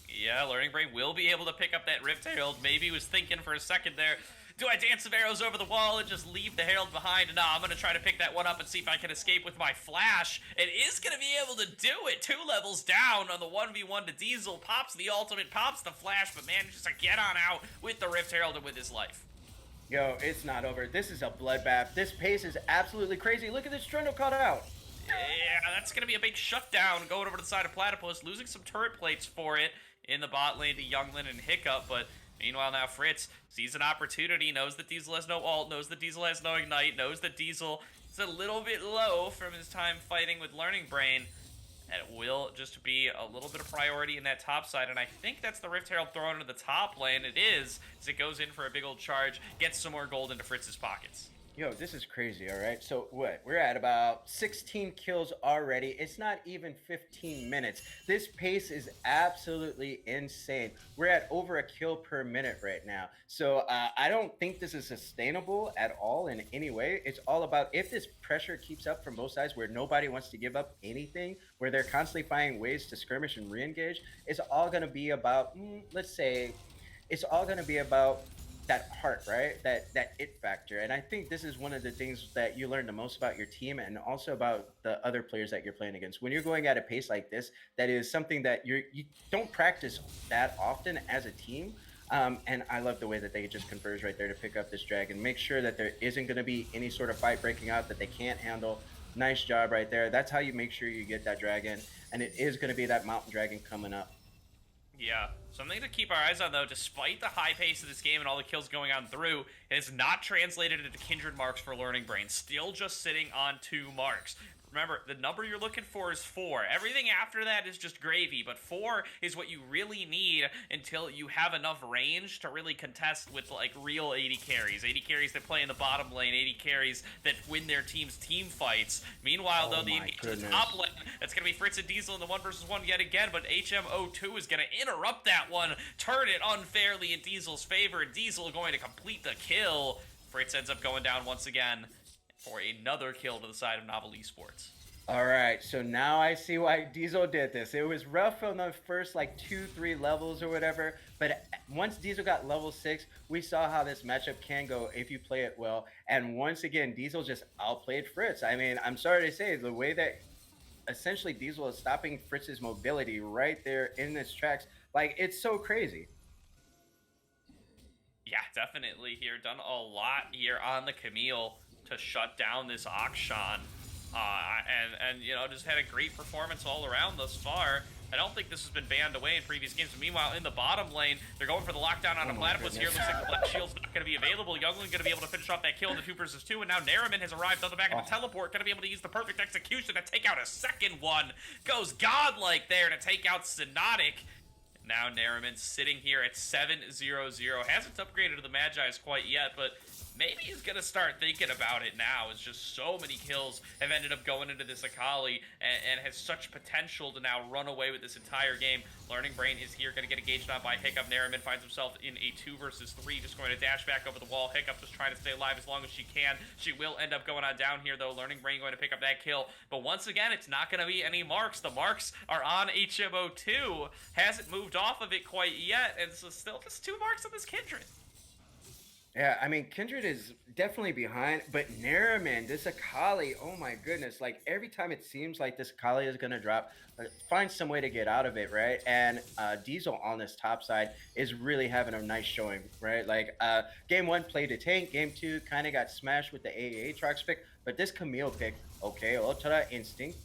[SPEAKER 1] Yeah, Learning Brain will be able to pick up that Rift Herald. Maybe he was thinking for a second there, do I dance some arrows over the wall and just leave the Herald behind? No, I'm going to try to pick that one up and see if I can escape with my flash. It is going to be able to do it. 2 levels down on the 1v1 to Diesel. Pops the ultimate, pops the flash, but manages to get on out with the Rift Herald and with his life.
[SPEAKER 2] Yo, it's not over. This is a bloodbath. This pace is absolutely crazy. Look at this Trundle caught out.
[SPEAKER 1] Yeah, that's going to be a big shutdown going over to the side of Platypus, losing some turret plates for it in the bot lane to Youngling and Hiccup, but meanwhile now Fritz sees an opportunity, knows that Diesel has no ult, knows that Diesel has no ignite, knows that Diesel is a little bit low from his time fighting with Learning Brain, and it will just be a little bit of priority in that top side, and I think that's the Rift Herald thrown into the top lane. It is, as it goes in for a big old charge, gets some more gold into Fritz's pockets.
[SPEAKER 2] Yo, this is crazy, all right? So what? We're at about 16 kills already. It's not even 15 minutes. This pace is absolutely insane. We're at over a kill per minute right now. So I don't think this is sustainable at all in any way. It's all about if this pressure keeps up from both sides where nobody wants to give up anything, where they're constantly finding ways to skirmish and re-engage, it's all going to be about, let's say, it's all going to be about that heart, right? That it factor. And I think this is one of the things that you learn the most about your team and also about the other players that you're playing against. When you're going at a pace like this, that is something that you don't practice that often as a team. And I love the way that they just converge right there to pick up this dragon, make sure that there isn't going to be any sort of fight breaking out that they can't handle. Nice job right there. That's how you make sure you get that dragon. And it is going to be that mountain dragon coming up.
[SPEAKER 1] Yeah, something to keep our eyes on, though. Despite the high pace of this game and all the kills going on through, it has not translated into kindred marks for Learning Brain. Still just sitting on 2 marks. Remember, the number you're looking for is 4. Everything after that is just gravy, but 4 is what you really need until you have enough range to really contest with, like, real 80 carries. 80 carries that play in the bottom lane, 80 carries that win their team's team fights. Meanwhile, though, the top lane, that's going to be Fritz and Diesel in the 1 versus 1 yet again, but HMO2 is going to interrupt that one, turn it unfairly in Diesel's favor, and Diesel going to complete the kill. Fritz ends up going down once again for another kill to the side of Novel Esports.
[SPEAKER 2] All right, so now I see why Diesel did this. It was rough on the first like 2, 3 levels or whatever, but once Diesel got level 6, we saw how this matchup can go if you play it well. And once again, Diesel just outplayed Fritz. I mean, I'm sorry to say, the way that essentially Diesel is stopping Fritz's mobility right there in this tracks, like it's so crazy.
[SPEAKER 1] Yeah, definitely here. Done a lot here on the Camille to shut down this Akshan. And you know, just had a great performance all around thus far. I don't think this has been banned away in previous games. But meanwhile, in the bottom lane, they're going for the lockdown on a Platypus here. Looks like the Black Shield's not going to be available. Youngling going to be able to finish off that kill in the 2 versus 2. And now Nariman has arrived on the back of the teleport. Going to be able to use the perfect execution to take out a second one. Goes godlike there to take out Synotic. Now Nariman sitting here at 7-0-0. Hasn't upgraded to the Magi's quite yet, but maybe he's going to start thinking about it now. It's just so many kills have ended up going into this Akali and has such potential to now run away with this entire game. Learning Brain is here, going to get engaged on by Hiccup. Nariman finds himself in a 2 versus 3, just going to dash back over the wall. Hiccup just trying to stay alive as long as she can. She will end up going on down here, though. Learning Brain going to pick up that kill. But once again, it's not going to be any marks. The marks are on HMO2. Hasn't moved off of it quite yet, and so still just 2 marks on this Kindred.
[SPEAKER 2] Yeah, I mean, Kindred is definitely behind, but Nariman, this Akali, oh my goodness, like every time it seems like this Akali is going to drop, find some way to get out of it, right? And Diesel on this top side is really having a nice showing, right? Like game 1 played a tank, game 2 kind of got smashed with the AAA Trox pick, but this Camille pick, okay, Ultra Instinct.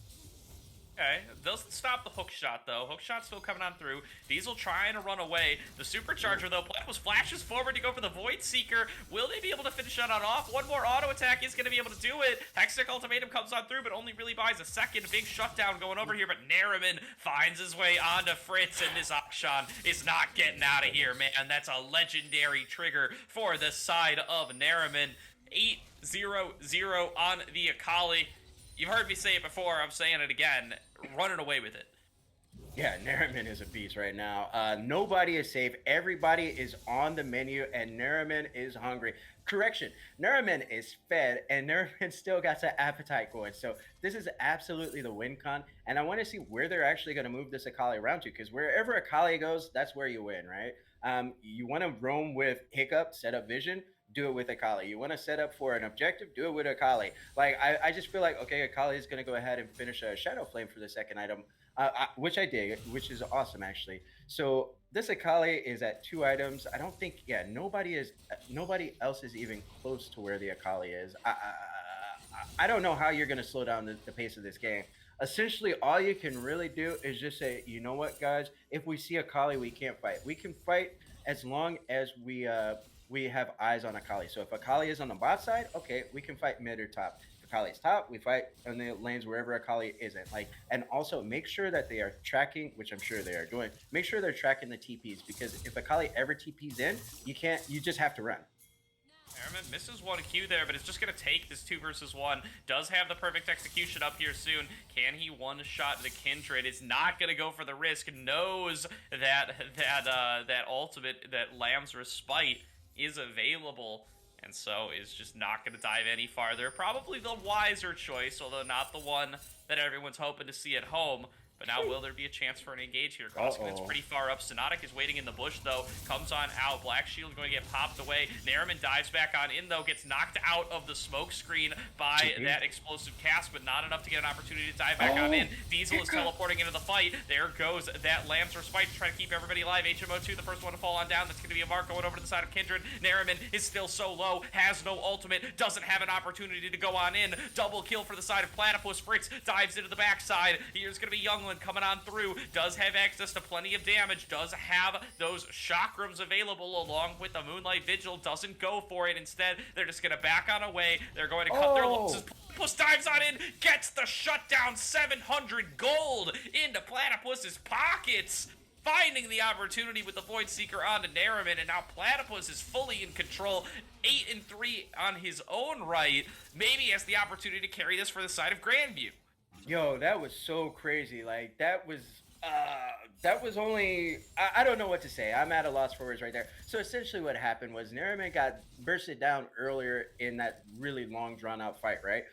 [SPEAKER 1] Okay, doesn't stop the hook shot though. Hook shot still coming on through. Diesel trying to run away. The supercharger though, Platypus flashes forward to go for the Void Seeker. Will they be able to finish that on off? One more auto attack is going to be able to do it. Hextech Ultimatum comes on through, but only really buys a second. Big shutdown going over here, but Nariman finds his way onto Fritz, and this Akshan is not getting out of here, man. That's a legendary trigger for the side of Nariman. 8-0-0 on the Akali. You've heard me say it before, I'm saying it again. Running away with it.
[SPEAKER 2] Yeah, Nariman is a beast right now. Nobody is safe. Everybody is on the menu, and Nariman is hungry. Correction, Nariman is fed, and Nariman still got some appetite going. So this is absolutely the win con, and I want to see where they're actually going to move this Akali around to, because wherever Akali goes, that's where you win, right? You want to roam with Hiccup, set up vision, do it with Akali. You want to set up for an objective, do it with Akali. Like, I just feel like, okay, Akali is going to go ahead and finish a Shadow Flame for the second item, which I dig, which is awesome, actually. So this Akali is at 2 items. I don't think, yeah, nobody else is even close to where the Akali is. I don't know how you're going to slow down the pace of this game. Essentially, all you can really do is just say, you know what, guys, if we see Akali, we can't fight. We can fight as long as we have eyes on Akali. So if Akali is on the bot side, okay, we can fight mid or top. If Akali's top, we fight in the lanes wherever Akali isn't. Like, and also make sure that they are tracking, which I'm sure they are doing. Make sure they're tracking the TPs, because if Akali ever TPs in, you just have to run.
[SPEAKER 1] Nariman misses one Q there, but it's just going to take this 2 versus 1. Does have the perfect execution up here soon. Can he one-shot the Kindred? Is not going to go for the risk. Knows that ultimate, that Lamb's Respite, is available, and so is just not going to dive any farther. Probably the wiser choice, although not the one that everyone's hoping to see at home. But now will there be a chance for an engage here? It's pretty far up. Synotic is waiting in the bush, though. Comes on out. Black Shield going to get popped away. Nariman dives back on in, though. Gets knocked out of the smoke screen by that explosive cast, but not enough to get an opportunity to dive back on in. Diesel is teleporting into the fight. There goes that Lamb's Respite to try to keep everybody alive. HMO2, the first one to fall on down. That's going to be a mark going over to the side of Kindred. Nariman is still so low. Has no ultimate. Doesn't have an opportunity to go on in. Double kill for the side of Platypus. Fritz dives into the backside. Here's going to be Youngling coming on through, does have access to plenty of damage, does have those chakrams available along with the Moonlight Vigil, doesn't go for it. Instead, they're just going to back on away. They're going to cut their losses. Platypus dives on in, gets the shutdown, 700 gold into Platypus's pockets. Finding the opportunity with the Void Seeker onto Nariman, and now Platypus is fully in control, 8-3 on his own right. Maybe has the opportunity to carry this for the side of Grandview.
[SPEAKER 2] Yo, that was so crazy. Like, that was only, I don't know what to say. I'm at a loss for words right there. So essentially what happened was Nariman got bursted down earlier in that really long drawn out fight, right?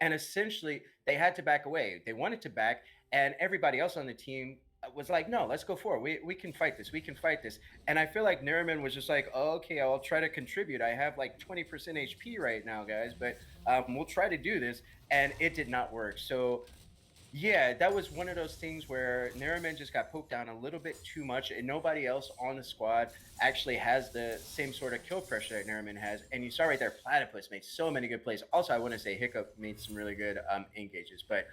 [SPEAKER 2] and essentially they had to back away. They wanted to back, and everybody else on the team was like, "No, let's go forward. We can fight this. We can fight this." And I feel like Nerman was just like, oh, "Okay, I'll try to contribute. I have like 20% HP right now, guys, but we'll try to do this." And it did not work. So yeah, that was one of those things where Nariman just got poked down a little bit too much, and nobody else on the squad actually has the same sort of kill pressure that Nariman has. And you saw right there, Platypus made so many good plays. Also, I want to say Hiccup made some really good engages, but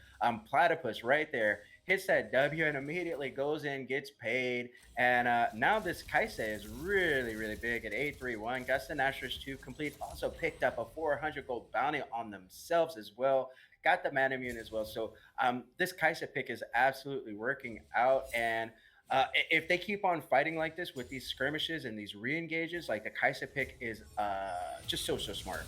[SPEAKER 2] Platypus right there hits that W and immediately goes in, gets paid. And now this Kaisa is really, really big at 831. Gus and Asterisk 2 complete. Also picked up a 400 gold bounty on themselves as well. Got the man immune as well. So this Kaisa pick is absolutely working out. And if they keep on fighting like this with these skirmishes and these re-engages, like the Kaisa pick is just so smart.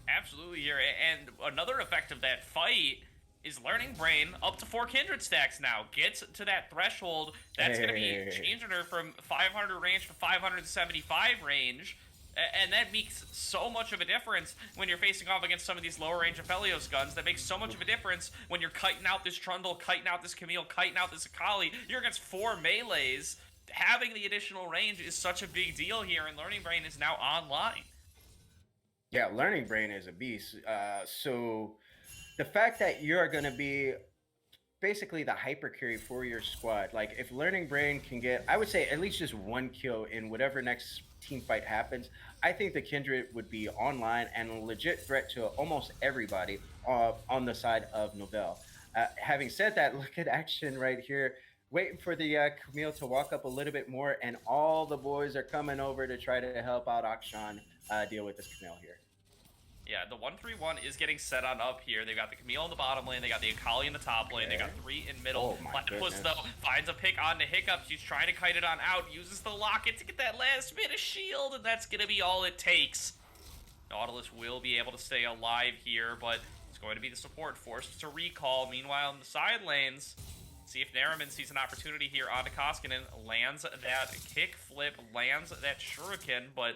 [SPEAKER 1] Absolutely here. And another effect of that fight is Learning Brain up to 4 Kindred stacks now. Gets to that threshold. That's going to be changing her from 500 range to 575 range. And that makes so much of a difference when you're facing off against some of these lower range Aphelios guns. That makes so much of a difference when you're kiting out this Trundle, kiting out this Camille, kiting out this Akali. You're against 4 melees. Having the additional range is such a big deal here, and Learning Brain is now online.
[SPEAKER 2] Yeah, Learning Brain is a beast. So the fact that you're going to be basically the hyper carry for your squad, like if Learning Brain can get, I would say at least just 1 kill in whatever next team fight happens, I think the Kindred would be online and a legit threat to almost everybody on the side of Novell. Having said that, look at action right here. Waiting for the Camille to walk up a little bit more, and all the boys are coming over to try to help out Akshan deal with this Camille here.
[SPEAKER 1] Yeah, the 1-3-1 is getting set on up here. They've got the Camille in the bottom lane. They got the Akali in the top lane. They got 3 in middle. Platypus, though, finds a pick onto Hiccups. He's trying to kite it on out. Uses the locket to get that last bit of shield, and that's going to be all it takes. Nautilus will be able to stay alive here, but it's going to be the support forced to recall. Meanwhile, in the side lanes, see if Nariman sees an opportunity here onto Koskinen. Lands that kick flip, lands that shuriken, but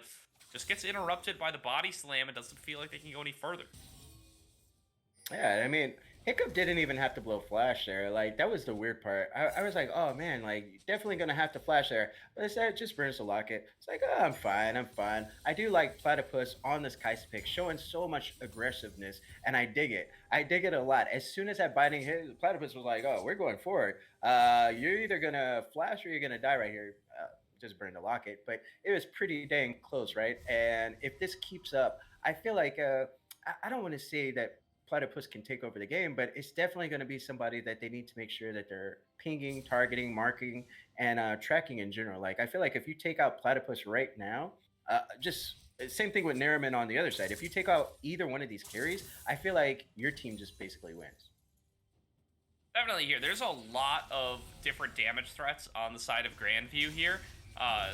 [SPEAKER 1] just gets interrupted by the body slam and doesn't feel like they can go any further.
[SPEAKER 2] Yeah, I mean, Hiccup didn't even have to blow flash there. Like, that was the weird part. I was like, oh man, like, definitely gonna have to flash there. But instead, just burns the locket. It's like, oh, I'm fine. I do like Platypus on this Kaisa pick, showing so much aggressiveness, and I dig it. I dig it a lot. As soon as that biting hit, Platypus was like, oh, we're going forward. You're either gonna flash or you're gonna die right here. Just burn the locket, but it was pretty dang close, right? And if this keeps up, I feel like I don't want to say that Platypus can take over the game, but it's definitely going to be somebody that they need to make sure that they're pinging, targeting, marking, and tracking in general. Like, I feel like if you take out Platypus right now, just same thing with Nariman on the other side. If you take out either one of these carries, I feel like your team just basically wins.
[SPEAKER 1] Definitely here. There's a lot of different damage threats on the side of Grandview here.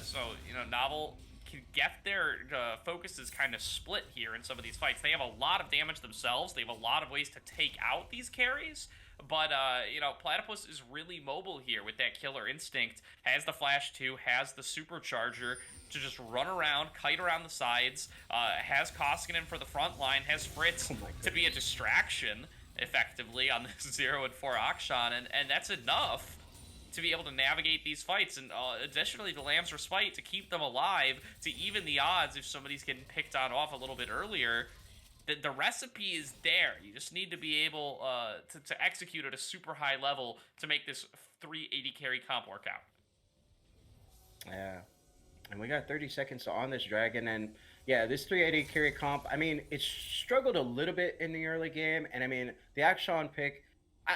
[SPEAKER 1] So, you know, Novel can get their focuses kind of split here in some of these fights. They have a lot of damage themselves. They have a lot of ways to take out these carries. But, you know, Platypus is really mobile here with that killer instinct. Has the Flash 2, has the Supercharger to just run around, kite around the sides. Has Koskinen for the front line. Has Fritz to be a distraction, effectively, on this 0 and 4 Akshan. And that's enough to be able to navigate these fights, and additionally the Lamb's Respite to keep them alive, to even the odds if somebody's getting picked on off a little bit earlier. The recipe is there. You just need to be able to execute at a super high level to make this 380 carry comp work out.
[SPEAKER 2] Yeah, and we got 30 seconds on this dragon, and yeah, this 380 carry comp, I mean, it struggled a little bit in the early game, and I mean, the Akshan pick,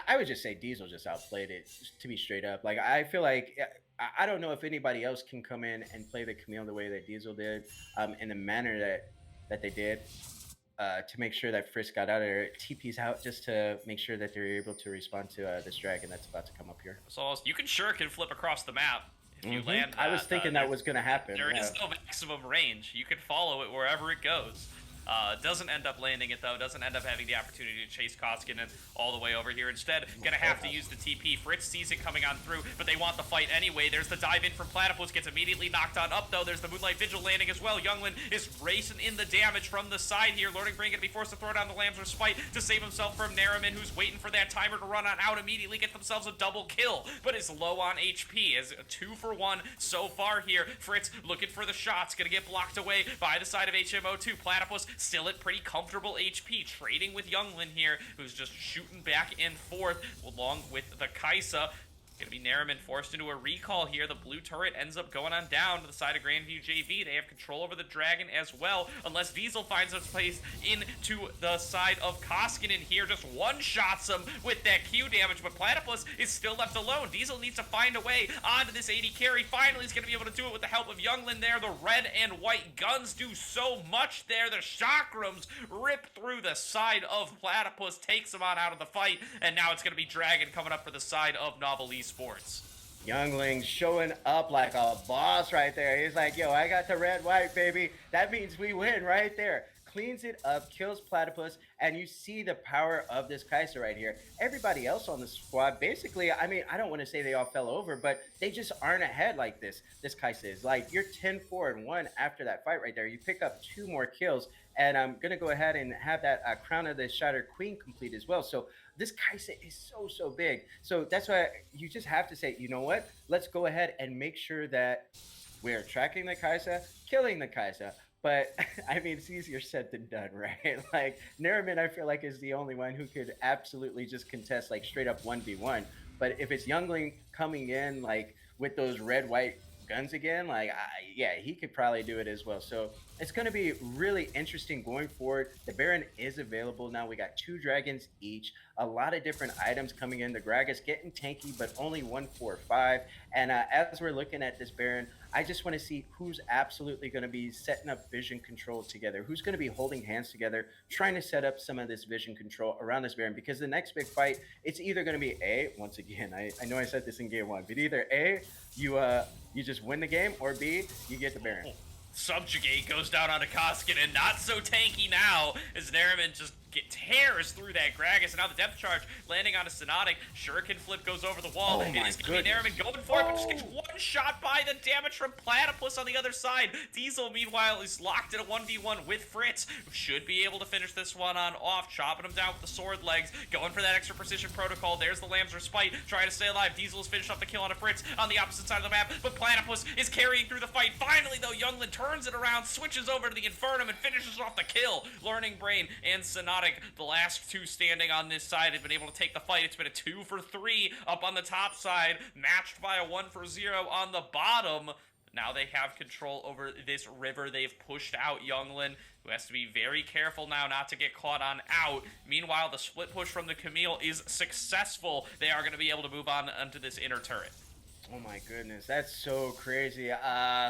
[SPEAKER 2] I would just say Diesel just outplayed it, to be straight up. Like, I feel like, I don't know if anybody else can come in and play the Camille the way that Diesel did, in the manner that they did, to make sure that Frisk got out of there. TP's out just to make sure that they're able to respond to this dragon that's about to come up here.
[SPEAKER 1] So you can flip across the map if you land that.
[SPEAKER 2] I was thinking that was going to happen.
[SPEAKER 1] There is no maximum range. You can follow it wherever it goes. Doesn't end up landing it, though. Doesn't end up having the opportunity to chase Koskinen all the way over here. Instead, gonna have to use the TP. Fritz sees it coming on through, but they want the fight anyway. There's the dive in from Platypus, gets immediately knocked on up, though. There's the Moonlight Vigil landing as well. Younglin is racing in the damage from the side here. Learning Brain gonna be forced to throw down the Lamb's Respite to save himself from Nariman, who's waiting for that timer to run on out. Immediately get themselves a double kill, but is low on HP. As a 2-for-1 so far here. Fritz looking for the shots, gonna get blocked away by the side of HMO2. Platypus still at pretty comfortable HP, trading with Younglin here, who's just shooting back and forth along with the Kaisa. Gonna be Nariman forced into a recall here. The blue turret ends up going on down to the side of Grandview JV. They have control over the Dragon as well, unless Diesel finds a place into the side of Koskinen here. Just one-shots him with that Q damage, but Platypus is still left alone. Diesel needs to find a way onto this AD carry. Finally, he's gonna be able to do it with the help of Younglin there. The red and white guns do so much there. The chakrams rip through the side of Platypus, takes him on out of the fight, and now it's gonna be Dragon coming up for the side of Novel Esports.
[SPEAKER 2] Youngling showing up like a boss right there. He's like, yo, I got the red white, baby. That means we win right there. Cleans it up, kills Platypus, and you see the power of this Kai'Sa right here. Everybody else on the squad, basically, I mean, I don't want to say they all fell over, but they just aren't ahead like this Kai'Sa is. Like, you're 10-4-1 after that fight right there. You pick up 2 more kills, and I'm going to go ahead and have that Crown of the Shattered Queen complete as well. So this Kai'Sa is so big. So that's why you just have to say, you know what? Let's go ahead and make sure that we're tracking the Kai'Sa, killing the Kai'Sa. But I mean, it's easier said than done, right? Like Nariman, I feel like is the only one who could absolutely just contest like straight up 1v1. But if it's Youngling coming in like with those red white guns again, like yeah, he could probably do it as well. So it's going to be really interesting going forward. The Baron is available now. We got 2 dragons each, a lot of different items coming in. The Gragas getting tanky, but only 145. And as we're looking at this Baron, I just want to see who's absolutely going to be setting up vision control together, who's going to be holding hands together, trying to set up some of this vision control around this Baron, because the next big fight, it's either going to be A, once again, I know I said this in game 1, but either A, you just win the game, or B, you get the Baron.
[SPEAKER 1] Subjugate goes down onto Koskinen, not so tanky now, as Nariman just tears through that Gragas, and now the depth charge landing on a Sonotic. Shuriken flip goes over the wall. It is going to be Nariman going for it, but just gets one shot by. The damage from Platypus on the other side. Diesel, meanwhile, is locked in a 1v1 with Fritz, who should be able to finish this one on off, chopping him down with the sword legs, going for that extra precision protocol. There's the Lamb's Respite, trying to stay alive. Diesel has finished off the kill on a Fritz on the opposite side of the map, but Platypus is carrying through the fight. Finally, though, Younglin turns it around, switches over to the Infernum, and finishes off the kill. Learning Brain and Sonotic, the last 2 standing on this side, have been able to take the fight. It's been a 2-for-3 up on the top side, matched by a 1-for-0 on the bottom. Now they have control over this river. They've pushed out Younglin, who has to be very careful now not to get caught on out. Meanwhile, the split push from the Camille is successful. They are going to be able to move on onto this inner turret.
[SPEAKER 2] Oh my goodness, that's so crazy.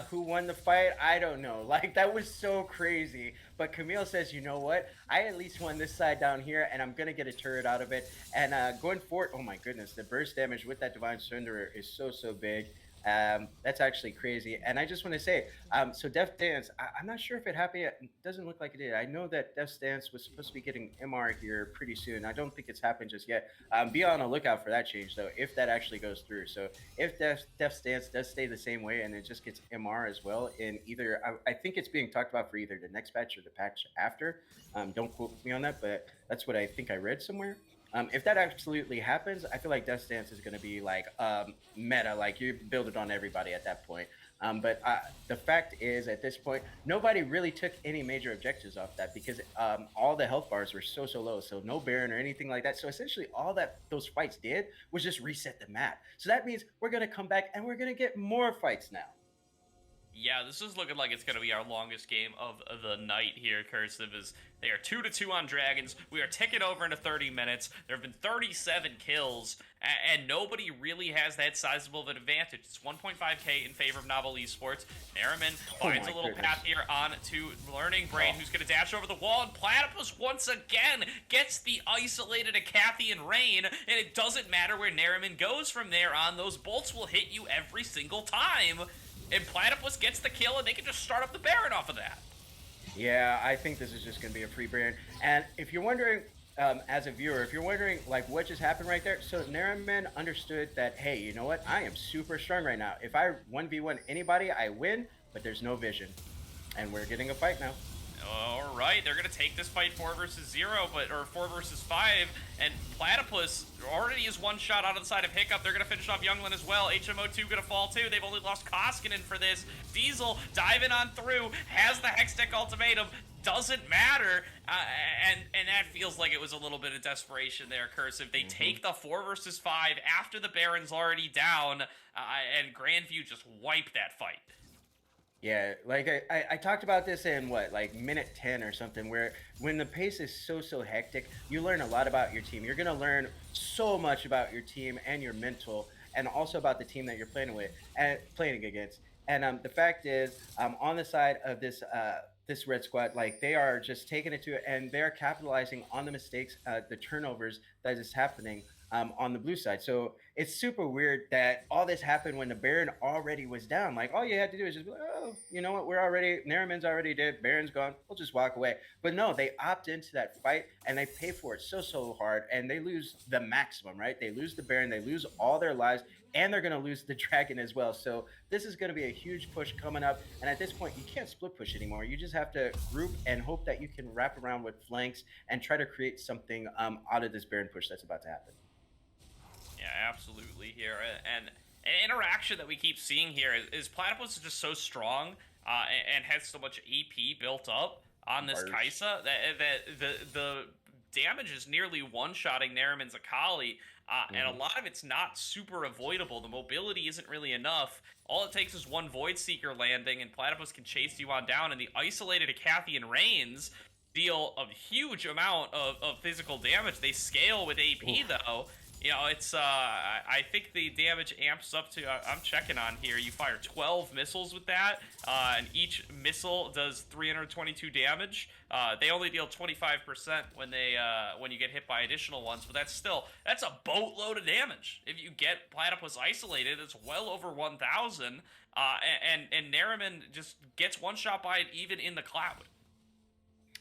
[SPEAKER 2] Who won the fight? I don't know. Like, that was so crazy. But Camille says, you know what? I at least won this side down here, and I'm going to get a turret out of it. And going forward, oh my goodness, the burst damage with that Divine Surrenderer is so big. That's actually crazy. And I just want to say, so Death Dance, I'm not sure if it happened yet. It doesn't look like it did. I know that Death Dance was supposed to be getting MR here pretty soon. I don't think it's happened just yet. Be on the lookout for that change, though, if that actually goes through. So if Death Dance does stay the same way and it just gets MR as well, in either, I think it's being talked about for either the next patch or the patch after. Don't quote me on that, but that's what I think I read somewhere. If that absolutely happens, I feel like Death Dance is going to be like meta, like you build it on everybody at that point. But the fact is, at this point, nobody really took any major objectives off that, because all the health bars were so low, so no Baron or anything like that. So essentially all that those fights did was just reset the map. So that means we're going to come back and we're going to get more fights now.
[SPEAKER 1] Yeah, this is looking like it's going to be our longest game of the night here, Cursive, as they are 2-2 on Dragons. We are ticking over into 30 minutes. There have been 37 kills, and nobody really has that sizable of an advantage. It's 1.5k in favor of Novel Esports. Nariman finds a little path here on to Learning Brain, who's going to dash over the wall, and Platypus once again gets the isolated Acathian Rain, and it doesn't matter where Nariman goes from there on. Those bolts will hit you every single time. And Platypus gets the kill, and they can just start up the Baron off of that.
[SPEAKER 2] Yeah, I think this is just going to be a free Baron. And if you're wondering, as a viewer, if you're wondering like what just happened right there, so Naraman understood that, hey, you know what? I am super strong right now. If I 1v1 anybody, I win, but there's no vision. And we're getting a fight now.
[SPEAKER 1] All right, they're gonna take this fight 4 versus 0, or 4 versus 5, and Platypus already is one shot out of the side of Hiccup. They're gonna finish off Younglin as well. HMO2 gonna fall too. They've only lost Koskinen for this. Diesel diving on through, has the Hextech ultimatum. Doesn't matter, and that feels like it was a little bit of desperation there, Cursive. They take the 4 versus 5 after the Baron's already down, and Grandview just wiped that fight.
[SPEAKER 2] Yeah, like I talked about this in what, like minute 10 or something, where when the pace is so hectic, you learn a lot about your team. You're going to learn so much about your team and your mental, and also about the team that you're playing with and playing against. And the fact is, on the side of this red squad, like they are just taking it to it, and they're capitalizing on the mistakes, the turnovers that is happening on the blue side. So it's super weird that all this happened when the Baron already was down. Like all you had to do is just be like, oh, you know what? Naraman's already dead. Baron's gone. We'll just walk away. But no, they opt into that fight and they pay for it so hard, and they lose the maximum, right? They lose the Baron, they lose all their lives, and they're going to lose the dragon as well. So this is going to be a huge push coming up. And at this point, you can't split push anymore. You just have to group and hope that you can wrap around with flanks and try to create something out of this Baron push that's about to happen.
[SPEAKER 1] Yeah, absolutely here. And an interaction that we keep seeing here is Platypus is just so strong and has so much AP built up on this Kaisa that the damage is nearly one-shotting Naraman's Akali, and a lot of it's not super avoidable. The mobility isn't really enough. All it takes is one Void Seeker landing, and Platypus can chase you on down, and the isolated Acathian Reigns deal a huge amount of physical damage. They scale with AP, though. You know, it's, I think the damage amps up to, I'm checking on here, you fire 12 missiles with that, and each missile does 322 damage. They only deal 25% when you get hit by additional ones, but that's a boatload of damage. If you get Platypus isolated, it's well over 1,000, and Naraman just gets one shot by it even in the cloud.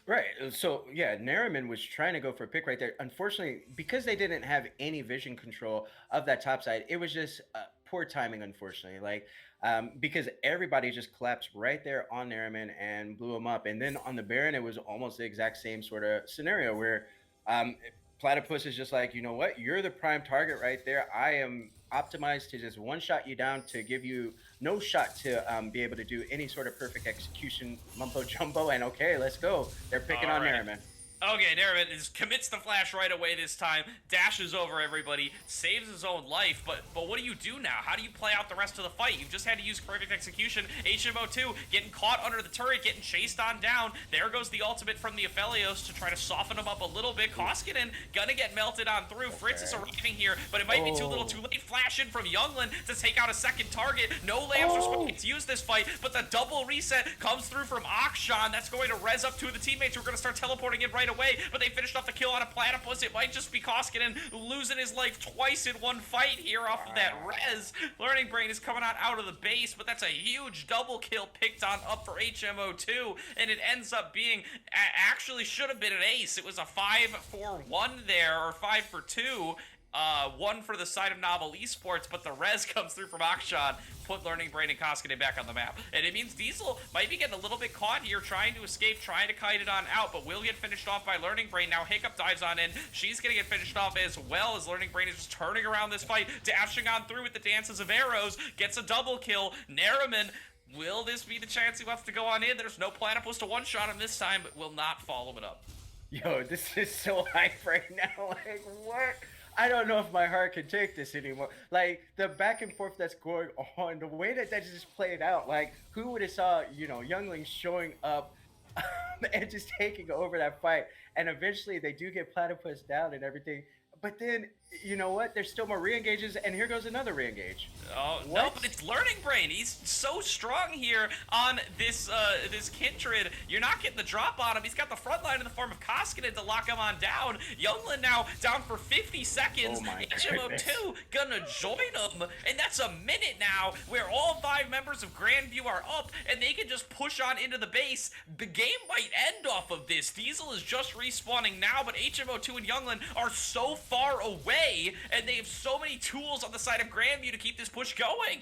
[SPEAKER 2] Right. So yeah, Naraman was trying to go for a pick right there. Unfortunately, because they didn't have any vision control of that top side, it was just poor timing. Unfortunately, like because everybody just collapsed right there on Naraman and blew him up. And then on the Baron, it was almost the exact same sort of scenario where Platypus is just like, you know what, you're the prime target right there. I am optimized to just one shot you down to give you no shot to be able to do any sort of perfect execution mumbo jumbo. And okay, let's go. They're picking on Naraman.
[SPEAKER 1] Okay, Naraman commits the flash right away this time, dashes over everybody, saves his own life, but what do you do now? How do you play out the rest of the fight? You've just had to use perfect execution. HMO2 getting caught under the turret, getting chased on down. There goes the ultimate from the Aphelios to try to soften him up a little bit. Koskinen gonna get melted on through. Fritz is arriving here, but it might be too little too late. Flash in from Younglin to take out a second target. No Lambs responding to use this fight, but the double reset comes through from Akshan. That's going to res up two of the teammates who are going to start teleporting in right away, but they finished off the kill on a Platypus. It might just be Koskinen losing his life twice in one fight here off of that res. Learning Brain is coming out of the base, but that's a huge double kill picked on up for HMO2, and it ends up being, actually should have been an ace. It was a 5-for-1 there, or 5-for-2. One for the side of Novel Esports, but the res comes through from Akshan, put Learning Brain and Koskinen back on the map. And it means Diesel might be getting a little bit caught here, trying to escape, trying to kite it on out, but will get finished off by Learning Brain. Now Hiccup dives on in. She's going to get finished off as well, as Learning Brain is just turning around this fight, dashing on through with the dances of arrows, gets a double kill. Naraman, will this be the chance he wants to go on in? There's no Platypus to one-shot him this time, but will not follow it up.
[SPEAKER 2] Yo, this is so hype right now. Like, what? I don't know if my heart can take this anymore. Like, the back and forth that's going on, the way that just played out, like, who would have saw, you know, younglings showing up and just taking over that fight? And eventually they do get Platypus down and everything. but then you know what? There's still more re-engages, and here goes another re-engage.
[SPEAKER 1] Oh no,
[SPEAKER 2] What?
[SPEAKER 1] but it's Learning Brain. He's so strong here on this Kindred. You're not getting the drop on him. He's got the front line in the form of Koskinen to lock him on down. Youngland now down for 50 seconds.
[SPEAKER 2] Oh my
[SPEAKER 1] HMO2
[SPEAKER 2] goodness.
[SPEAKER 1] gonna join him, and that's a minute now where all 5 members of Grandview are up, and they can just push on into the base. The game might end off of this. Diesel is just respawning now, but HMO2 and Youngland are so far away, and they have so many tools on the side of Grandview to keep this push going.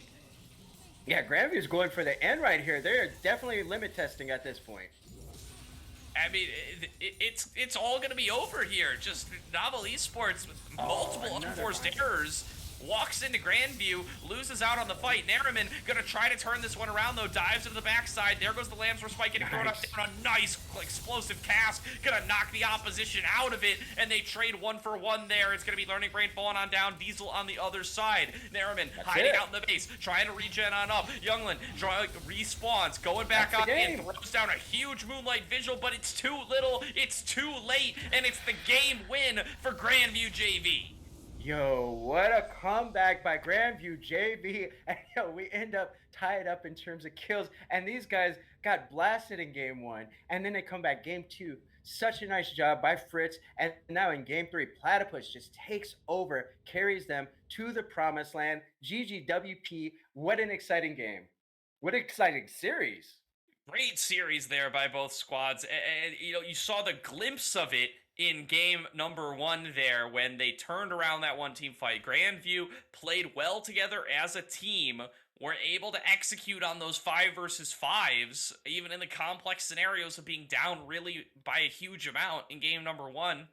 [SPEAKER 2] Yeah, Grandview's going for the end right here. They're definitely limit testing at this point.
[SPEAKER 1] I mean, it's all going to be over here. Just Novel Esports with multiple unforced errors. Walks into Grandview, loses out on the fight. Nariman gonna try to turn this one around though, dives into the backside. There goes the Lambsware spike getting thrown up down. A nice explosive cast, gonna knock the opposition out of it, and they trade 1-for-1 there. It's gonna be Learning Brain falling on down, Diesel on the other side. Nariman hiding out in the base, trying to regen on up. Youngland respawns, going back up in, throws down a huge Moonlight Visual, but it's too little, it's too late, and it's the game win for Grandview JV.
[SPEAKER 2] Yo, what a comeback by Grandview JV. And yo, we end up tied up in terms of kills. And these guys got blasted in game 1. And then they come back game 2. Such a nice job by Fritz. And now in game 3, Platypus just takes over, carries them to the promised land. GGWP, what an exciting game. What an exciting series.
[SPEAKER 1] Great series there by both squads. And you know, you saw the glimpse of it in game number 1 there when they turned around that one team fight. Grandview played well together as a team, were able to execute on those 5 versus 5s, even in the complex scenarios of being down really by a huge amount in game number 1.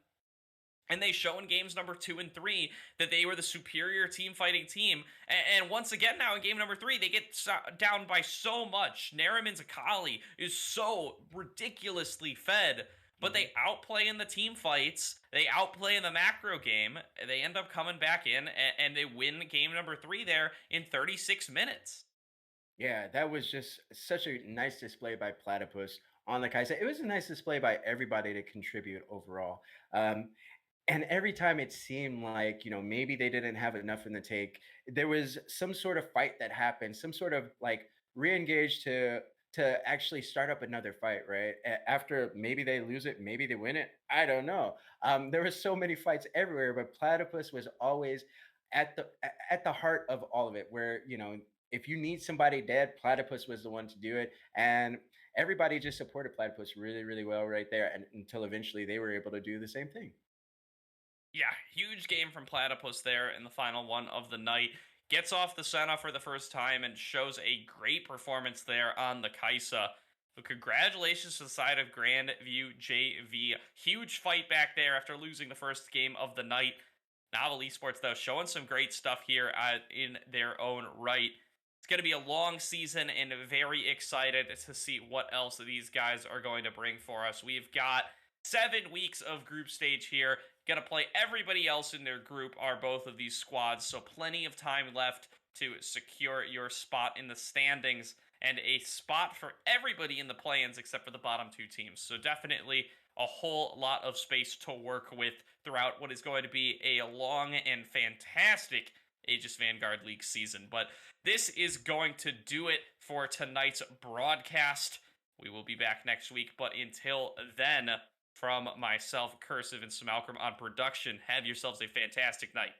[SPEAKER 1] And they show in games number 2 and 3 that they were the superior team fighting team. And once again now in game number 3, they get down by so much. Nariman's Akali is so ridiculously fed. But they outplay in the team fights. They outplay in the macro game. They end up coming back in, and they win game number 3 there in 36 minutes.
[SPEAKER 2] Yeah, that was just such a nice display by Platypus on the Kaiser. It was a nice display by everybody to contribute overall. And every time it seemed like, you know, maybe they didn't have enough in the take, there was some sort of fight that happened, some sort of like re-engage to actually start up another fight, right? After maybe they lose it, maybe they win it. I don't know. There were so many fights everywhere, but Platypus was always at the heart of all of it. Where, you know, if you need somebody dead, Platypus was the one to do it, and everybody just supported Platypus really, really well right there, and until eventually they were able to do the same thing.
[SPEAKER 1] Yeah, huge game from Platypus there in the final one of the night. Gets off the Senna for the first time and shows a great performance there on the Kaisa. But congratulations to the side of Grandview JV. Huge fight back there after losing the first game of the night. Novel Esports, though, showing some great stuff here in their own right. It's going to be a long season and very excited to see what else these guys are going to bring for us. We've got 7 weeks of group stage here. Gonna play everybody else in their group are both of these squads, so plenty of time left to secure your spot in the standings and a spot for everybody in the play-ins except for the bottom 2 teams. So definitely a whole lot of space to work with throughout what is going to be a long and fantastic Aegis Vanguard League season. But this is going to do it for tonight's broadcast. We will be back next week, but until then, from myself, Cursive, and Smalcolm on production, have yourselves a fantastic night.